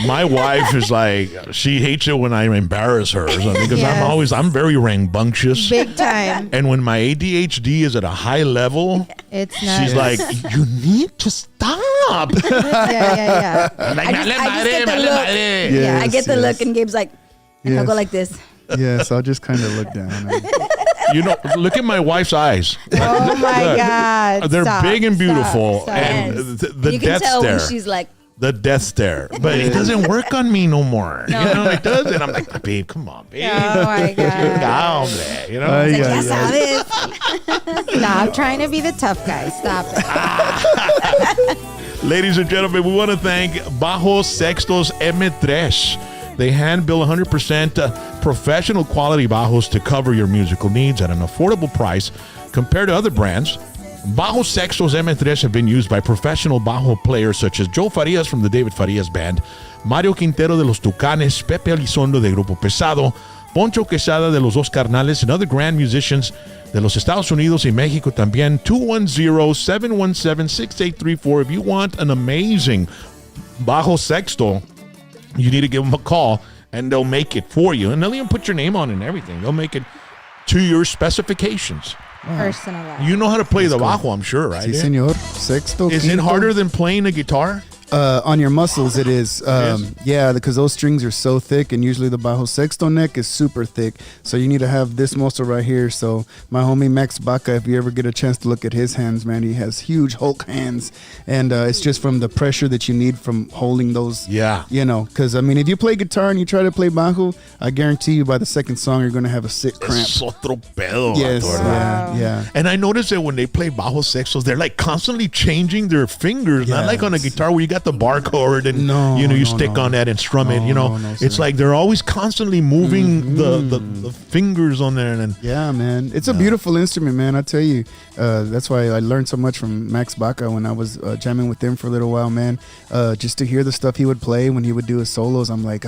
Speaker 1: My wife is like, she hates it when I embarrass her or something because
Speaker 2: Yes.
Speaker 1: I'm very rambunctious.
Speaker 2: Big time.
Speaker 1: And when my ADHD is at a high level,
Speaker 2: It's not.
Speaker 1: she's like, you need to stop.
Speaker 2: yeah.
Speaker 1: Like,
Speaker 7: I just get the
Speaker 1: "Vale
Speaker 7: look."
Speaker 1: madre."
Speaker 3: Yeah.
Speaker 7: I get the
Speaker 3: Yes,
Speaker 7: look, and Gabe's like, and I'll
Speaker 3: Yes.
Speaker 7: go like this.
Speaker 3: Yes, I'll just kind of look down.
Speaker 1: Look at my wife's eyes.
Speaker 2: Oh my God.
Speaker 1: They're
Speaker 2: Stop,
Speaker 1: big and beautiful.
Speaker 2: stop.
Speaker 1: And
Speaker 7: Yes.
Speaker 1: the
Speaker 7: You can
Speaker 1: death
Speaker 7: tell
Speaker 1: stare.
Speaker 7: when she's like,
Speaker 1: The death stare. But it doesn't work on me no more.
Speaker 7: No.
Speaker 1: It doesn't. I'm like, babe, come on, babe.
Speaker 2: Oh my God.
Speaker 1: Calm, hombre,
Speaker 3: Ay,
Speaker 7: like,
Speaker 3: ay,
Speaker 7: ya
Speaker 3: ay.
Speaker 7: sabes.
Speaker 2: Stop trying to be the tough guy. Stop it.
Speaker 1: Ladies and gentlemen, we want to thank Bajo Sextos M3. They hand build 100% professional quality bajos to cover your musical needs at an affordable price compared to other brands. Bajo Sextos M3 have been used by professional bajo players such as Joe Farias from the David Farias Band, Mario Quintero de los Tucanes, Pepe Elizondo de Grupo Pesado, Poncho Quesada de los Dos Carnales, and other grand musicians de los Estados Unidos y Mexico también. 210-717-6834. If you want an amazing Bajo Sexto, you need to give them a call and they'll make it for you. And they'll even put your name on it and everything. They'll make it to your specifications.
Speaker 2: Personalized.
Speaker 1: You know how to play the bajo, I'm sure, right?
Speaker 3: Sí, señor. Sexto.
Speaker 1: Is it
Speaker 3: quinto.
Speaker 1: harder than playing a guitar?
Speaker 3: On your muscles, it is.
Speaker 1: Yes.
Speaker 3: Yeah, because those strings are so thick, and usually the Bajo Sexto neck is super thick. So you need to have this muscle right here. So my homie Max Baca, if you ever get a chance to look at his hands, man, he has huge Hulk hands, and it's just from the pressure that you need from holding those.
Speaker 1: Yeah.
Speaker 3: You know, because if you play guitar and you try to play Bajo, I guarantee you by the second song you're gonna have a sick cramp.
Speaker 1: Es otro pedo.
Speaker 3: Yes.
Speaker 1: vato,
Speaker 3: Yeah. Yeah.
Speaker 1: And I noticed that when they play Bajo Sextos, they're like constantly changing their fingers. Not like on a guitar where you got the bar chord and you stick on that and strum it.
Speaker 3: No,
Speaker 1: It's
Speaker 3: sir.
Speaker 1: like they're always constantly moving the fingers on there. And
Speaker 3: Yeah, man. It's a beautiful instrument, man. I tell you. That's why I learned so much from Max Baca when I was jamming with him for a little while, man. Just to hear the stuff he would play when he would do his solos, I'm like,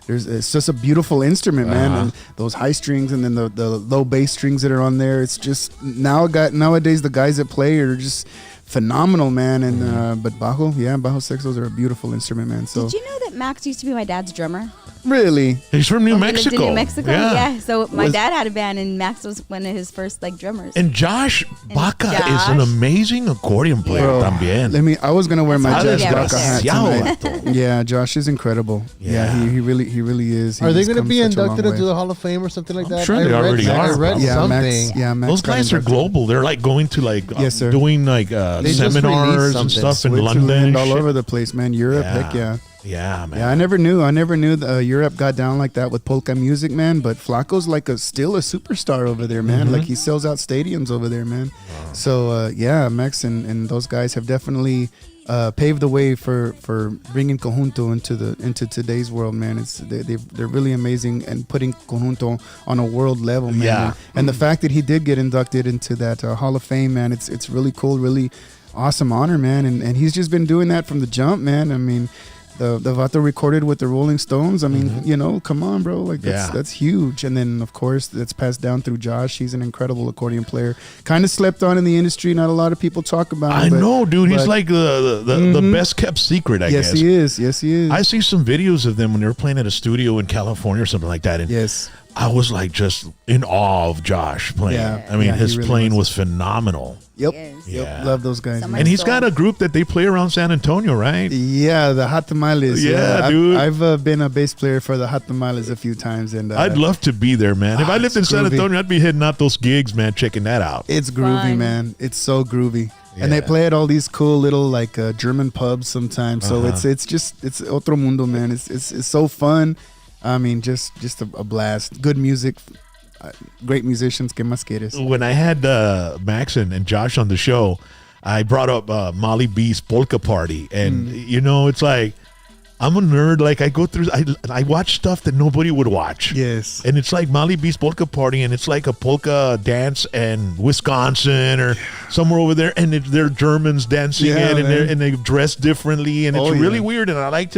Speaker 3: it's just a beautiful instrument, man. And those high strings and then the low bass strings that are on there. It's just nowadays the guys that play are just phenomenal, man. And but Bajo Sextos are a beautiful instrument, man. So
Speaker 7: Did you know that Max used to be my dad's drummer?
Speaker 3: really,
Speaker 1: he's from New
Speaker 7: When we lived
Speaker 1: Mexico.
Speaker 7: in New Mexico,
Speaker 1: Yeah.
Speaker 7: yeah. So my dad had a band, and Max was one of his first drummers.
Speaker 1: And Josh Baca is
Speaker 7: Josh.
Speaker 1: an amazing accordion player
Speaker 3: Bro,
Speaker 1: también.
Speaker 3: I was gonna wear my
Speaker 1: Sabe
Speaker 3: Josh Baca hat
Speaker 1: demasiado,
Speaker 3: tonight. Yeah, Josh is incredible. Yeah, he really is.
Speaker 5: Are they
Speaker 3: He's
Speaker 5: going to
Speaker 3: come
Speaker 5: be
Speaker 3: such a long
Speaker 5: inducted into
Speaker 3: way.
Speaker 5: the Hall of Fame or something like that?
Speaker 1: sure
Speaker 5: I
Speaker 1: they
Speaker 5: read
Speaker 1: already
Speaker 5: that.
Speaker 1: are,
Speaker 5: I read
Speaker 1: probably.
Speaker 5: something.
Speaker 3: Max
Speaker 1: Those
Speaker 3: got
Speaker 1: guys are
Speaker 3: inducted.
Speaker 1: global. They're like going to
Speaker 3: Yes, sir.
Speaker 1: doing like
Speaker 5: They just released
Speaker 1: seminars and
Speaker 5: something.
Speaker 1: stuff in
Speaker 3: Switzerland,
Speaker 1: London.
Speaker 3: all
Speaker 1: shit.
Speaker 3: over the place, man. Europe, heck yeah.
Speaker 1: Yeah, man.
Speaker 3: Yeah, I never knew Europe got down like that with polka music, man. But Flaco's like still a superstar over there, man. Like he sells out stadiums over there, man. So Max and those guys have definitely paved the way for bringing conjunto into today's world, man. They're really amazing and putting conjunto on a world level, man.
Speaker 1: Yeah.
Speaker 3: And the fact that he did get inducted into that Hall of Fame, man, it's really cool, really awesome honor, man. And he's just been doing that from the jump, man. I mean, the Vato recorded with the Rolling Stones. I mean, come on, bro. Like that's huge. And then of course that's passed down through Josh. He's an incredible accordion player. Kind of slept on in the industry. Not a lot of people talk about him.
Speaker 1: I know, dude. He's like the best kept secret, I guess.
Speaker 3: Yes, he is.
Speaker 1: I see some videos of them when they were playing at a studio in California or something like that. And
Speaker 3: yes.
Speaker 1: I was like just in awe of Josh playing.
Speaker 3: Yeah.
Speaker 1: I mean,
Speaker 3: Yeah, he
Speaker 1: his
Speaker 3: really
Speaker 1: playing
Speaker 3: was.
Speaker 1: was phenomenal.
Speaker 3: Yep.
Speaker 7: Yes.
Speaker 1: Yeah.
Speaker 3: Love those guys.
Speaker 7: Some
Speaker 3: man.
Speaker 1: And he's got a group that they play around San Antonio, right?
Speaker 3: Yeah, the Hot Tamales.
Speaker 1: Yeah, dude.
Speaker 3: I've been a bass player for the Hot Tamales a few times, and
Speaker 1: I'd love to be there, man. If I lived in
Speaker 3: it's
Speaker 1: San
Speaker 3: groovy.
Speaker 1: Antonio, I'd be hitting out those gigs, man, checking that out.
Speaker 3: It's groovy,
Speaker 7: Fun.
Speaker 3: man. It's so groovy. And they play at all these cool little like German pubs sometimes. So it's otro mundo, man. It's so fun. I mean, just a blast. Good music, great musicians. ¿Qué más quieres?
Speaker 1: When I had Max and Josh on the show, I brought up Molly B's Polka Party, and it's like, I'm a nerd. Like I go through, I watch stuff that nobody would watch.
Speaker 3: Yes.
Speaker 1: And it's like Molly B's Polka Party, and it's like a polka dance in Wisconsin or somewhere over there, and they're Germans dancing it, and they dress differently, and it's really weird. And I like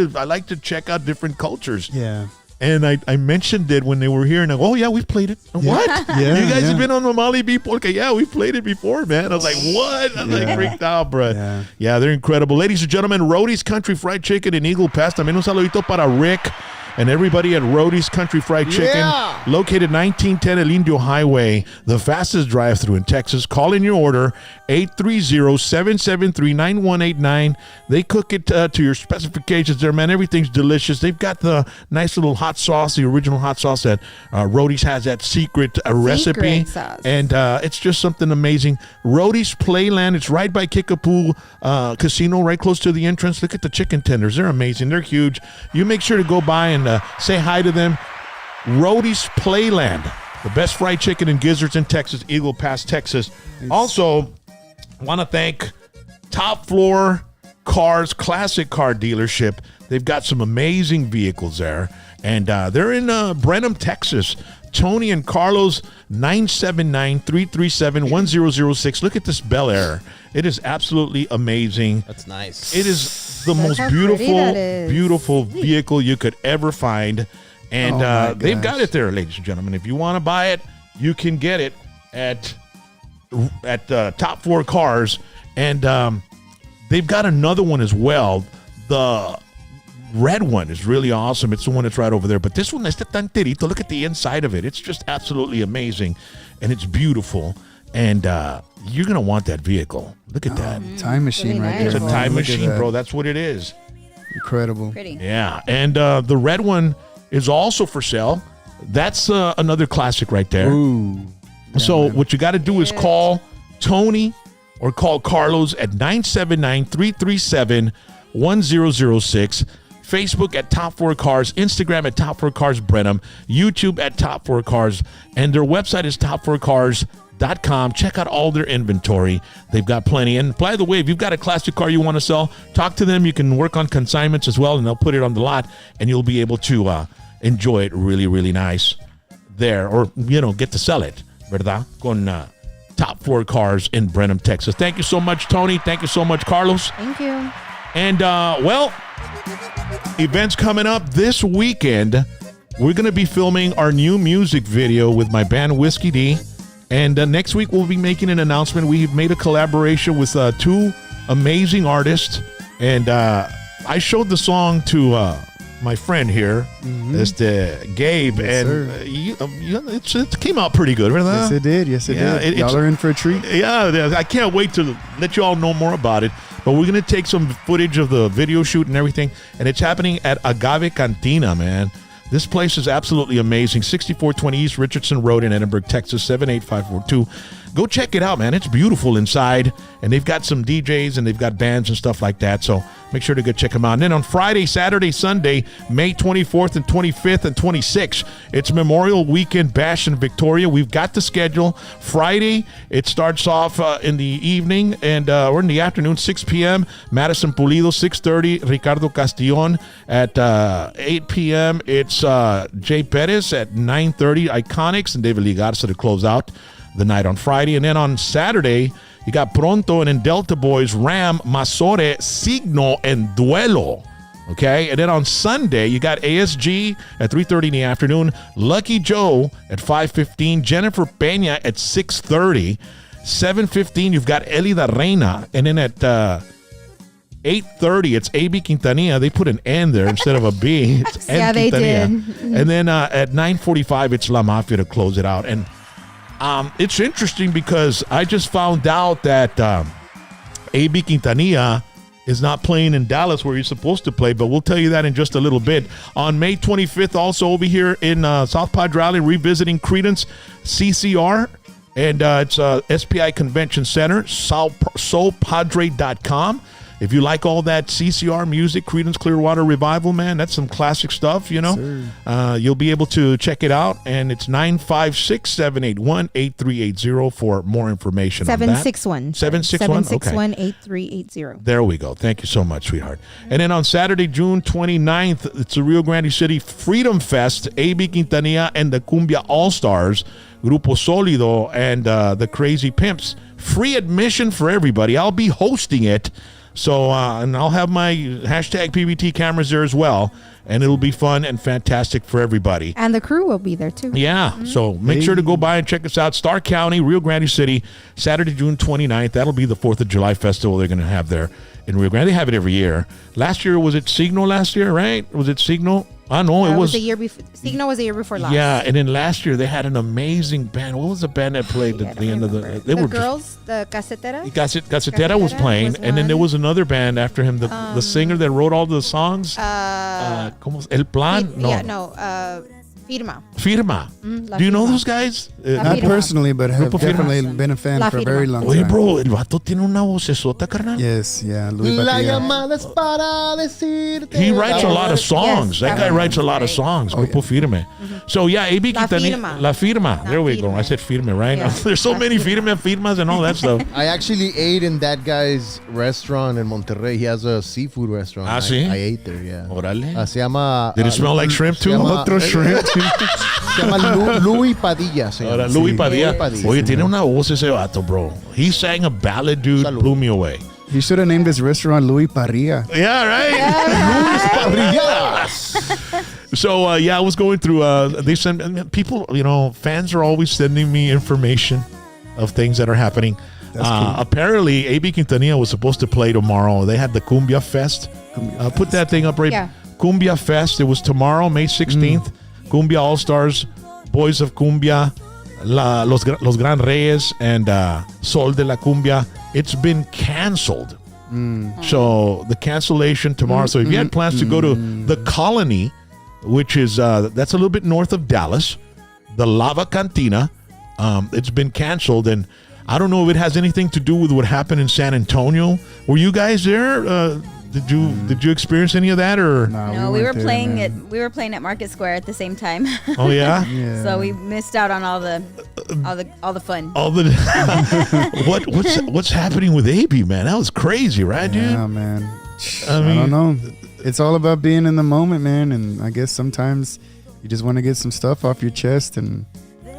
Speaker 1: to check out different cultures.
Speaker 3: Yeah.
Speaker 1: And I mentioned it when they were here, and I go, oh, yeah, we've played it. What?
Speaker 3: Yeah,
Speaker 1: you guys have been on the Molly B Polka? Yeah, we've played it before, man. I was like, what? I'm like freaked out, bro. Yeah, they're incredible. Ladies and gentlemen, Rhodey's Country Fried Chicken in Eagle Pass. También un saludito para Rick and everybody at Rhodey's Country Fried Chicken, located 1910 El Indio Highway, the fastest drive-thru in Texas. Call in your order, 830-773-9189. They cook it to your specifications there, man. Everything's delicious. They've got the nice little hot sauce, the original hot sauce that Rhodey's has, that secret recipe.
Speaker 2: Sauce.
Speaker 1: And it's just something amazing. Rhodey's Playland, it's right by Kickapoo Casino, right close to the entrance. Look at the chicken tenders. They're amazing. They're huge. You make sure to go by and say hi to them. Rhodey's Playland, the best fried chicken and gizzards in Texas, Eagle Pass, Texas. Also, want to thank Top Floor Cars, classic car dealership. They've got some amazing vehicles there, and they're in Brenham, Texas. Tony and Carlos, 979-337-1006. Look at this Bel Air. It is absolutely amazing.
Speaker 5: That's nice.
Speaker 1: It is the most
Speaker 2: how pretty that is.
Speaker 1: beautiful vehicle you could ever find. And they've got it there, ladies and gentlemen. If you want to buy it, you can get it at Top Floor Cars. And they've got another one as well. The red one is really awesome. It's the one that's right over there. But this one, este tanterito, look at the inside of it. It's just absolutely amazing. And it's beautiful. And you're going to want that vehicle. Look at that.
Speaker 3: Time machine
Speaker 2: Really
Speaker 3: right
Speaker 2: nice.
Speaker 3: there.
Speaker 1: It's a time
Speaker 3: Look at
Speaker 1: machine,
Speaker 3: that.
Speaker 1: bro. That's what it is.
Speaker 3: Incredible.
Speaker 7: Pretty.
Speaker 1: Yeah. And the red one is also for sale. That's another classic right there.
Speaker 3: Ooh.
Speaker 1: So what you got to do is call Tony or call Carlos at 979-337-1006. Facebook at Top 4 Cars, Instagram at Top 4 Cars Brenham, YouTube at Top 4 Cars, and their website is top4cars.com. Check out all their inventory. They've got plenty. And by the way, if you've got a classic car you want to sell, talk to them. You can work on consignments as well, and they'll put it on the lot, and you'll be able to enjoy it really, really nice there, or, get to sell it, ¿verdad? Con Top 4 Cars in Brenham, Texas. Thank you so much, Tony. Thank you so much, Carlos.
Speaker 2: Thank you.
Speaker 1: And, events coming up this weekend. We're going to be filming our new music video with my band Whiskey D. And next week, we'll be making an announcement. We've made a collaboration with two amazing artists. And I showed the song to my friend here, Gabe.
Speaker 3: Yes,
Speaker 1: and it came out pretty good, right?
Speaker 3: Yes, it did. Yes, it did. Y'all are in for a treat.
Speaker 1: Yeah, I can't wait to let you all know more about it. But we're going to take some footage of the video shoot and everything. And it's happening at Agave Cantina, man. This place is absolutely amazing. 6420 East Richardson Road in Edinburgh, Texas, 78542. Go check it out, man. It's beautiful inside. And they've got some DJs and they've got bands and stuff like that. So make sure to go check them out. And then on Friday, Saturday, Sunday, May 24th and 25th and 26th, it's Memorial Weekend Bash in Victoria. We've got the schedule. Friday, it starts off in the evening and or in the afternoon, 6 p.m. Madison Pulido, 6:30. Ricardo Castillon at 8 p.m. It's Jay Perez at 9:30. Iconics and David Ligarza to close out the night on Friday. And then on Saturday, you got Pronto and Delta Boys, Ram, Masore, Signo, and Duelo. Okay? And then on Sunday, you got ASG at 3:30 in the afternoon, Lucky Joe at 5:15, Jennifer Peña at 6:30, 7:15, you've got Eli Da Reina. And then at 8:30, it's AB Quintanilla. They put an N there instead of a B. It's N
Speaker 2: Yeah, they
Speaker 1: Quintanilla.
Speaker 2: did.
Speaker 1: And then at 9:45, it's La Mafia to close it out. And it's interesting because I just found out that AB Quintanilla is not playing in Dallas where he's supposed to play, but we'll tell you that in just a little bit. On May 25th, also over here in South Padre Island, revisiting Creedence CCR. And it's SPI Convention Center, soulpadre.com. If you like all that CCR music, Creedence Clearwater Revival, man, that's some classic stuff, you know. You'll be able to check it out. And it's 956-781-8380 for more information on that.
Speaker 2: 761.
Speaker 1: 761?
Speaker 2: 761-8380.
Speaker 1: There we go. Thank you so much, sweetheart. And then on Saturday, June 29th, it's the Rio Grande City Freedom Fest, A.B. Quintanilla and the Cumbia All-Stars, Grupo Solido, and the Crazy Pimps. Free admission for everybody. I'll be hosting it. So, and I'll have my hashtag PVT cameras there as well. And it'll be fun and fantastic for everybody.
Speaker 2: And the crew will be there too.
Speaker 1: Yeah. So make sure to go by and check us out. Star County, Rio Grande City, Saturday, June 29th. That'll be the 4th of July festival they're going to have there in Rio Grande. They have it every year. Last year, was it Signo last year, right? Was it Signo? I know it was
Speaker 2: the year before. Signo was the year before last.
Speaker 1: Yeah, and then last year they had an amazing band. What was the band that played at the end of the? They were
Speaker 2: girls, the Casetera.
Speaker 1: Casetera was playing, and then there was another band after him. The singer that wrote all the songs. ¿Cómo? El Plan.
Speaker 2: Firma.
Speaker 1: Do you know those guys?
Speaker 3: Not personally, but have definitely been a fan for a very long
Speaker 1: Oye,
Speaker 3: time.
Speaker 1: bro, el vato tiene una vocesota, carnal.
Speaker 3: Yes, yeah. Luis
Speaker 5: La
Speaker 3: Patilla.
Speaker 5: llamada es para decirte.
Speaker 1: He writes a lot of songs.
Speaker 2: Yes,
Speaker 1: That guy writes a lot of songs. Grupo Firme. So yeah, A.B.
Speaker 2: La
Speaker 1: Quintanilla.
Speaker 2: Firma.
Speaker 1: La Firma. There we go.
Speaker 2: Firme.
Speaker 1: I said Firme, right?
Speaker 2: Yeah.
Speaker 1: There's so many firmas and all that stuff.
Speaker 5: I actually ate in that guy's restaurant in Monterrey. He has a seafood restaurant.
Speaker 1: Ah, sí?
Speaker 5: I ate there, yeah.
Speaker 1: Órale.
Speaker 5: Se llama...
Speaker 1: Did it smell like shrimp too?
Speaker 5: Se llama,
Speaker 3: Otro shrimp.
Speaker 5: se llama Louis Padilla. Se llama.
Speaker 1: Ahora, Luis Padilla.
Speaker 5: Padilla.
Speaker 1: Oye, tiene una voz ese vato, bro. He sang a ballad, dude.
Speaker 5: Salud.
Speaker 1: Blew me away.
Speaker 3: He should have named his restaurant Louis Parrilla.
Speaker 1: Yeah, right. So, I was going through, they send people, fans are always sending me information of things that are happening. Apparently, A.B. Quintanilla was supposed to play tomorrow. They had the Cumbia Fest. Put that thing up right.
Speaker 2: Yeah.
Speaker 1: Cumbia Fest. It was tomorrow, May 16th. Cumbia All-Stars, Boys of Cumbia, Los Gran Reyes, and Sol de la Cumbia. It's been canceled. So the cancellation tomorrow. So if you had plans to go to the Colony, which is that's a little bit north of Dallas, the Lava Cantina, it's been canceled. And I don't know if it has anything to do with what happened in San Antonio. Were you guys there? Did you experience any of that or?
Speaker 7: No, we were playing at Market Square at the same time.
Speaker 1: Oh yeah.
Speaker 7: So we missed out on all the fun.
Speaker 1: All the what's happening with AB, man? That was crazy, right, dude?
Speaker 3: Yeah, man.
Speaker 1: I mean,
Speaker 3: I don't know. It's all about being in the moment, man. And I guess sometimes you just want to get some stuff off your chest, and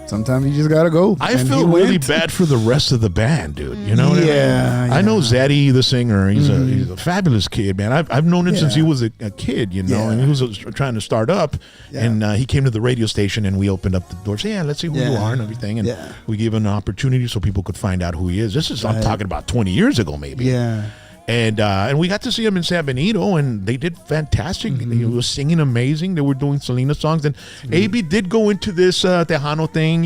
Speaker 3: sometimes you just gotta go.
Speaker 1: I
Speaker 3: And
Speaker 1: feel
Speaker 3: he
Speaker 1: really
Speaker 3: went.
Speaker 1: bad for the rest of the band, dude. You know what I mean? I know Zeddy, the singer. He's a fabulous kid, man. I've known him since he was a kid, and he was trying to start up. And he came to the radio station, and we opened up the doors. Yeah, let's see who you are and everything. And we gave him an opportunity so people could find out who he is. This is I'm talking about 20 years ago, maybe.
Speaker 3: Yeah.
Speaker 1: And we got to see him in San Benito, and they did fantastic. He was singing amazing. They were doing Selena songs, and AB did go into this Tejano thing,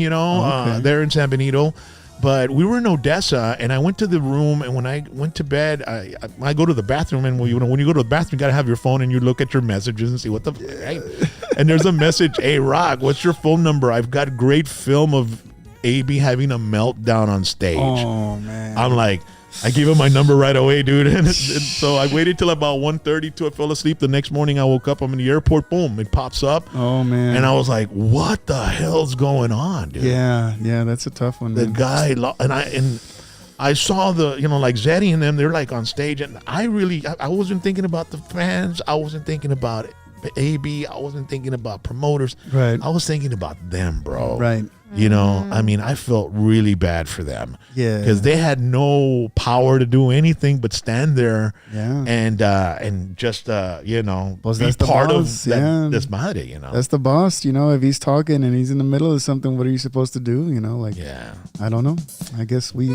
Speaker 1: there in San Benito. But we were in Odessa, and I went to the room, and when I went to bed, I go to the bathroom, and when you go to the bathroom, you gotta have your phone, and you look at your messages and see what the. Right? And there's a message, "Hey Rock, what's your phone number? I've got great film of AB having a meltdown on stage."
Speaker 3: Oh man.
Speaker 1: I'm like. I gave him my number right away, dude. And so I waited till about 1:30 till I fell asleep. The next morning I woke up. I'm in the airport. Boom, it pops up.
Speaker 3: Oh man.
Speaker 1: And I was like, "What the hell's going on, dude?"
Speaker 3: Yeah, that's a tough one.
Speaker 1: The
Speaker 3: Man.
Speaker 1: guy and I saw the like Zeddy and them. They're like on stage, and I wasn't thinking about the fans. I wasn't thinking about AB. I wasn't thinking about promoters.
Speaker 3: Right.
Speaker 1: I was thinking about them, bro.
Speaker 3: Right.
Speaker 1: I mean, I felt really bad for them.
Speaker 3: Yeah.
Speaker 1: Because they had no power to do anything but stand there and just,
Speaker 3: Pues
Speaker 1: be
Speaker 3: that's the
Speaker 1: part
Speaker 3: boss,
Speaker 1: of
Speaker 3: yeah.
Speaker 1: this madre,
Speaker 3: That's the boss, if he's talking and he's in the middle of something, what are you supposed to do? I don't know. I guess we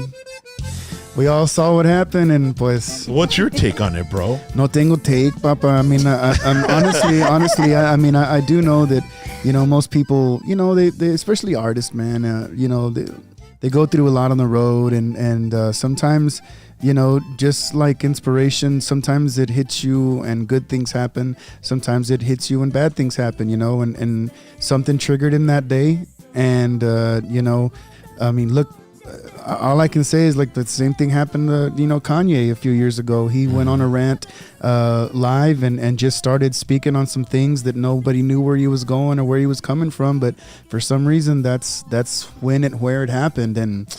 Speaker 3: all saw what happened, and pues.
Speaker 1: What's your take on it, bro?
Speaker 3: No tengo take, Papa. I mean, I'm honestly, I do know that, most people, they especially artists, man, they go through a lot on the road, and sometimes, just like inspiration, sometimes it hits you and good things happen. Sometimes it hits you and bad things happen, and something triggered him that day. And, I mean, look all I can say is like the same thing happened to Kanye a few years ago. He went on a rant live and just started speaking on some things that nobody knew where he was going or where he was coming from, but for some reason that's where it happened. And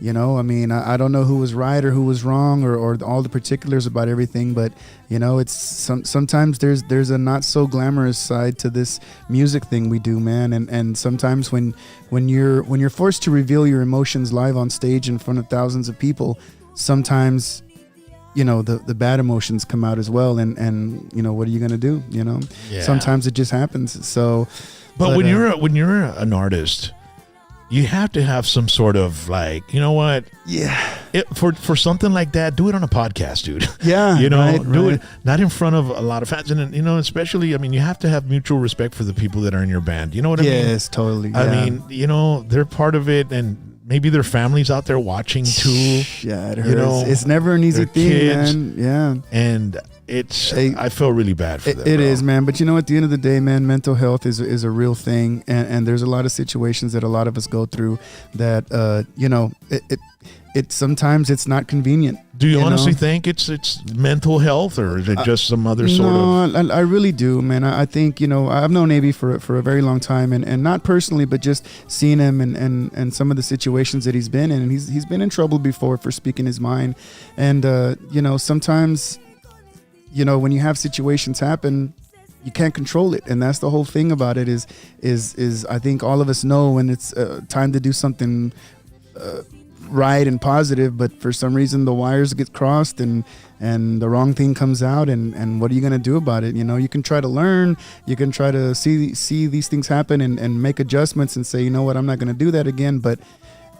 Speaker 3: I mean, I don't know who was right or who was wrong or all the particulars about everything, but it's sometimes there's a not so glamorous side to this music thing we do, man. And sometimes when you're forced to reveal your emotions live on stage in front of thousands of people, sometimes the bad emotions come out as well. And what are you gonna do? Sometimes it just happens. So,
Speaker 1: but when you're an artist, you have to have some sort of like, for something like that, do it on a podcast, dude.
Speaker 3: Yeah,
Speaker 1: do it not in front of a lot of fans, and especially, I mean, you have to have mutual respect for the people that are in your band. You know what I mean?
Speaker 3: Yes, totally. Yeah.
Speaker 1: I mean, they're part of it, and maybe their families out there watching too.
Speaker 3: Yeah, it hurts. It's never an easy thing, kids, man. Yeah,
Speaker 1: and I feel really bad for them.
Speaker 3: It is, man. But at the end of the day, man, mental health is a real thing, and there's a lot of situations that a lot of us go through that it sometimes it's not convenient.
Speaker 1: Do you honestly think it's mental health, or is it just some other sort of?
Speaker 3: No, I really do, man. I think I've known AB for a very long time, and not personally, but just seeing him and some of the situations that he's been in, and he's been in trouble before for speaking his mind, and sometimes. When you have situations happen, you can't control it, and that's the whole thing about it. Is I think all of us know when it's time to do something right and positive, but for some reason the wires get crossed and the wrong thing comes out, and what are you going to do about it? You can try to learn, you can try to see these things happen and make adjustments and say, what, I'm not going to do that again, but.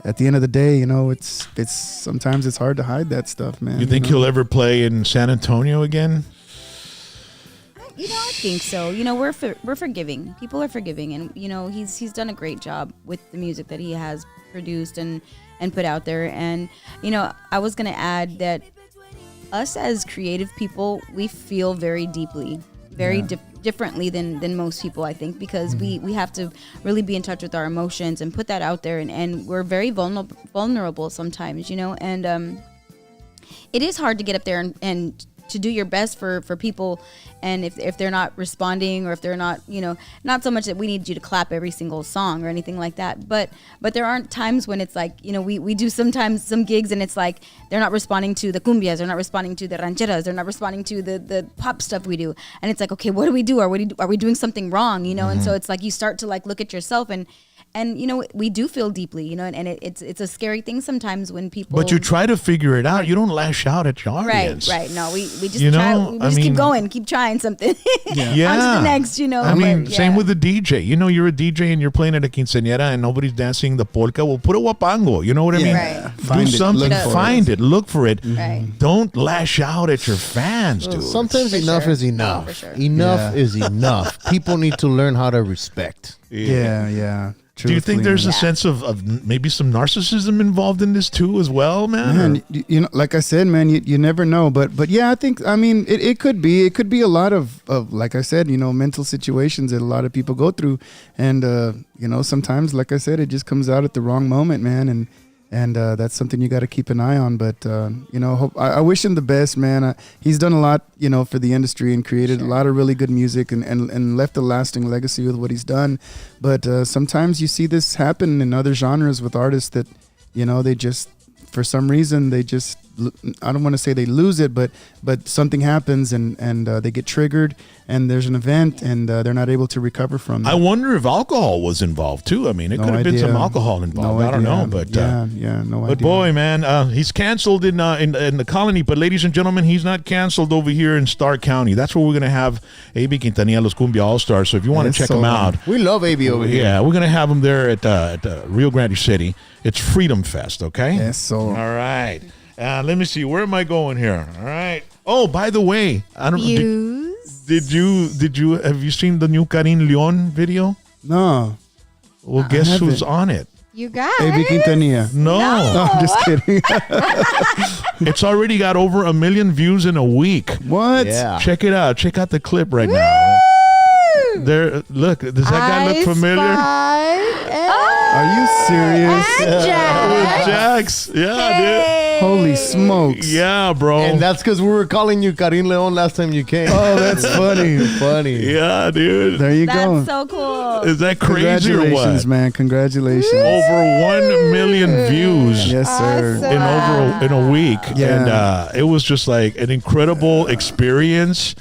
Speaker 3: At the end of the day, it's sometimes it's hard to hide that stuff, man.
Speaker 1: You think he'll ever play in San Antonio again?
Speaker 7: I think so. We're forgiving. People are forgiving, and he's done a great job with the music that he has produced and put out there. And I was gonna add that us as creative people, we feel very deeply, differently than most people, I think, because we have to really be in touch with our emotions and put that out there, and we're very vulnerable sometimes, and it is hard to get up there and to do your best for people, and if they're not responding, or if they're not, not so much that we need you to clap every single song or anything like that, but there aren't times when it's like, we do sometimes some gigs and it's like they're not responding to the cumbias, they're not responding to the rancheras, they're not responding to the pop stuff we do, and it's like, okay, what do we do? Are we doing something wrong? And so it's like you start to like look at yourself and we do feel deeply, and it's a scary thing sometimes when people.
Speaker 1: But you try to figure it out. You don't lash out at your audience.
Speaker 7: Right. No, we just try. We just keep going, keep trying something. Yeah. On to the next,
Speaker 1: Same with the DJ. You're a DJ and you're playing at a quinceañera and nobody's dancing the polka. Well, put a wapango. You know what I mean?
Speaker 7: Right.
Speaker 1: Do something. Find it. Look for it.
Speaker 7: Right.
Speaker 1: Don't lash out at your fans, dude.
Speaker 5: Sometimes enough is enough.
Speaker 7: For sure.
Speaker 5: Enough is enough. People need to learn how to respect.
Speaker 3: Yeah.
Speaker 1: Do you think there's a sense of maybe some narcissism involved in this too as well, man?
Speaker 3: Like I said, man, you never know, but yeah, it could be a lot of like I said, mental situations that a lot of people go through, and sometimes, like I said, it just comes out at the wrong moment, man, and that's something you got to keep an eye on. But I wish him the best, man. He's done a lot, for the industry and created a lot of really good music and left a lasting legacy with what he's done. But sometimes you see this happen in other genres with artists that, they just, for some reason, they just, I don't want to say they lose it, but something happens and they get triggered, and there's an event, and they're not able to recover from that.
Speaker 1: I wonder if alcohol was involved too. I mean, it could have been some alcohol involved. I don't know, but
Speaker 3: no idea.
Speaker 1: But boy, man, he's canceled in the colony. But ladies and gentlemen, he's not canceled over here in Starr County. That's where we're gonna have AB Quintanilla, Los Cumbia All Stars. So if you want to check him out,
Speaker 5: we love AB over here.
Speaker 1: Yeah, we're gonna have him there at Rio Grande City. It's Freedom Fest, okay?
Speaker 3: Yes, so
Speaker 1: all right. Let me see. Where am I going here? All right. Oh, by the way, I don't know. Did you have you seen the new Karin Leon video?
Speaker 3: No.
Speaker 1: Well, guess who's on it?
Speaker 2: You guys.
Speaker 3: AB Quintanilla.
Speaker 1: No.
Speaker 3: I'm just kidding.
Speaker 1: It's already got over 1 million views in a week.
Speaker 3: What?
Speaker 5: Yeah.
Speaker 1: Check it out. Check out the clip right now. There. Look. Does that guy look familiar?
Speaker 3: Are you serious?
Speaker 2: And Jack.
Speaker 1: Jax. Yeah,
Speaker 3: Holy smokes.
Speaker 1: dude. Yeah, bro.
Speaker 5: And that's because we were calling you Karin Leon last time you came.
Speaker 3: Oh, that's funny.
Speaker 5: Funny.
Speaker 1: Yeah, dude.
Speaker 3: There you go.
Speaker 7: That's so cool.
Speaker 1: Is that crazy or
Speaker 3: Congratulations,
Speaker 1: what?
Speaker 3: man. Congratulations.
Speaker 1: Over 1 million views.
Speaker 3: Yes, sir.
Speaker 2: Awesome.
Speaker 1: In a week.
Speaker 3: Yeah.
Speaker 1: And it was just like an incredible experience.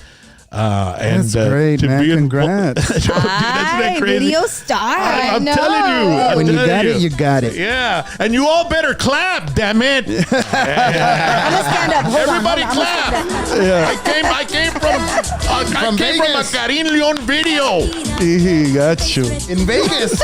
Speaker 3: That's great, man. Congrats.
Speaker 1: Dude, isn't that crazy?
Speaker 7: Video star.
Speaker 1: I'm
Speaker 2: know.
Speaker 1: telling you. I'm
Speaker 3: When you
Speaker 1: telling
Speaker 3: got it, you got it.
Speaker 1: Yeah, and you all better clap, damn it!
Speaker 7: I'm gonna stand up. Hold
Speaker 1: Everybody
Speaker 7: on.
Speaker 1: clap! I came from a
Speaker 5: Vegas.
Speaker 1: Karin Leon video,
Speaker 3: He got you.
Speaker 5: In Vegas.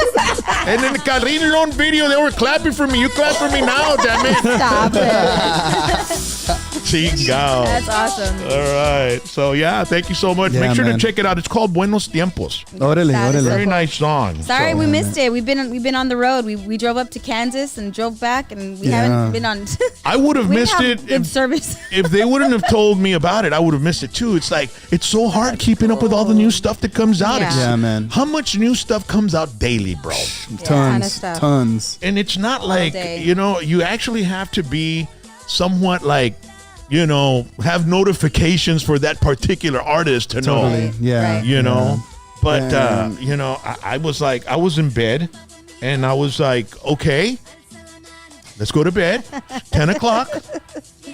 Speaker 1: and in the Karin Leon video, they were clapping for me. You clap for me now, damn it!
Speaker 2: Stop it.
Speaker 1: Chingao.
Speaker 7: That's awesome.
Speaker 1: All right, so yeah, thank you so much.
Speaker 3: Yeah,
Speaker 1: Make sure
Speaker 3: man.
Speaker 1: to check it out. It's called Buenos Tiempos.
Speaker 3: Órale,
Speaker 7: That is
Speaker 1: Very
Speaker 3: órale.
Speaker 1: nice song.
Speaker 7: Sorry,
Speaker 1: So-
Speaker 7: we missed it. We've been on the road. We drove up to Kansas and drove back, and we haven't been on.
Speaker 1: I would have
Speaker 7: we
Speaker 1: missed
Speaker 7: didn't
Speaker 1: it
Speaker 7: have good
Speaker 1: if,
Speaker 7: service.
Speaker 1: if they wouldn't have told me about it. I would have missed it too. It's like it's so hard keeping up with all the new stuff that comes out.
Speaker 7: Yeah.
Speaker 1: It's,
Speaker 3: Yeah, man.
Speaker 1: How much new stuff comes out daily, bro?
Speaker 2: Kinda
Speaker 3: Tons.
Speaker 2: stuff.
Speaker 3: Tons.
Speaker 1: And it's not like,
Speaker 7: day.
Speaker 1: you actually have to be somewhat like, have notifications for that particular artist to know.
Speaker 3: Totally. Yeah.
Speaker 7: Right.
Speaker 1: You know, but
Speaker 3: Yeah.
Speaker 1: I was in bed, and I was like, okay, let's go to bed. 10 o'clock.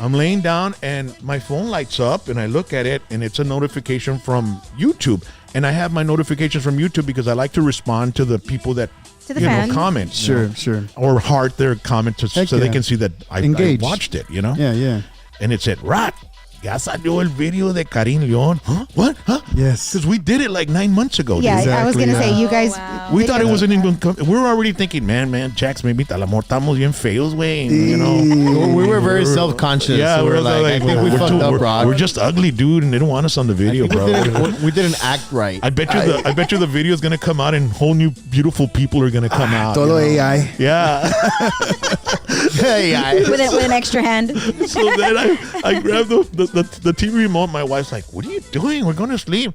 Speaker 1: I'm laying down, and my phone lights up, and I look at it, and it's a notification from YouTube. And I have my notifications from YouTube because I like to respond to the people that
Speaker 2: To the fans.
Speaker 1: comment,
Speaker 3: Sure.
Speaker 1: or heart their comment
Speaker 3: Heck
Speaker 1: so they
Speaker 3: yeah.
Speaker 1: can see that I
Speaker 3: Engaged.
Speaker 1: watched it.
Speaker 3: Yeah.
Speaker 1: And it said, Rat, ya salió el video de Karin Leon. Huh? What? Huh?
Speaker 3: Yes.
Speaker 1: Because we did it like 9 months ago.
Speaker 2: Yeah,
Speaker 1: dude.
Speaker 2: I was
Speaker 3: Exactly,
Speaker 2: gonna say
Speaker 3: yeah.
Speaker 2: you guys.
Speaker 7: wow.
Speaker 1: We thought it wasn't even we were already thinking, man, Jax, maybe a la mejor estamos bien feos, güey. You know?
Speaker 5: We were very self-conscious.
Speaker 1: Yeah,
Speaker 5: we were like, I think we
Speaker 1: we're
Speaker 5: fucked up, Brock.
Speaker 1: We're just ugly, dude, and they don't want us on the video, bro.
Speaker 5: We didn't act right.
Speaker 1: I bet you the video is gonna come out, and whole new beautiful people are gonna come out.
Speaker 3: Todo
Speaker 1: you know?
Speaker 3: AI.
Speaker 1: Yeah.
Speaker 7: with an extra hand.
Speaker 1: So then I grabbed the TV remote. My wife's like, "What are you doing? We're going to sleep."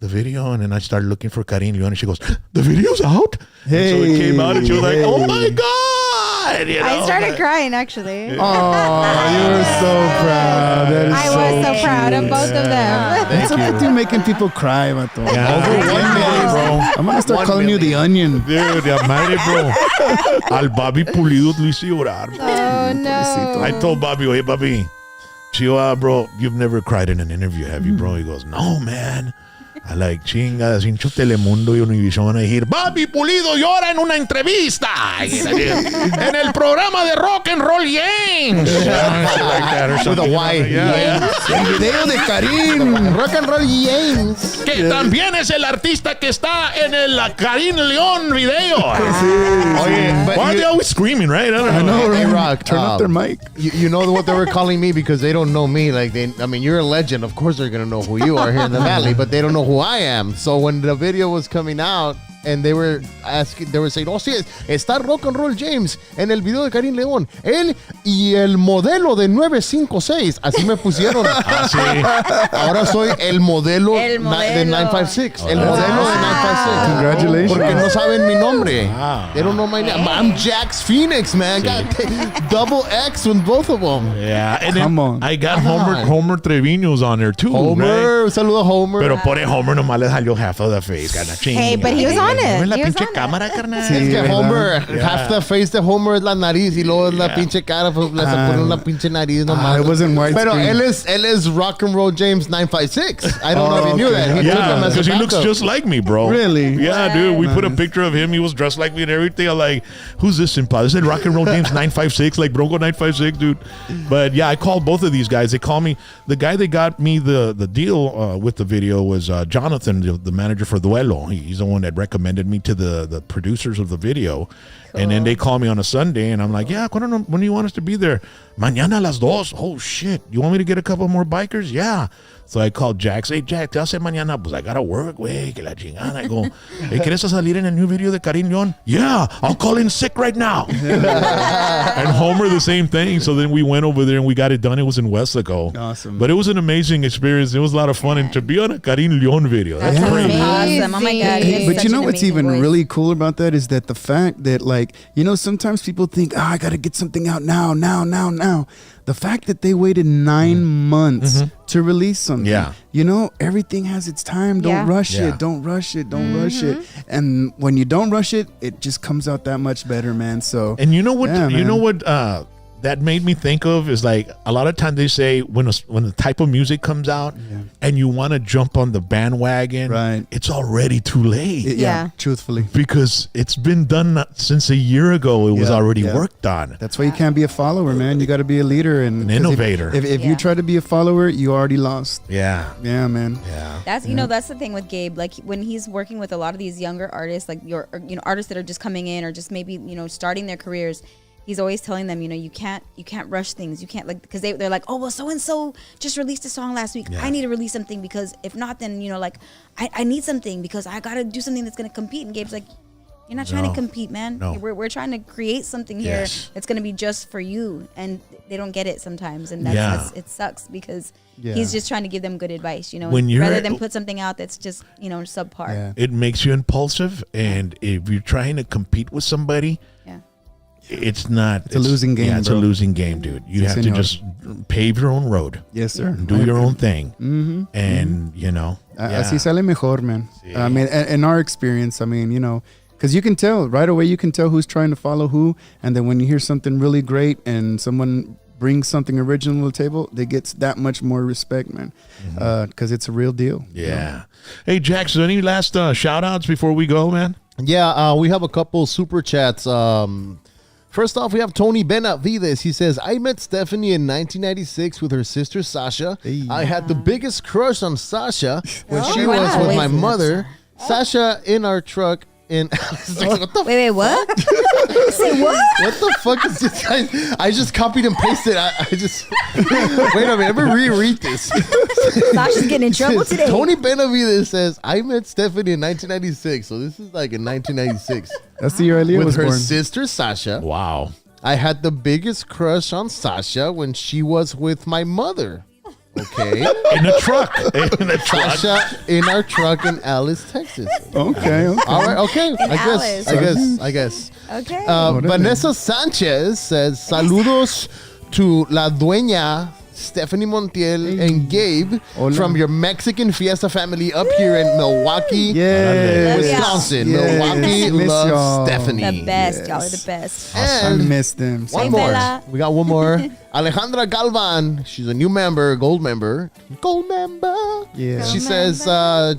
Speaker 1: The video, and then I started looking for Karin Leon, and she goes, "The video's out." And so it came out, and she was like, "Oh my god!" You know,
Speaker 2: I started
Speaker 1: like-
Speaker 2: crying actually.
Speaker 3: Oh, you were so proud. That is
Speaker 2: I was so proud of both of them.
Speaker 3: What's up with you making people cry, Vato?
Speaker 1: Yeah.
Speaker 5: Over 1 million, bro.
Speaker 3: I'm gonna start
Speaker 5: 1
Speaker 3: calling you the onion.
Speaker 1: Dude, ya madre, bro. Al Bobby Pulido lo hice llorar.
Speaker 2: Oh no.
Speaker 1: I told Bobby, "Hey, Bobby, Chihuahua, bro, you've never cried in an interview, have you, bro?" He goes, "No, man." I like, chingadas, hincho Telemundo y Univision van a decir, Bobby Pulido llora en una entrevista. En el programa de Rock and Roll Games. Shit like that or
Speaker 5: With
Speaker 1: something,
Speaker 5: a
Speaker 1: you know?
Speaker 5: Y.
Speaker 1: Yeah.
Speaker 3: El video de Karim.
Speaker 5: Rock and roll James.
Speaker 1: Que también es el artista que está en el Karin Leon video.
Speaker 5: Oye, but
Speaker 1: Why are
Speaker 5: you-
Speaker 1: they always screaming, right?
Speaker 3: I know,
Speaker 5: Hey,
Speaker 3: right?
Speaker 5: Rock,
Speaker 3: Turn up their mic.
Speaker 5: You know what they were calling me because they don't know me. Like you're a legend. Of course, they're gonna know who you are here in the valley, but they don't know who I am. So when the video was coming out, and they were saying, "Oh sí, está Rock and Roll James en el video de Karin León. Él y el modelo de 956." Así me pusieron.
Speaker 1: Sí.
Speaker 5: Ahora soy el modelo,
Speaker 7: El
Speaker 5: de
Speaker 7: modelo.
Speaker 5: 956. El modelo de 956.
Speaker 3: Congratulations.
Speaker 5: Porque no saben mi nombre.
Speaker 1: Wow.
Speaker 5: They don't know my name. I'm Jax Phoenix, man. Got double X with both of them.
Speaker 1: Yeah, and then
Speaker 3: Come on.
Speaker 1: I got
Speaker 5: Come on.
Speaker 1: Homer Treviño's on there too, right?
Speaker 5: Homer, saludo a Homer.
Speaker 1: Pero pone Homer nomás le salió half of the face, carnal.
Speaker 2: Hey, but he was on it.
Speaker 1: No es la
Speaker 2: He was
Speaker 1: pinche
Speaker 2: on it.
Speaker 1: cámara, carnal.
Speaker 3: Sí.
Speaker 5: Es que
Speaker 3: ¿verdad?
Speaker 5: Homer,
Speaker 1: Yeah.
Speaker 5: half the face de Homer es la nariz y luego es la pinche cara, pues le se pone una pinche nariz nomás.
Speaker 3: it wasn't widescreen.
Speaker 5: Pero él es Rock and Roll James 956. I don't know if you knew that. He took
Speaker 1: Yeah,
Speaker 5: him as a
Speaker 1: because he looks
Speaker 5: backup.
Speaker 1: just like me, bro.
Speaker 3: Really?
Speaker 1: Yeah, dude. We put a picture of him. He was dressed like me and everything. I'm like, who's this impa? This is Rock and Roll James 956, like Bronco 956, dude. But yeah, I called both of these guys. They called me. The guy that got me the deal with the video was Jonathan, the manager for Duelo. He's the one that recommended me to the producers of the video. And then they call me on a Sunday, and I'm like, yeah, when do you want us to be there? Mañana a las 2. Oh, shit. You want me to get a couple more bikers? Yeah. So I called Jax. Hey, Jack, te hace mañana. Pues I gotta work, güey. Que la chingada. I go, hey, ¿quieres salir en el new video de Karim Leon? Yeah, I'll call in sick right now. And Homer, the same thing. So then we went over there and we got it done. It was in Weslaco.
Speaker 3: Awesome.
Speaker 1: But it was an amazing experience. It was a lot of fun. And to be on a Karim Leon video, that's
Speaker 3: Yeah.
Speaker 1: crazy.
Speaker 7: Awesome. Oh my God. he has
Speaker 3: But
Speaker 7: such
Speaker 3: you know
Speaker 7: an
Speaker 3: what's
Speaker 7: amazing
Speaker 3: even
Speaker 7: voice.
Speaker 3: really cool about that is that the fact that, like, you know, sometimes people think, I got to get something out now. The fact that they waited 9 months to release something.
Speaker 1: Yeah.
Speaker 3: You know, everything has its time. Don't
Speaker 2: Yeah.
Speaker 3: rush
Speaker 1: Yeah.
Speaker 3: it. Don't rush it. Don't rush it. And when you don't rush it, it just comes out that much better, man. So,
Speaker 1: And you know what?
Speaker 3: Yeah,
Speaker 1: you
Speaker 3: man.
Speaker 1: know what? That made me think of is like a lot of times they say when the type of music comes out and you want to jump on the bandwagon,
Speaker 3: Right.
Speaker 1: it's already too late
Speaker 2: Yeah.
Speaker 3: truthfully.
Speaker 1: because it's been done since a year ago. It was
Speaker 3: Yeah,
Speaker 1: already
Speaker 3: yeah.
Speaker 1: worked on.
Speaker 3: That's why you can't be a follower, man. You got to be a leader and
Speaker 1: An
Speaker 3: 'cause
Speaker 1: innovator.
Speaker 3: If
Speaker 7: Yeah.
Speaker 3: you try to be a follower, you already lost.
Speaker 1: Yeah,
Speaker 3: Yeah, man.
Speaker 1: yeah.
Speaker 7: That's that's the thing with Gabe. Like when he's working with a lot of these younger artists, like artists that are just coming in or just maybe starting their careers. He's always telling them, you can't rush things. You can't because they're like, oh well, so and so just released a song last week.
Speaker 1: Yeah.
Speaker 7: I need to release something because if not, then I need something because I gotta do something that's gonna compete. And Gabe's like, you're not trying
Speaker 1: No.
Speaker 7: to compete, man.
Speaker 1: No.
Speaker 7: We're trying to create something here
Speaker 1: Yes.
Speaker 7: that's gonna be just for you, and they don't get it sometimes, and
Speaker 1: Yeah.
Speaker 7: it sucks because
Speaker 3: Yeah.
Speaker 7: he's just trying to give them good advice,
Speaker 1: When you're-
Speaker 7: rather than put something out that's just subpar.
Speaker 3: Yeah.
Speaker 1: It makes you impulsive, and if you're trying to compete with somebody,
Speaker 7: Yeah.
Speaker 1: it's not.
Speaker 3: It's a losing game,
Speaker 1: Yeah, it's
Speaker 3: bro.
Speaker 1: a losing game, dude. You
Speaker 3: Si,
Speaker 1: have to
Speaker 3: senor.
Speaker 1: just pave your own road,
Speaker 3: Yes, sir.
Speaker 1: do your own thing,
Speaker 3: Mm-hmm.
Speaker 1: and
Speaker 3: Así sale mejor, man. I mean, in our experience, I mean, because you can tell right away, you can tell who's trying to follow who. And then when you hear something really great and someone brings something original to the table, they get that much more respect, man, because it's a real deal.
Speaker 1: Yeah. Hey, Jackson, any last shout outs before we go, man?
Speaker 5: Yeah, we have a couple super chats. First off, we have Tony Benavides. He says, I met Stephanie in 1996 with her sister Sasha.
Speaker 3: Hey.
Speaker 5: I had the biggest crush on Sasha when she
Speaker 7: wow.
Speaker 5: was with my
Speaker 7: Wait.
Speaker 5: mother. Sasha in our truck. What the
Speaker 7: Wait, what? Say what?
Speaker 5: What the fuck is this? I just copied and pasted. I just wait a minute. Let me reread this.
Speaker 7: Sasha's getting in trouble today.
Speaker 5: Tony Benavides says, I met Stephanie in 1996. So this is like in 1996
Speaker 3: That's the year Aaliyah
Speaker 5: with
Speaker 3: was
Speaker 5: her
Speaker 3: born.
Speaker 5: sister Sasha.
Speaker 1: Wow.
Speaker 5: I had the biggest crush on Sasha when she was with my mother. Okay.
Speaker 1: In a truck. In a truck.
Speaker 5: Sasha in our truck in Alice, Texas.
Speaker 3: Okay.
Speaker 5: All right. Okay.
Speaker 7: Alice.
Speaker 5: I guess.
Speaker 7: Okay.
Speaker 5: Vanessa Sanchez says, saludos to la dueña, Stephanie Montiel, and Gabe
Speaker 3: Hola.
Speaker 5: from your Mexican Fiesta family up here in Milwaukee,
Speaker 3: Yeah.
Speaker 5: Wisconsin.
Speaker 3: Yes.
Speaker 5: Milwaukee
Speaker 3: Miss
Speaker 5: loves
Speaker 3: y'all.
Speaker 5: Stephanie.
Speaker 7: the best.
Speaker 3: yes.
Speaker 7: Y'all are the best.
Speaker 3: I
Speaker 5: And
Speaker 3: miss them.
Speaker 5: one
Speaker 7: Hey,
Speaker 5: more.
Speaker 7: Bella.
Speaker 5: We got one more. Alejandra Galvan. She's a new member, gold member. Gold member.
Speaker 3: Yeah.
Speaker 5: She says,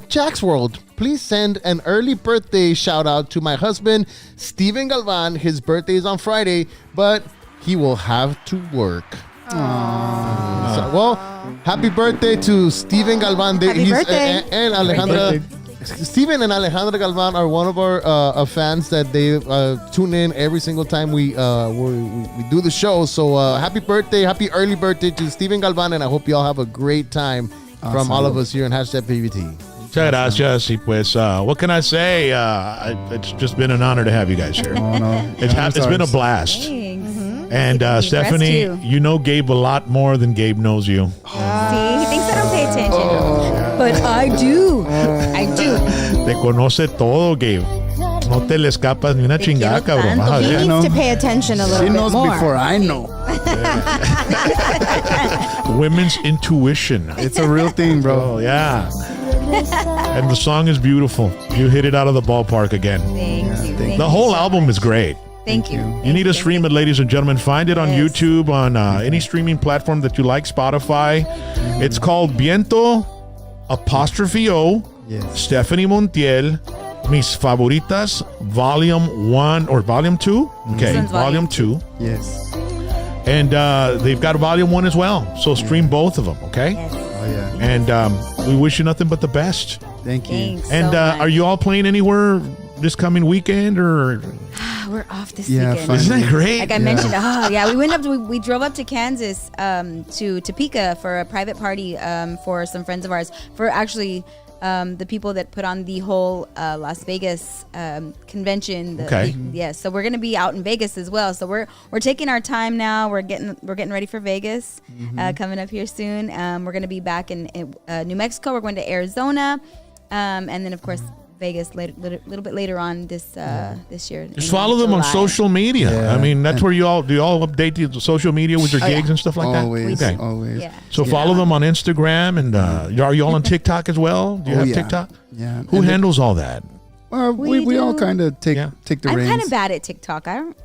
Speaker 5: Jack's World, please send an early birthday shout out to my husband, Steven Galvan. His birthday is on Friday, but he will have to work. So, well, happy birthday to Steven Galvan.
Speaker 2: Happy birthday.
Speaker 5: And Alejandra. Steven and Alejandra Galvan are one of our fans that they tune in every single time we do the show. So happy birthday, happy early birthday to Steven Galvan, and I hope you all have a great time from all of us here in #PVT.
Speaker 1: Muchas gracias. Y pues, what can I say? It's just been an honor to have you guys here.
Speaker 3: Oh, no.
Speaker 1: It's been a blast.
Speaker 7: Thanks.
Speaker 1: And Stephanie,
Speaker 7: Rest
Speaker 1: you know Gabe a lot more than Gabe knows you.
Speaker 7: See, he thinks I don't pay attention. But I do. I do.
Speaker 1: Te conoce todo, Gabe. No te le escapas ni una
Speaker 7: Te
Speaker 1: chingada,
Speaker 7: quiero
Speaker 1: cabrón.
Speaker 7: tanto,
Speaker 1: Vas a
Speaker 2: He
Speaker 1: ver.
Speaker 3: I know.
Speaker 2: needs to pay attention a little
Speaker 3: She
Speaker 2: bit
Speaker 3: knows
Speaker 2: more.
Speaker 3: before I know.
Speaker 1: Women's intuition.
Speaker 3: It's a real thing,
Speaker 1: Oh,
Speaker 3: bro.
Speaker 1: yeah. And the song is beautiful. You hit it out of the ballpark again.
Speaker 7: Thank you. Thank
Speaker 1: The
Speaker 7: you
Speaker 1: whole
Speaker 7: so
Speaker 1: album
Speaker 7: much.
Speaker 1: is great.
Speaker 7: Thank you.
Speaker 1: You need to stream it, ladies and gentlemen. Find it on
Speaker 7: Yes.
Speaker 1: YouTube, on any streaming platform that you like, Spotify. It's called Viento *O.
Speaker 3: Yes.
Speaker 1: Stephanie Montiel, Mis Favoritas, Volume 1 or Volume 2. Okay,
Speaker 7: This one's
Speaker 1: Volume 2.
Speaker 3: Yes.
Speaker 1: And they've got Volume 1 as well. So stream both of them, okay?
Speaker 7: Yes.
Speaker 3: Oh, yeah.
Speaker 1: And we wish you nothing but the best.
Speaker 3: Thank you.
Speaker 7: Thanks
Speaker 1: And
Speaker 7: so much.
Speaker 1: are you all playing anywhere this coming weekend or?
Speaker 7: We're we're off this
Speaker 3: Yeah,
Speaker 7: weekend.
Speaker 3: finally.
Speaker 1: Isn't that great?
Speaker 7: Like I mentioned, we drove up to Kansas to Topeka for a private party for some friends of ours, for actually the people that put on the whole Las Vegas convention.
Speaker 1: Okay.
Speaker 7: So we're gonna be out in Vegas as well. So we're taking our time now. We're getting ready for Vegas coming up here soon. We're gonna be back in New Mexico. We're going to Arizona, and then of course Vegas a little bit later on this year.
Speaker 1: Just follow them on
Speaker 7: July.
Speaker 1: social media.
Speaker 3: Yeah.
Speaker 1: I mean, that's where do you all update the social media with your gigs and stuff like
Speaker 3: Always,
Speaker 1: that? Okay.
Speaker 3: always.
Speaker 7: Yeah.
Speaker 1: So follow them on Instagram, and are you all on TikTok as well? Do you have
Speaker 3: yeah.
Speaker 1: TikTok?
Speaker 3: Yeah.
Speaker 1: Who
Speaker 3: And
Speaker 1: handles all that?
Speaker 3: we all kind of take the
Speaker 7: I'm
Speaker 3: reins.
Speaker 7: kind of bad at TikTok. I don't.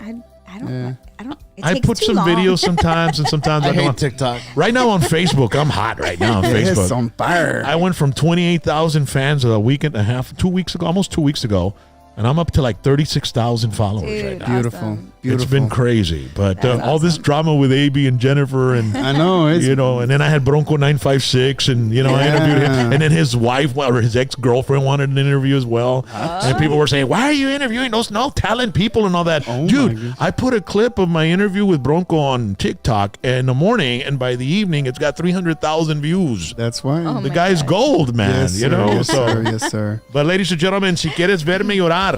Speaker 7: It
Speaker 1: I
Speaker 7: takes
Speaker 1: put
Speaker 7: too
Speaker 1: some
Speaker 7: long.
Speaker 1: videos sometimes, and sometimes I
Speaker 5: I hate
Speaker 1: don't.
Speaker 5: TikTok.
Speaker 1: Right now on Facebook, I'm hot right now on
Speaker 3: It's
Speaker 1: Facebook.
Speaker 3: on fire.
Speaker 1: I went from 28,000 fans a week and a half, 2 weeks ago, almost 2 weeks ago, and I'm up to like 36,000 followers
Speaker 7: Dude,
Speaker 1: right now.
Speaker 3: Beautiful.
Speaker 7: awesome.
Speaker 3: Beautiful.
Speaker 1: It's been crazy, but
Speaker 7: That's
Speaker 1: all this
Speaker 7: awesome.
Speaker 1: drama with AB and Jennifer, and
Speaker 3: I know. It's,
Speaker 1: and then I had Bronco 956, and I interviewed him, and then his wife or his ex-girlfriend wanted an interview as well, and people were saying, "Why are you interviewing those no talent people and all that?"
Speaker 3: Oh, my
Speaker 1: Dude,
Speaker 3: goodness.
Speaker 1: I put a clip of my interview with Bronco on TikTok in the morning, and by the evening, it's got 300,000 views.
Speaker 3: that's why.
Speaker 7: Oh,
Speaker 1: The
Speaker 7: my
Speaker 1: guy's
Speaker 7: God.
Speaker 1: gold, man.
Speaker 3: Yes, sir, yes,
Speaker 1: So.
Speaker 3: sir. Yes, sir.
Speaker 1: But ladies and gentlemen, si quieres verme llorar,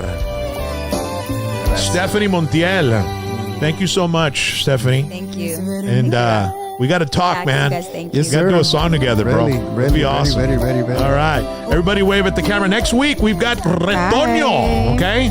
Speaker 1: Stephanie Montiel. Thank you so much, Stephanie.
Speaker 7: Thank you.
Speaker 1: And we got to talk,
Speaker 7: Yeah,
Speaker 1: man.
Speaker 7: you guys, thank
Speaker 3: Yes,
Speaker 1: We got to
Speaker 3: sir.
Speaker 1: do a song together, bro.
Speaker 3: Ready,
Speaker 1: It'd
Speaker 3: ready,
Speaker 1: be awesome.
Speaker 3: ready.
Speaker 1: All right. Everybody wave at the camera. Next week, we've got Retoño, okay?